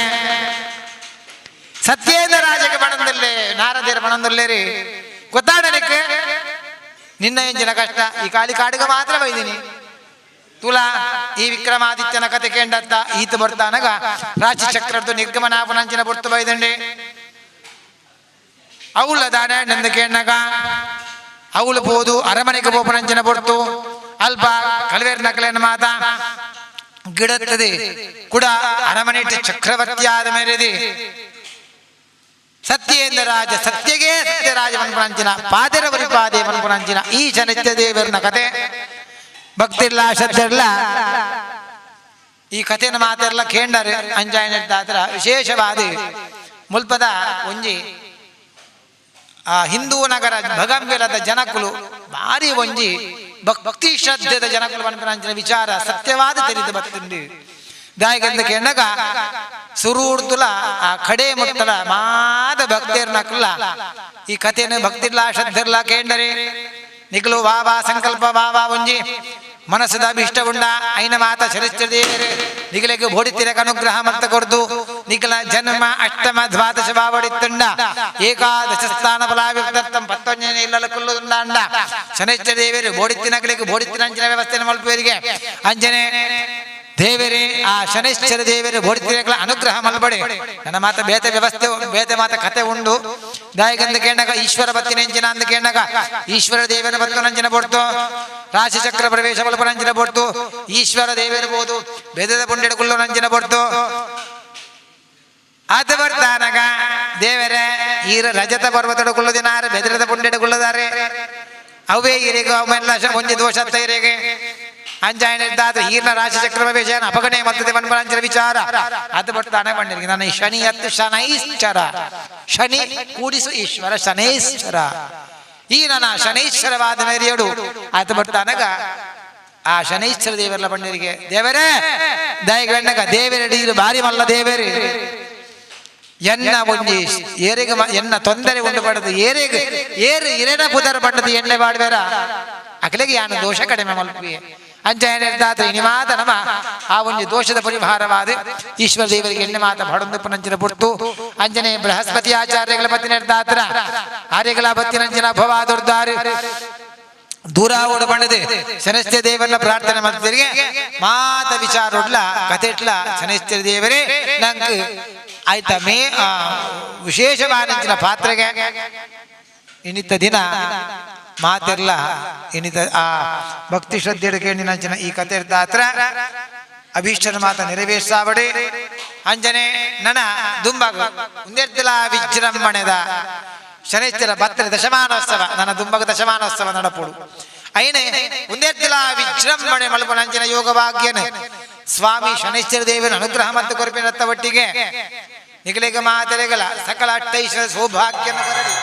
ಸತ್ಯೇಂದ್ರ ರಾಜಕ್ಕೆ ಬಣದಲ್ಲೇ ನಾರದೇರ ಬಣದಲ್ಲೇರಿ ಗೊತ್ತಾಡಲಿಕ್ಕೆ ನಿನ್ನ ಎಂಜಿನ ಕಷ್ಟ ಈ ಕಾಳಿ ಕಾಡಿಗೆ ಮಾತ್ರ ಬೈದಿನಿ ತುಲಾ ಈ ವಿಕ್ರಮಾದಿತ್ಯನ ಕತೆ ಕೇಂಡತ್ತ ಈತ ಬರ್ತಾನಗ ರಾಶಿ ಚಕ್ರದ್ದು ನಿರ್ಗಮನಾಪನಂಚಿನ ಬೊರ್ತು ಬೈದಂಡೆ ಅವಳ ದಾಡ ನಂದು ಕೇಂಡಗ ಅವಳು ಪೋದು ಅರಮನೆಗೆ ಬೋಪನಂಚಿನ ಬೊರ್ತು ಅಲ್ಪ ಕಲ್ವೇರ್ ನಕಲೇನ ಮಾತ ಗಿಡತ್ತದೆ ಕೂಡ ಅರಮನೆ ಚಕ್ರವರ್ತಿಯಾದ ಮೇಲಿದೆ ಸತ್ಯೇಂದ್ರ ರಾಜ ಸತ್ಯಗೆ ಸತ್ಯರಾಜ ಮನ್ಪುರಂಚಿನ ಪಾದರವರಿ ಪಾದೆ ಮನ್ಪುರಂಚಿನ ಈ ನಿತ್ಯ ದೇವರನ ಕತೆ ಭಕ್ತಿರ್ಲ ಶ್ರದ್ಧೆರ್ಲ ಈ ಕಥೆನ ಮಾತೆಲ್ಲ ಕೇಂಡರು ಅಂಜಾಯನದಾತ್ರ ವಿಶೇಷವಾದ ಮುಲ್ಪದ ಒಂಜಿ ಹಿಂದೂ ನಗರ ಭಗಂಬೆಲದ ಜನಕುಲು ಭಾರಿ ಒಂಜಿ ಭಕ್ತಿ ಶ್ರದ್ಧೆದ ಜನಕುಲು ಮನ್ಪುರಂಚಿನ ವಿಚಾರ ಸತ್ಯವಾದ ತಿಳಿದು ಬರ್ತುಂಡು ದಾಯಕಂದ ಕೇಂಡಗ ಸುರೂರ್ದುಲ ಆ ಕಡೆ ಮುಟ್ಟಲ ಮಾದ ಭಕ್ತಿರ್ನಕುಲ್ಲ ಈ ಕಥೆನ ಭಕ್ತಿರ್ಲ ಶ್ರದ್ಧೆರ್ಲ ಕೇಂಡರೆ ನಿಖಲು ವಾವಾ ಸಂಕಲ್ಪ ವಾವಾ ಒಂಜಿ ಮನಸ್ಸದ ಅಭಿಷ್ಟ ಉಂಡ ಐನ ಮಾತ ಶರಿಸ್ತಿರ್ದೇವರು ನಿಖಲಿಗೆ ಬೋಡಿತಿರಕ ಅನುಗ್ರಹ ಮತ್ತ ಕೊರ್ದು ನಿಖಲ ಜನ್ಮ ಅಷ್ಟಮ ದ್ವಾದಶ ಬಾವಡಿತ್ತುಂಡ ಏಕಾದಶ ಸ್ಥಾನ ಫಲಾವಿರ್ತಂ 11ನೇ ಇಲ್ಲಲ ಕುಲ್ಲುಂಡ ಶನಿಶ್ಚರ ದೇವರು ಬೋಡಿತ್ತಿನಗಳಿಗೆ ಬೋಡಿತ್ತಿನ ಅಂಚಿನ ವ್ಯವಸ್ಥೆನ ಮಲ್ಪೇರಿಗೆ ಅಂಜನೆ ದೇವರೇ ಆ ಶನಿಶ್ಚರ ದೇವರು ಬೋಡಿತಿರಗಳ ಅನುಗ್ರಹ ಮಲ್ಬಡೆ ನನ್ನ ಮಾತ ಬೇತೆ ವ್ಯವಸ್ಥೆ ಬೇತೆ ಮಾತ ಕತೆ ಉಂಡು ದಾಯಗಂದ ಕೇಂಡಗ ಈಶ್ವರ ಬತ್ತಿನಂಚಿನ ಅಂದ ಕೇಂಡಗ ಈಶ್ವರ ದೇವರ ಬತ್ತನಂಚಿನ ಬೊಡ್ತು ರಾಶಿ ಚಕ್ರ ಪ್ರವೇಶ ಬಲ್ಪನಂಚಿನ ಬೊಡ್ತು ಈಶ್ವರ ದೇವರಿರ್ಬೋದು ಬೇದದ ಪುಂಡೆಡ ಕುಲ್ಲನಂಚಿನ ಬೊಡ್ತು ಅದು ಬರ್ತಾನಗ ದೇವರೇ ಈರ ರಜತ ಪರ್ವತದ ಕುಲ್ಲದಿನಾರ ಬೆದರದ ಪುಂಡೆಡ ಕುಲ್ಲದಾರೆ ಅವೇ ಈರಿಗೆ ಅವೆಲ್ಲ ಒಂಜಿ ದೋಷ ತೈರಿಗೆ ಅಂಜಾಯನಿದ್ದಾದ್ರೆ ಈರ್ನ ರಾಶಿ ಚಕ್ರ ಪ್ರವೇಶ ಅಪಗಣೆ ಮತ್ತದೆ ಮನ್ಪರಂಚರ ವಿಚಾರ ಅದು ಬಟ್ಟು ತಾನೇ ಬಂದಿರಿಗೆ ನನ್ನ ಶನಿ ಹತ್ತು ಶನೈಶ್ಚರ ಶನಿ ಕೂಡಿಸು ಈಶ್ವರ ಶನೈಶ್ಚರ ಈ ನನ್ನ ಶನೈಶ್ವರವಾದ ಮೇರಿಯಡು ಅದು ಬಟ್ಟು ತಾನಗ ಆ ಶನೈಶ್ವರ ದೇವರೆಲ್ಲ ಬಂದಿರಿಗೆ ದೇವರೇ ದಯಗಣ್ಣಗ ದೇವರಡಿ ಭಾರಿ ಮಲ್ಲ ದೇವರೇ ಎನ್ನ ಒಂಜಿ ಏರಿಗೆ ಎನ್ನ ತೊಂದರೆ ಉಂಟು ಪಡೆದು ಏರಿಗೆ ಏರು ಇರೇನ ಪುದರ ಪಟ್ಟದು ಎಣ್ಣೆ ಬಾಡ್ಬೇರ ಅಕಲಿಗೆ ಯಾನು ದೋಷ ಕಡಿಮೆ ಮಲ್ಪಿ ಅಂಜಾಯನಿರ್ದಾತ ಇನಿ ಮಾತ ನಮ ಆ ಒಂದು ದೋಷದ ಪರಿಹಾರವಾದ ಈಶ್ವರ ದೇವರಿಗೆ ಎಣ್ಣೆ ಮಾತ ಬಡೊಂದು ಪುನಂಚಿನ ಪುರ್ತು ಅಂಜನೆ ಬೃಹಸ್ಪತಿ ಆಚಾರ್ಯಗಳ ಬತ್ತಿ ನಿರ್ದಾತ್ರ ಆರ್ಯಗಳ ಬತ್ತಿ ನಂಚಿನ ಭವಾದೊರ್ದಾರು ದೂರ ಓಡ ಬಂಡದೆ ಶನಶ್ಚರ ದೇವರನ್ನ ಪ್ರಾರ್ಥನೆ ಮಾಡ್ತಿರಿಗೆ ಮಾತ ವಿಚಾರ ಉಡ್ಲ ಕತೆ ಇಟ್ಲ ಶನಶ್ಚರ ದೇವರೇ ನಂಗೆ ಆಯ್ತಾ ಮೇ ವಿಶೇಷವಾದ ಪಾತ್ರೆಗೆ ಇನ್ನಿತ್ತ ದಿನ ಮಾತೆರ್ಲ ಇನ್ನಿತ ಆ ಭಕ್ತಿ ಶ್ರದ್ಧೆ ಕೇಳಿನಂಚಿನ ಈ ಕತೆ ಇರ್ದಾತ್ರ ಅಭೀಷ್ಟನ ಮಾತ ನೆರವೇರ್ಸಾವಡೆ ಅಂಜನೆ ನನ ದುಂಬಗ ಉಂದೆರ್ತಿಲ ವಿಜೃಂಭಣೆದ ಶನಿಶ್ಚರ ಭತ್ರ ದಶಮಾನೋತ್ಸವ ನನ್ನ ದುಂಬಗ ದಶಮಾನೋತ್ಸವ ನಡಪುಡು ಐನೆ ಉಂದೆರ್ತಿಲ ವಿಜೃಂಭಣೆ ಮಲ್ಪನಂಚಿನ ಯೋಗ ಭಾಗ್ಯನ ಸ್ವಾಮಿ ಶನಿಶ್ಚರ ದೇವನ ಅನುಗ್ರಹ ಮತ್ತು ಕೊರಪಿನತ್ತ ಒಟ್ಟಿಗೆ ನಿಗಲಿಗ ಮಾತೆರೆಗಳ ಸಕಲ ಅಟ್ಟೈಶ್ವರ ಸೌಭಾಗ್ಯನ ಬರಲಿ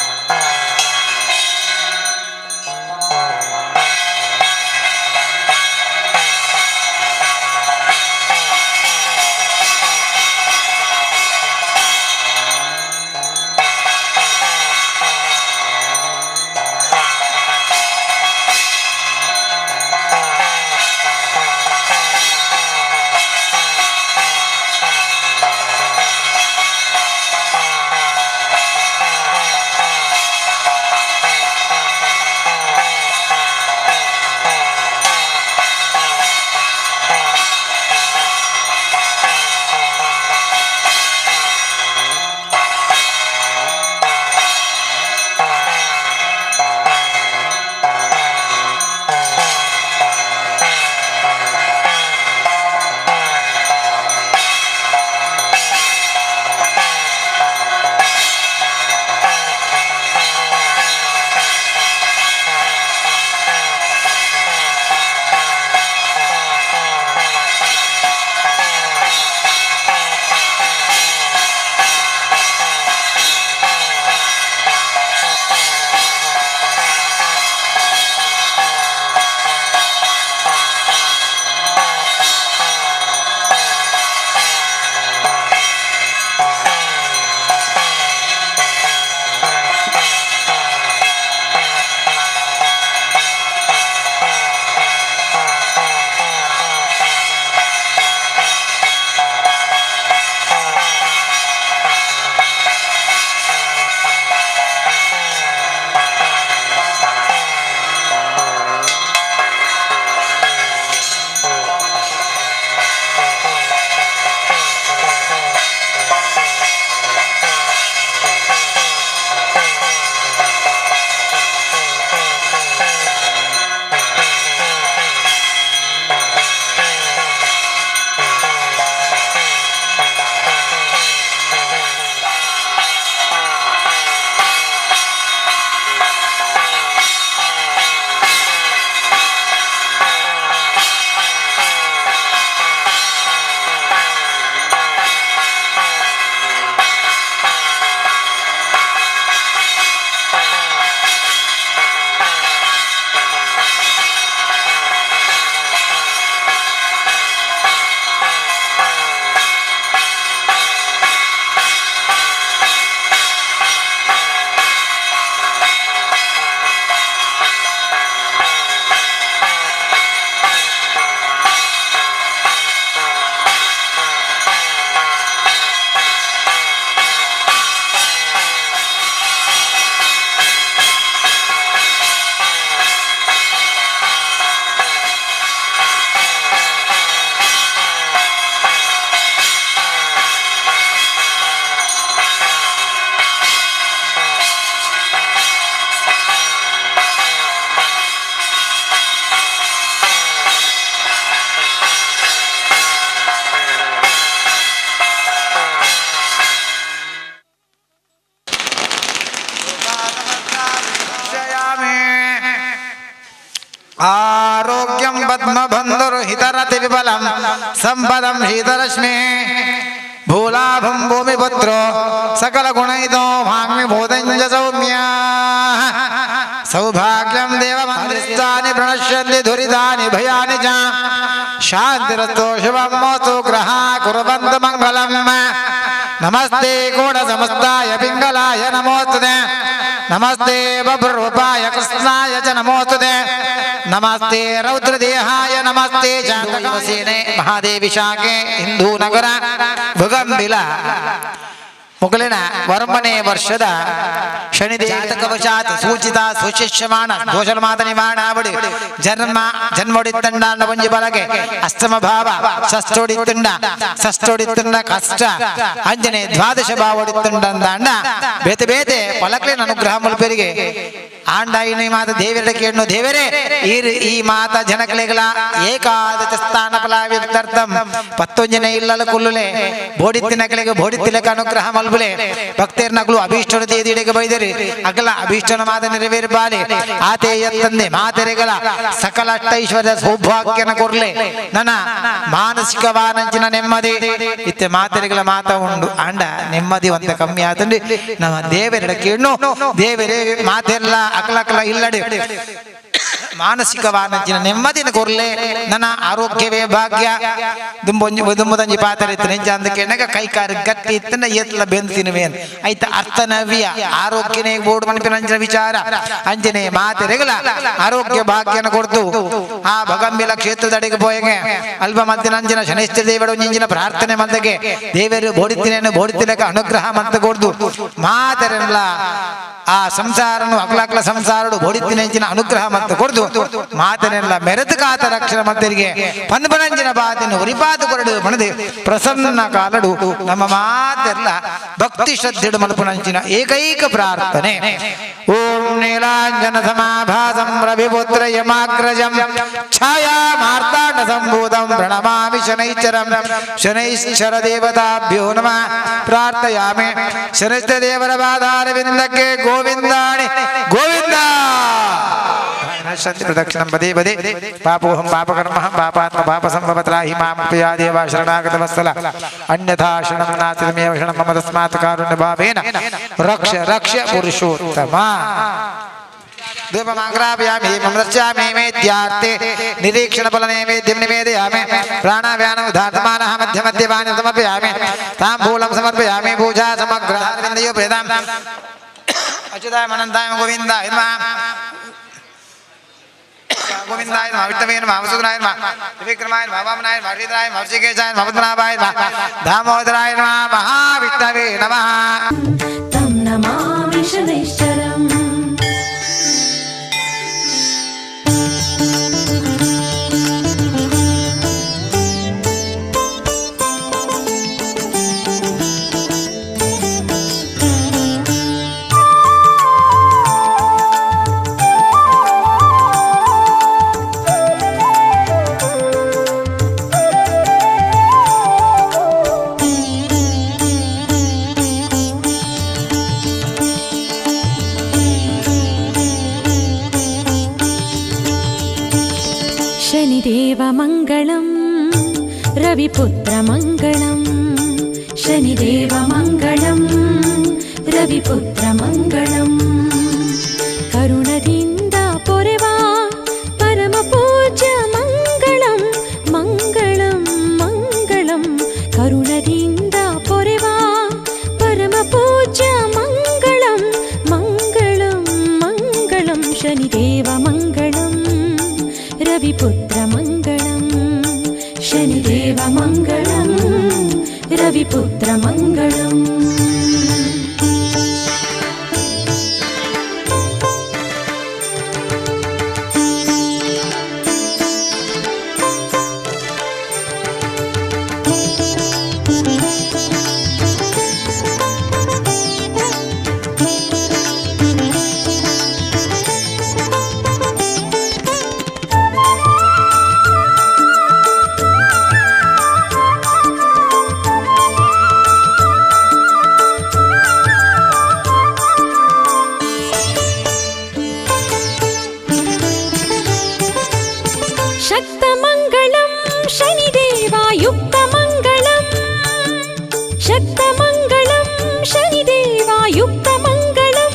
ಪದ್ಮಬಂಧುರು ಹಿತರತಿ ವಿಫಲಂ ಸಂಪದಂ ಶೀತರಶ್ಮಿ ಭೂಲಾಭಂ ಭೂಮಿಪುತ್ರೋ ಸಕಲ ಗುಣೈತೋ ಭಾಗ್ಮಿ ಭೂತಂಜ ಸೌಮ್ಯ ಸೌಭಾಗ್ಯಂ ದೇವಮಂತ್ರಿಸ್ತಾನಿ ಪ್ರಣಶ್ಯಂತಿ ದುರಿತಾನಿ ಭಯಾನಿ ಚ ಶಾಂತಿರಸ್ತೋ ಶುಭಮೋಸ್ತು ಗ್ರಹ ಕುರ್ವಂತು ಮಂಗಲಂ ನಮಸ್ತೆ ಕೋಣ ಸಮಸ್ತಾಯ ಪಿಂಗಲಾಯ ನಮೋಸ್ತುತೆ ನಮಸ್ತೆ ಬಭ್ರೂಪಾಯ ಕೃಷ್ಣಾಯ ಚ ನಮೋಸ್ತುತೆ ನಮಸ್ತೆ ರೌದ್ರದೇಹಾಯ ನಮಸ್ತೆ ಜಾತಕವಸೇನೆ ಮಹಾದೇವಿ ಶಾಖೆ ಹಿಂದೂ ನಗರ ಭುಗಂಬಿಲ ಮುಗಲಿನ ವರ್ಮನೆ ವರ್ಷದ ಶನಿದೇವಕವಶಾತ್ ಸೂಚಿತ ಸುಶಿಷ್ಯಮಾನ ದೋಷಮಾತ ನಿವಾರಣಾವಡಿ ಜನ್ಮೊಡಿತ್ತಂಡ ಒಂಜಿ ಬಲಗೆ ಅಸ್ತಮ ಭಾವ ಷಷ್ಠೋಡಿತ್ತುಂಡ ಕಷ್ಟ ಅಂಜನೆ ದ್ವಾದಶ ಭಾವಡಿತ್ತುಂಡ ಬೇತೆ ಬೇತೆ ಪಲಕ್ಲಿನ ಅನುಗ್ರಹ ಮುಲ್ಪೆರಿಗೆ ಆಂಡಾಯಿನಿ ಮಾತ ದೇವರ ಕೇಳು ದೇವರೇ ಈ ಮಾತ ಜನಕಲೆಗಳ ಏಕಾದಶ ಸ್ಥಾನ ಫಲಾವ್ಯರ್ಥಂ ಪತ್ತೊಂಜನೆ ಇಲ್ಲಲ ಕುಲ್ಲುಲೆ ಬೋಡಿತ್ತಿನಕಲೆಗೆ ಬೋಡಿತ್ತಿಲಕ ಅನುಗ್ರಹ ಮಲ್ಬುಲೆ ಭಕ್ತೇರ್ನಗಳು ಅಭೀಷ್ಟನ ದೇದಿಡೆಗೆ ಬೈದರಿ ಅಗಲ ಅಭೀಷ್ಟನ ಮಾತ ನೆರವೇರ್ಬಾಲೆ ಆತೇಯ ತಂದೆ ಮಾತೆರೆಗಳ ಸಕಲ ಅಷ್ಟೈಶ್ವರ್ಯ ಸೌಭಾಗ್ಯನ ಕೊರ್ಲೆ ನನ್ನ ಮಾನಸಿಕವಾನಂಚಿನ ನೆಮ್ಮದಿ ಇತ್ತೆ ಮಾತೆರೆಗಳ ಮಾತ ಉಂಡು ಆಂಡ ನೆಮ್ಮದಿ ಒಂದ ಕಮ್ಮಿ ಆತಂಡಿ ನಮ್ಮ ದೇವರೆಡ ಕೇಳು ದೇವರೇ ಮಾತೆಲ್ಲ ಅಕಲಕಲ ಇಲ್ಲಡೆ ಮಾನಸಿಕವಾನಂಚಿನ ನೆಮ್ಮದಿನ ಕೊರ್ಲೆ ನನ್ನ ಆರೋಗ್ಯವೇ ಭಾಗ್ಯ ದುಂಬುದಂಜಿ ಪಾತ್ರೆ ನೆಂಜ ಅಂದಕ್ಕೆ ನಗ ಕೈಕಾರ ಗಟ್ಟಿ ಇತ್ತನ ಏತ್ಲ ಬೆಂತಿನವೆ ಅಂತ ಐತ ಅರ್ಥನವ್ಯ ಆರೋಗ್ಯನೇ ಬೋರ್ಡ್ ಮನಪಿನಂಚಿನ ವಿಚಾರ ಅಂಜನೆ ಮಾತೆರೆಗಳ ಆರೋಗ್ಯ ಭಾಗ್ಯನ ಕೊಡ್ತು ಆ ಭಗಂಬಿಲ ಕ್ಷೇತ್ರದಡಿಗೆ ಪೋಯಗೆ ಅಲ್ಪ ಮಧ್ಯನಂಜಿನ ಶನೈಶ್ಚ ದೇವರ ಇಂಜಿನ ಪ್ರಾರ್ಥನೆ ಮಂದಗೆ ದೇವರು ಬೋಡಿತಿನೇನು ಬೋಡಿತಿಲಕ ಅನುಗ್ರಹ ಮಂತ ಕೊಡ್ದು ಮಾತೆರೆಲ್ಲ ಆ ಸಂಸಾರನು ಅಕ್ಲಕ್ಲ ಸಂಸಾರಡು ಬೋಡಿತಿನೆಂಚಿನ ಅನುಗ್ರಹ ಮತ್ತು ಕೊಡ್ದು ಮಾತನೆಲ್ಲ ಮೆರೆದು ಕಾತ ರಕ್ಷಣ ಮತ್ತರಿಗೆ ಪನ್ಪನಂಜಿನ ಬಾತಿನ ಉರಿಪಾತು ಕೊರಡು ಮನದೆ ಪ್ರಸನ್ನ ಕಾಲಡು ನಮ್ಮ ಮಾತೆಲ್ಲ ಭಕ್ತಿ ಶ್ರದ್ಧೆಡು ಮಲ್ಪನಂಚಿನ ಏಕೈಕ ಪ್ರಾರ್ಥನೆ ಓಂ ನೀಲಾಂಜನ ಸಮಾಭಾಸಂ ರವಿಪುತ್ರ ಯಮಾಗ್ರಜಂ ಛಾಯಾ ಮಾರ್ತಾಂಡ ಸಂಭೂತಂ ಪ್ರಣಮಾಮಿ ಶನೈಶ್ಚರಂ ಶನೈಶ್ಚರ ದೇವತಾಭ್ಯೋ ನಮಃ ಪ್ರಾರ್ಥಯಾಮಿ ಶನೈಶ್ಚರ ದೇವರ ಪಾದಾರವಿಂದಕ್ಕೆ ಗೋವಿಂದಾಣಿ ಗೋವಿಂದ ಪ್ರದಕ್ಷಿಣಂ ಪದೇ ಪದೇ ಪಾಪೋಹಂ ಪಾಪಕರ್ಮ ಪಾಪಾತ್ಮ ಪಾಪ ಸಂಭವತ್ರಾಹಿ ಮಾಂ ಪ್ರಿಯಾ ದೇವ ಶರಣಾಗತ ವತ್ಸಲ ಅನ್ಯಥಾ ಶರಣಂ ನಾಸ್ತಿಮೇವ ಶರಣಂ ಮಮ ತಸ್ಮಾತ್ ಕಾರುಣ್ಯ ಭಾವೇನ ರಕ್ಷ ರಕ್ಷ ಪುರುಷೋತ್ತಮ ಧೂಪಮಾಗ್ರಾಪಯಾಮಿ ಮಮರ್ಚ್ಯಾಮಿ ಮೇದ್ಯಾರ್ತೆ ನಿರೀಕ್ಷಣ ಫಲ ನೈವೇದ್ಯಂ ನಿವೇದಯಾಮಿ ಪ್ರಾಣಾವ್ಯಾನಂ ಧಾತಮಾನಃ ಮಧ್ಯ ಮಧ್ಯಪಾನಿ ಸಮರ್ಪಯಾಮಿ ತಾಂಬೂಲಂ ಸಮರ್ಪಯಾಮಿ ಪೂಜಾ ಸಮಗ್ರಹಾರವಿಂದಯೋ ಪ್ರೇದಾಂ ಅಚ್ಯುತಾಯ ಅನಂತಾಯ ಗೋವಿಂದಾಯ ನಮಃ ಗೋವಿಂದಾಯ ನಮಃ ವಿಷ್ಣುವೇ ನಮಃ ವಸುಧರಾಯ ನಮಃ ತ್ರಿವಿಕ್ರಮಾಯ ನಮಃ ವಾಮನಾಯ ನಮಃ ಶ್ರೀಧರಾಯ ನಮಃ ಋಷಿಕೇಶಾಯ ನಮಃ ಪದ್ಮನಾಭಾಯ ನಮಃ ದಾಮೋದರಾಯ ನಮಃ ಮಹಾವಿಷ್ಣವೇ ನಮಃ तं नमामि शनैश्चरम् शनिदेवमङ्गलं रविपुत्रमङ्गलं शनिदेवमङ्गलं रविपुत्रमङ्गलं करुणದಿಂದ ಪೊರೆವಾ ಪರಮ ಪೂಜ್ಯ ಮಂಗಳಂ ಮಂಗಳಂ ಮಂಗಳಂ ಕರುಣದಿಂದ ಪೊರೆವಾ ಪರಮ ಪೂಜ್ಯ ಮಂಗಳಂ ಮಂಗಳಂ ಮಂಗಳಂ ಶನಿದೇವಮङ्ಗಲಂ रविपुत्रमङ्गलं शनिदेवमङ्गलं रविपुत्रमङ्गलम् ಶಕ್ತಮಂಗಳಂ ಶನಿದೇವಾಯುಕ್ತಮಂಗಳಂ ಶಕ್ತಮಂಗಳಂ ಶನಿದೇವಾಯುಕ್ತಮಂಗಳಂ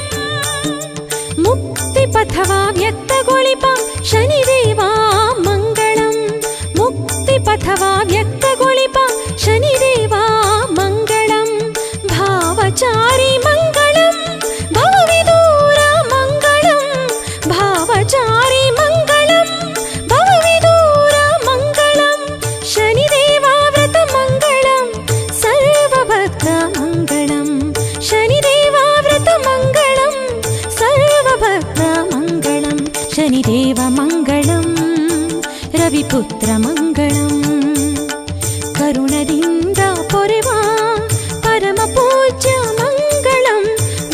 ಮುಕ್ತಿಪಥವಾ ವ್ಯಕ್ತಗೊಳಿಪ ಶನಿದೇವಾ ಮಂಗಳಂ ಮುಕ್ತಿಪಥವಾ ವ್ಯಕ್ತಗೊಳಿಪ ಶನಿದೇವಾ ಮಂಗಳಂ ಭಾವಚಾರಿ ಮಂಗಳಂ ಭವವಿದೂರ ಮಂಗಳಂ ಭಾವಚಾರಿ ಮಂಗಳಂ ಭವವಿದೂರ ಮಂಗಳಂ ಶನಿದೇವಾ ವ್ರತ ಮಂಗಳಂ ಸರ್ವಭಕ್ತ ಮಂಗಳಂ ಶನಿದೇವಾ ವ್ರತ ಮಂಗಳಂ ಸರ್ವಭಕ್ತ ಮಂಗಳಂ ಶನಿದೇವ ಮಂಗಳಂ ರವಿಪುತ್ರ ಮಂಗಳಂ ಕರುಣದಿಂದ ಪೊರೆವಾ ಪರಮ ಪೂಜ್ಯ ಮಂಗಳಂ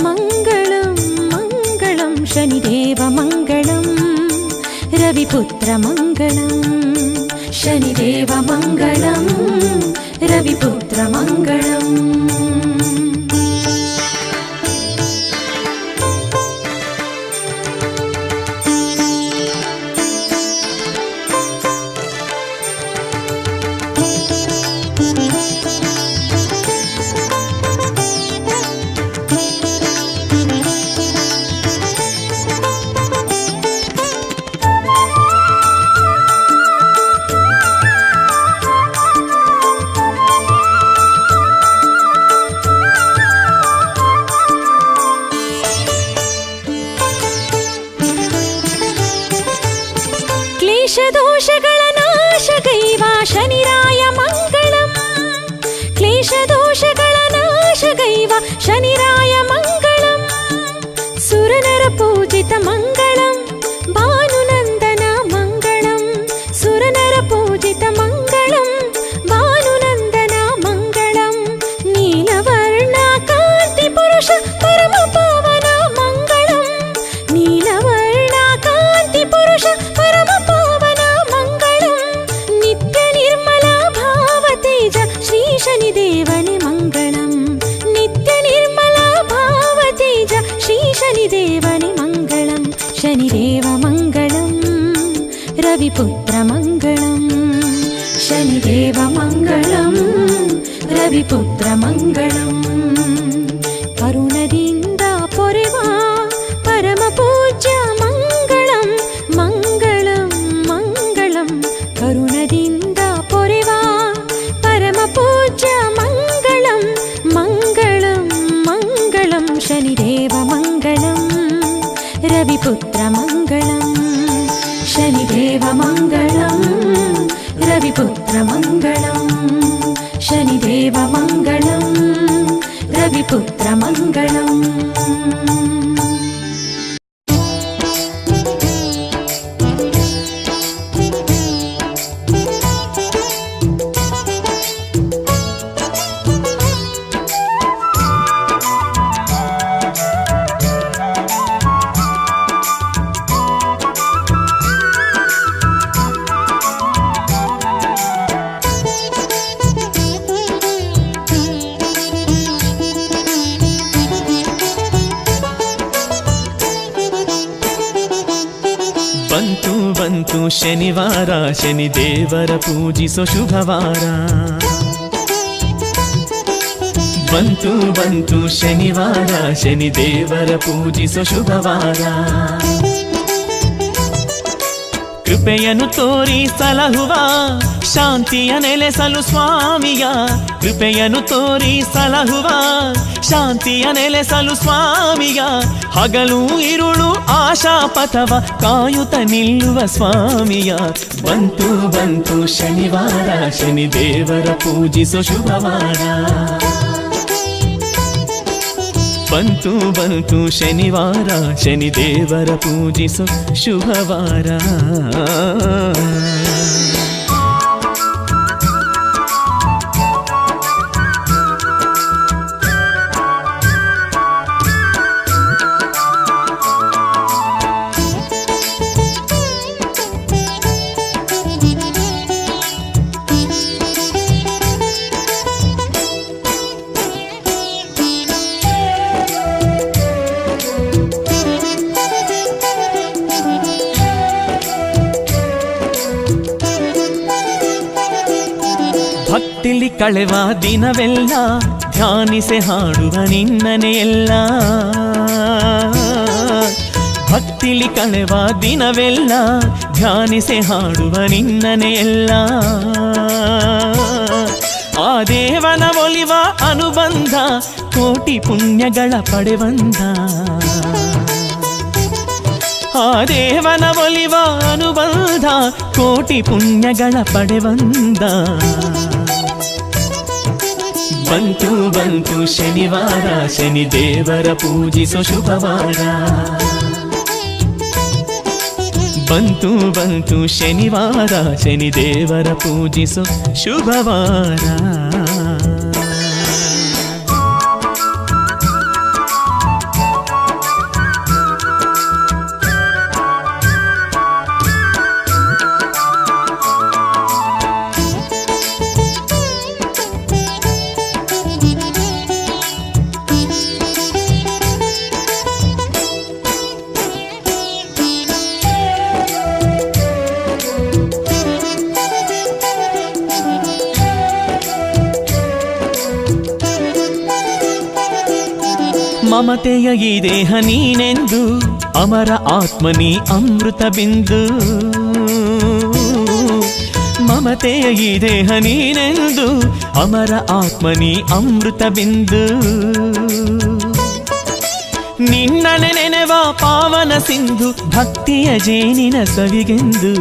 ಮಂಗಳಂ ಮಂಗಳಂ ಶನಿದೇವ ಮಂಗಳಂ ರವಿಪುತ್ರ ಮಂಗಳಂ ಶನಿದೇವ ಮಂಗಳಂ ರವಿಪುತ್ರ ಮಂಗಳಂ ಕ್ಲೇಶದೋಷಗಳ ನಾಶಗೈವ ಶನಿರಾಯ ಮಂಗಳಂ ಕ್ಲೇಶದೋಷಗಳ ನಾಶಗೈವ ಶನಿರಾಯ ಮಂಗಳಂ ಸುರನರ ಪೂಜಿತ ಮಂಗಳಂ ಭಾನುನಂದನ ಮಂಗಳಂ ಸುರನರ ಪೂಜಿತ ಮಂಗಳಂ ಭಾನುನಂದನ ಮಂಗಳಂ ನೀಲವರ್ಣ ಕಾಂತಿ ಪುರುಷ ಪರಮ ಪಾವನ ಮಂಗಳಂ ನೀಲವರ್ಣ ಕಾಂತಿ ಪುರುಷ ಪರಮ ಪಾವನ ಮಂಗಳಂ ನಿತ್ಯ ನಿರ್ಮಲ ಭಾವ ತೇಜ ಶ್ರೀ ಶನಿದೇವನೇ ಮಂಗಳಂ ನಿತ್ಯ ನಿರ್ಮಲ ಭಾವ ತೇಜ ಶ್ರೀ ಶನಿದೇವನೇ ಮಂಗಳಂ ಶನಿದೇವ ಮಂಗಳಂ ರವಿಪುತ್ರ ಮಂಗಳಂ ಶನಿದೇವ ಮಂಗಳಂ ರವಿಪುತ್ರ ಮಂಗಳಂ ಕರುಣದಿಂದ ಪೊರೆವಾ ಪರಮ ಪೂಜ್ಯ ಮಂಗಳಂ ಮಂಗಳಂ ಮಂಗಳಂ ಕರುಣದಿಂದ ಪೊರೆವಾ ಪರಮ ಪೂಜ್ಯ ಮಂಗಳಂ ಮಂಗಳಂ ಮಂಗಳಂ ಶನಿದೇವ ಮಂಗಳಂ ರವಿಪುತ್ರ ಮಂಗಳಂ ಶನಿದೇವ ಮಂಗಳಂ ರವಿಪುತ್ರ ಮಂಗಳಂ ಶನಿದೇವ ಮಂಗಳಂ ರವಿಪುತ್ರ ಮಂಗಳಂ ಬಂತು ಬಂತು ಶನಿವಾರ ಶನಿದೇವರ ಪೂಜಿಸೋ ಶುಭವಾರ ಬಂತು ಬಂತು ಶನಿವಾರ ಶನಿದೇವರ ಪೂಜಿಸೋ ಶುಭವಾರ ಕೃಪೆಯನ್ನು ತೋರಿ ಸಲಹುವ ಶಾಂತಿಯ ನೆಲೆಸಲು ಸ್ವಾಮಿಯ ಕೃಪೆಯನ್ನು ತೋರಿ ಸಲಹುವ ಶಾಂತಿಯ ನೆಲೆಸಲು ಸ್ವಾಮಿಯ ಹಗಲು ಇರುಳು ಆಶಾಪಥವ ಕಾಯುತ್ತ ನಿಲ್ಲುವ ಸ್ವಾಮಿಯ ಬಂತು ಬಂತು ಶನಿವಾರ ಶನಿದೇವರ ಪೂಜಿಸೋ ಶುಭವಾರ ಬಂತು ಬಂತು ಶನಿವಾರ ಶನಿದೇವರ ಪೂಜಿಸೋ ಶುಭವಾರ ಭಕ್ತಿಲಿ ಕಳೆವ ದಿನವೆಲ್ಲ ಧ್ಯಾನಿಸೆ ಹಾಡುವ ನಿನ್ನನೆ ಎಲ್ಲ. ಭಕ್ತಿಲಿ ಕಳೆವ ದಿನವೆಲ್ಲ ಧ್ಯಾನಿಸೆ ಹಾಡುವ ನಿನ್ನನೆ ಎಲ್ಲ. ಆ ದೇವನ ಒಲಿವ ಅನುಬಂಧ ಕೋಟಿ ಪುಣ್ಯಗಳ ಪಡೆವಂದ. ಆ ದೇವನ ಒಲಿವ ಅನುಬಂಧ ಕೋಟಿ ಪುಣ್ಯಗಳ ಪಡೆವಂದ. ಬಂತು ಬಂತು ಶನಿವಾರ, ಶನಿ ದೇವರ ಪೂಜಿಸೋ ಶುಭವಾರ. ಬಂತು ಬಂತು ಶನಿವಾರ, ಶನಿ ದೇವರ ಪೂಜಿಸೋ ಶುಭವಾರ. ಮಮತೆಯ ಈ ದೇಹ ನೀನೆಂದು, ಅಮರ ಆತ್ಮನಿ ಅಮೃತ ಬಿಂದು. ಮಮತೆಯ ಈ ದೇಹ ನೀನೆಂದು, ಅಮರ ಆತ್ಮನಿ ಅಮೃತ ಬಿಂದು. ನಿನ್ನನೆ ನೆನೆವ ಪಾವನ ಸಿಂಧು, ಭಕ್ತಿಯ ಜೇನಿನ ಸವಿಗೆಂದು.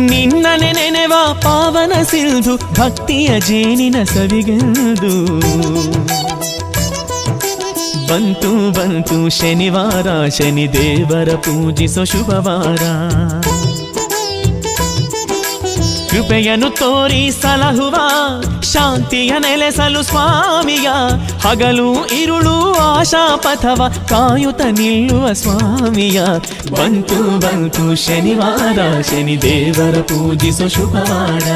ನಿನ್ನನೆ ನೆನೆವ ಪಾವನ ಸಿಂಧು, ಭಕ್ತಿಯ ಜೇನಿನ ಸವಿಗೆಂದು. ಬಂತು ಬಂತು ಶನಿವಾರ, ಶನಿ ದೇವರ ಪೂಜಿಸೋ ಶುಭವಾರ. ಕೃಪೆಯನ್ನು ತೋರಿ ಸಲಹುವ, ಶಾಂತಿಯ ನೆಲೆಸಲು ಸ್ವಾಮಿಯ. ಹಗಲು ಇರುಳು ಆಶಾ ಪಥವ ಕಾಯುತ್ತ ನಿಲ್ಲುವ ಸ್ವಾಮಿಯ. ಬಂತು ಬಂತು ಶನಿವಾರ, ಶನಿ ದೇವರ ಪೂಜಿಸೋ ಶುಭವಾರ.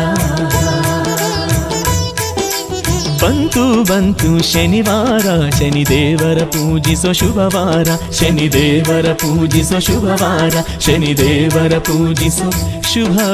ಬಂತು ಬಂತು ಶನಿವಾರ, ಶನಿ ದೇವರ ಪೂಜಿಸೋ ಶುಭವಾರ. ಶನಿ ದೇವರ ಪೂಜಿಸೋ ಶುಭವಾರ, ಶನಿ ದೇವರ ಪೂಜಿಸೋ ಶುಭವಾರ.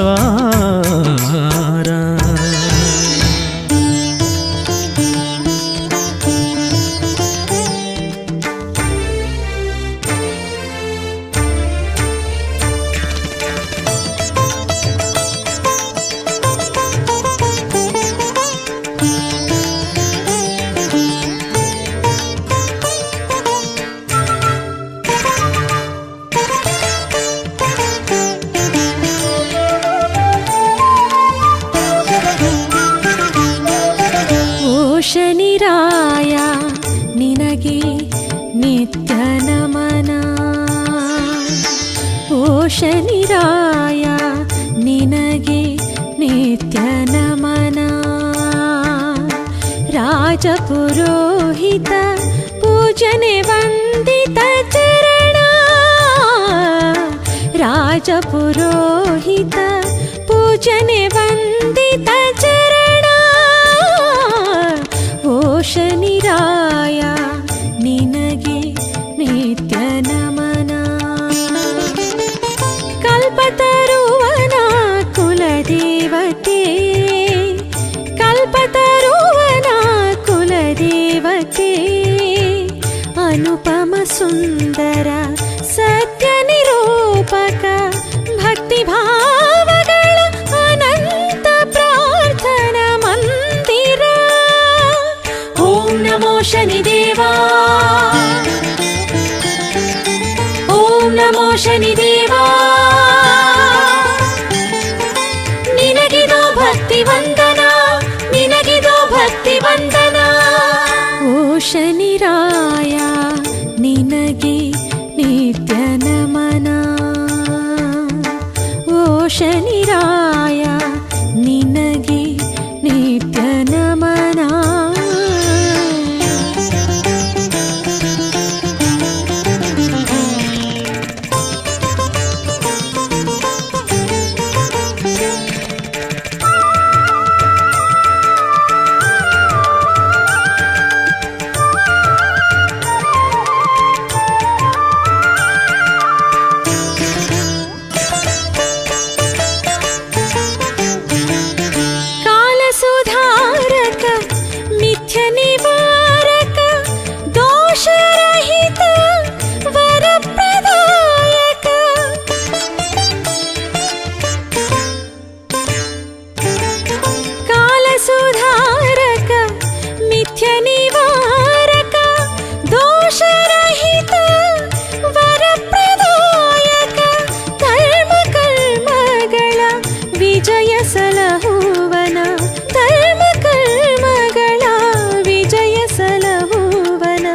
ಶನಿರಾಯ ನಿನಗೆ ನಿತ್ಯ ನಮನ. ಓ ಶನಿರಾಯ ನಿನಗೆ ನಿತ್ಯ ನಮನ. ರಾಜಪುರೋಹಿತ ಪೂಜನೆ ವಂದಿತ ಚರಣ. ರಾಜಪುರೋಹಿತ ಪೂಜನೆ ವಂದಿತ ಚರಣ. ಓ ಶನಿರಾಯ ನಿನಗೆ ನಿತ್ಯ ನಮನ. ಕಲ್ಪತರುವನ ಕುಲದೇವತೆ, ಕಲ್ಪತರುವನ ಕುಲದೇವತೆ. ಅನುಪಮ ಸುಂದರ ಸತ್ಯ ನಿರೂಪಕ, ಭಕ್ತಿ ಭಾವಗಳ ಅನಂತ ಪ್ರಾರ್ಥನಾ ಮಂದಿರ. ಓಂ ನಮೋ ಶನಿದೇವಾ, ಓಂ ನಮೋ ಶನಿದೇವಾ. ನಿನಗಿದೋ ಭಕ್ತಿ ವಂದನ, ನಿನಗಿದೋ ಭಕ್ತಿ ವಂದನ. ಓ ಶನಿರಾಯ ನಿನಗೆ ನಿತ್ಯ ನಮನ. ಓ ಶನಿರಾಯ ನಿನಗೆ ನಿತ್ಯ ನಮನ. ವಿಜಯ ಸಲಹುವನ ಧರ್ಮ ಕರ್ಮಗಳ ವಿಜಯ ಸಲಹುವನ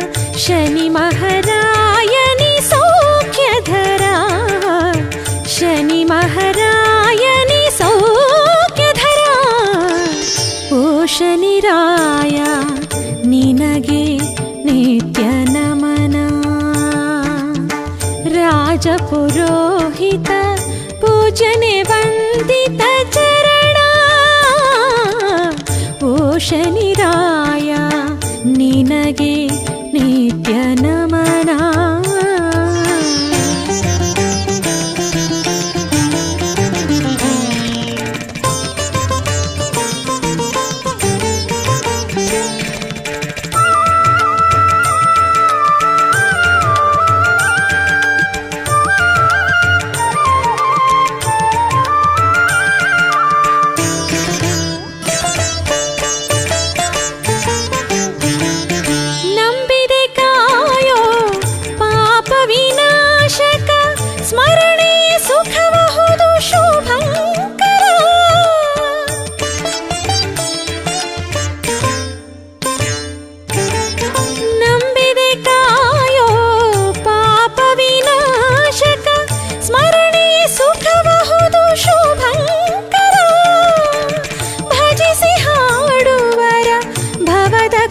ಶನಿ ಮಹಾರಾಯನಿ ಸೌಖ್ಯಧರ ಶನಿ ಮಹಾರಾಯನಿ ಸೌಖ್ಯಧರ ಓ ಶನಿರಾಯ ನಿನಗೆ ನಿತ್ಯ ನಮನ ರಾಜಪುರೋಹಿತ ಪೂಜನೆ ವಂದಿತ ಚರಣ ಓ ಶನಿರಾಯ ನಿನಗೆ ನಿತ್ಯ ನಮನ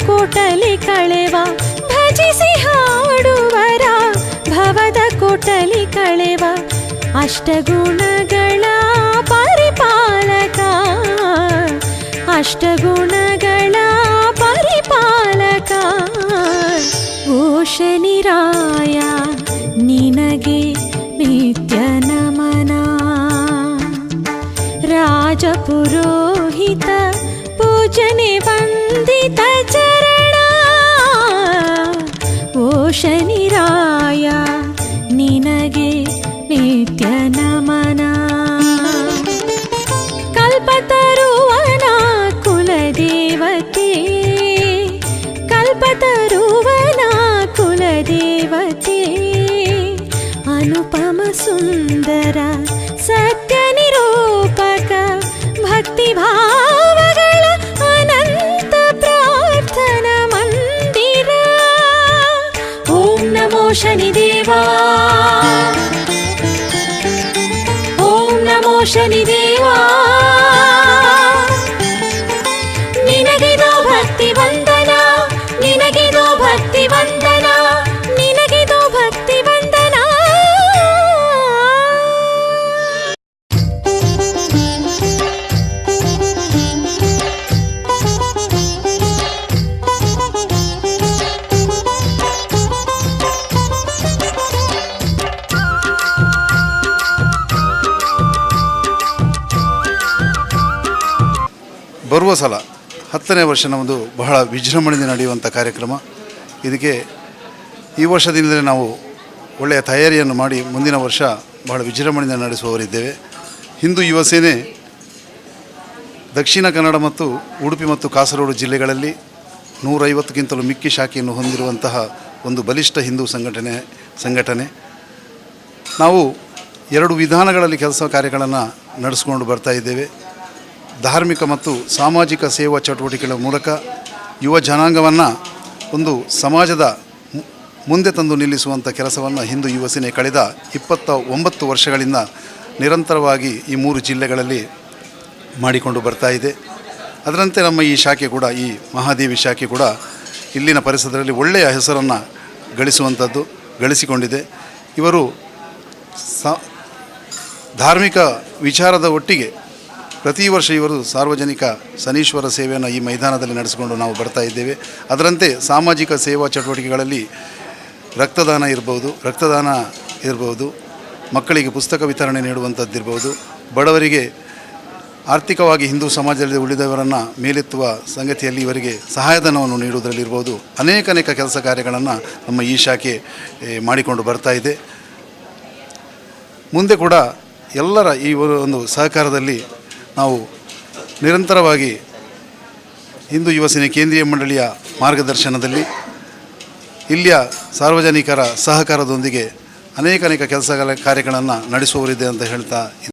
ಕೋಟಲಿ ಕಳೆವ ಭಜಿಸಿ ಹಾಡುವರ ಭವದ ಕೋಟಲಿ ಕಳೆವ ಅಷ್ಟಗುಣಗಳ ಪರಿಪಾಲಕ ಅಷ್ಟಗುಣಗಳ ಪರಿಪಾಲಕ ಓ ಶನಿರಾಯ ನಿನಗೆ ನಿತ್ಯ ನಮನ ರಾಜಪುರೋಹಿತ ಪೂಜನೆ ವಂದಿತ ಚರಣ ಓ ಶನಿರಾಯ ನಿನಗೆ ನಿತ್ಯ ನಮನ ಕಲ್ಪತರುವನ ಕುಲದೇವತೆ ಕಲ್ಪತರುವನ ಕುಲದೇವತೆ ಅನುಪಮ ಸುಂದರ ಸತ್ಯ ನಿರೂಪಕ ಭಕ್ತಿ ಭಾವಗಳ ಅನಂತ ಪ್ರಾರ್ಥನಾ ಮಂದಿರ ಓಂ ನಮೋ ಶನಿದೇವ ಓಂ ನಮೋ ಶನಿದೇವ ನಿನಗಿದೋ ಭಕ್ತಿ ವಂದನ ನಿನಗಿದೋ ಭಕ್ತಿ ವಂದನ ನಿನಗಿದೋ ಭಕ್ತಿ ವಂದನ ಬರುವ ಸಲ 10ನೇ ವರ್ಷ ನಮ್ಮದು ಬಹಳ ವಿಜೃಂಭಣೆಯಿಂದ ನಡೆಯುವಂಥ ಕಾರ್ಯಕ್ರಮ. ಇದಕ್ಕೆ ಈ ವರ್ಷದಿಂದಲೇ ನಾವು ಒಳ್ಳೆಯ ತಯಾರಿಯನ್ನು ಮಾಡಿ ಮುಂದಿನ ವರ್ಷ ಬಹಳ ವಿಜೃಂಭಣೆಯಿಂದ ನಡೆಸುವವರಿದ್ದೇವೆ. ಹಿಂದೂ ಯುವ ಸೇನೆ ದಕ್ಷಿಣ ಕನ್ನಡ ಮತ್ತು ಉಡುಪಿ ಮತ್ತು ಕಾಸರಗೋಡು ಜಿಲ್ಲೆಗಳಲ್ಲಿ 150ಕ್ಕಿಂತಲೂ ಮಿಕ್ಕಿ ಶಾಖೆಯನ್ನು ಹೊಂದಿರುವಂತಹ ಒಂದು ಬಲಿಷ್ಠ ಹಿಂದೂ ಸಂಘಟನೆ. ನಾವು 2 ವಿಧಾನಗಳಲ್ಲಿ ಕೆಲಸ ಕಾರ್ಯಗಳನ್ನು ನಡೆಸಿಕೊಂಡು ಬರ್ತಾ ಇದ್ದೇವೆ. ಧಾರ್ಮಿಕ ಮತ್ತು ಸಾಮಾಜಿಕ ಸೇವಾ ಚಟುವಟಿಕೆಗಳ ಮೂಲಕ ಯುವ ಜನಾಂಗವನ್ನು ಒಂದು ಸಮಾಜದ ಮುಂದೆ ತಂದು ನಿಲ್ಲಿಸುವಂಥ ಕೆಲಸವನ್ನು ಹಿಂದೂ ಯುವ ಸೇನೆ ಕಳೆದ 29 ವರ್ಷಗಳಿಂದ ನಿರಂತರವಾಗಿ ಈ 3 ಜಿಲ್ಲೆಗಳಲ್ಲಿ ಮಾಡಿಕೊಂಡು ಬರ್ತಾ ಇದೆ. ಅದರಂತೆ ನಮ್ಮ ಈ ಶಾಖೆ ಕೂಡ, ಈ ಮಹಾದೇವಿ ಶಾಖೆ ಕೂಡ ಇಲ್ಲಿನ ಪರಿಸರದಲ್ಲಿ ಒಳ್ಳೆಯ ಹೆಸರನ್ನು ಗಳಿಸಿಕೊಂಡಿದೆ. ಇವರು ಧಾರ್ಮಿಕ ವಿಚಾರದ ಒಟ್ಟಿಗೆ ಪ್ರತಿ ವರ್ಷ ಇವರು ಸಾರ್ವಜನಿಕ ಶನೀಶ್ವರ ಸೇವೆಯನ್ನು ಈ ಮೈದಾನದಲ್ಲಿ ನಡೆಸಿಕೊಂಡು ನಾವು ಬರ್ತಾ ಇದ್ದೇವೆ. ಅದರಂತೆ ಸಾಮಾಜಿಕ ಸೇವಾ ಚಟುವಟಿಕೆಗಳಲ್ಲಿ ರಕ್ತದಾನ ಇರ್ಬೋದು, ಮಕ್ಕಳಿಗೆ ಪುಸ್ತಕ ವಿತರಣೆ ನೀಡುವಂಥದ್ದಿರ್ಬೋದು, ಬಡವರಿಗೆ ಆರ್ಥಿಕವಾಗಿ ಹಿಂದೂ ಸಮಾಜದಲ್ಲಿ ಉಳಿದವರನ್ನು ಮೇಲೆತ್ತುವ ಸಂಗತಿಯಲ್ಲಿ ಇವರಿಗೆ ಸಹಾಯಧನವನ್ನು ನೀಡುವುದರಲ್ಲಿರ್ಬೋದು, ಅನೇಕ ಕೆಲಸ ಕಾರ್ಯಗಳನ್ನು ನಮ್ಮ ಈ ಶಾಖೆ ಮಾಡಿಕೊಂಡು ಬರ್ತಾ ಇದೆ. ಮುಂದೆ ಕೂಡ ಎಲ್ಲರ ಈ ಒಂದು ಸಹಕಾರದಲ್ಲಿ ನಾವು ನಿರಂತರವಾಗಿ ಹಿಂದೂ ಯುವ ಸೇನೆ ಕೇಂದ್ರೀಯ ಮಂಡಳಿಯ ಮಾರ್ಗದರ್ಶನದಲ್ಲಿ ಇಲ್ಲಿಯ ಸಾರ್ವಜನಿಕರ ಸಹಕಾರದೊಂದಿಗೆ ಅನೇಕ ಕೆಲಸ ಕಾರ್ಯಗಳನ್ನು ನಡೆಸುವವರಿದೆ ಅಂತ ಹೇಳ್ತಾ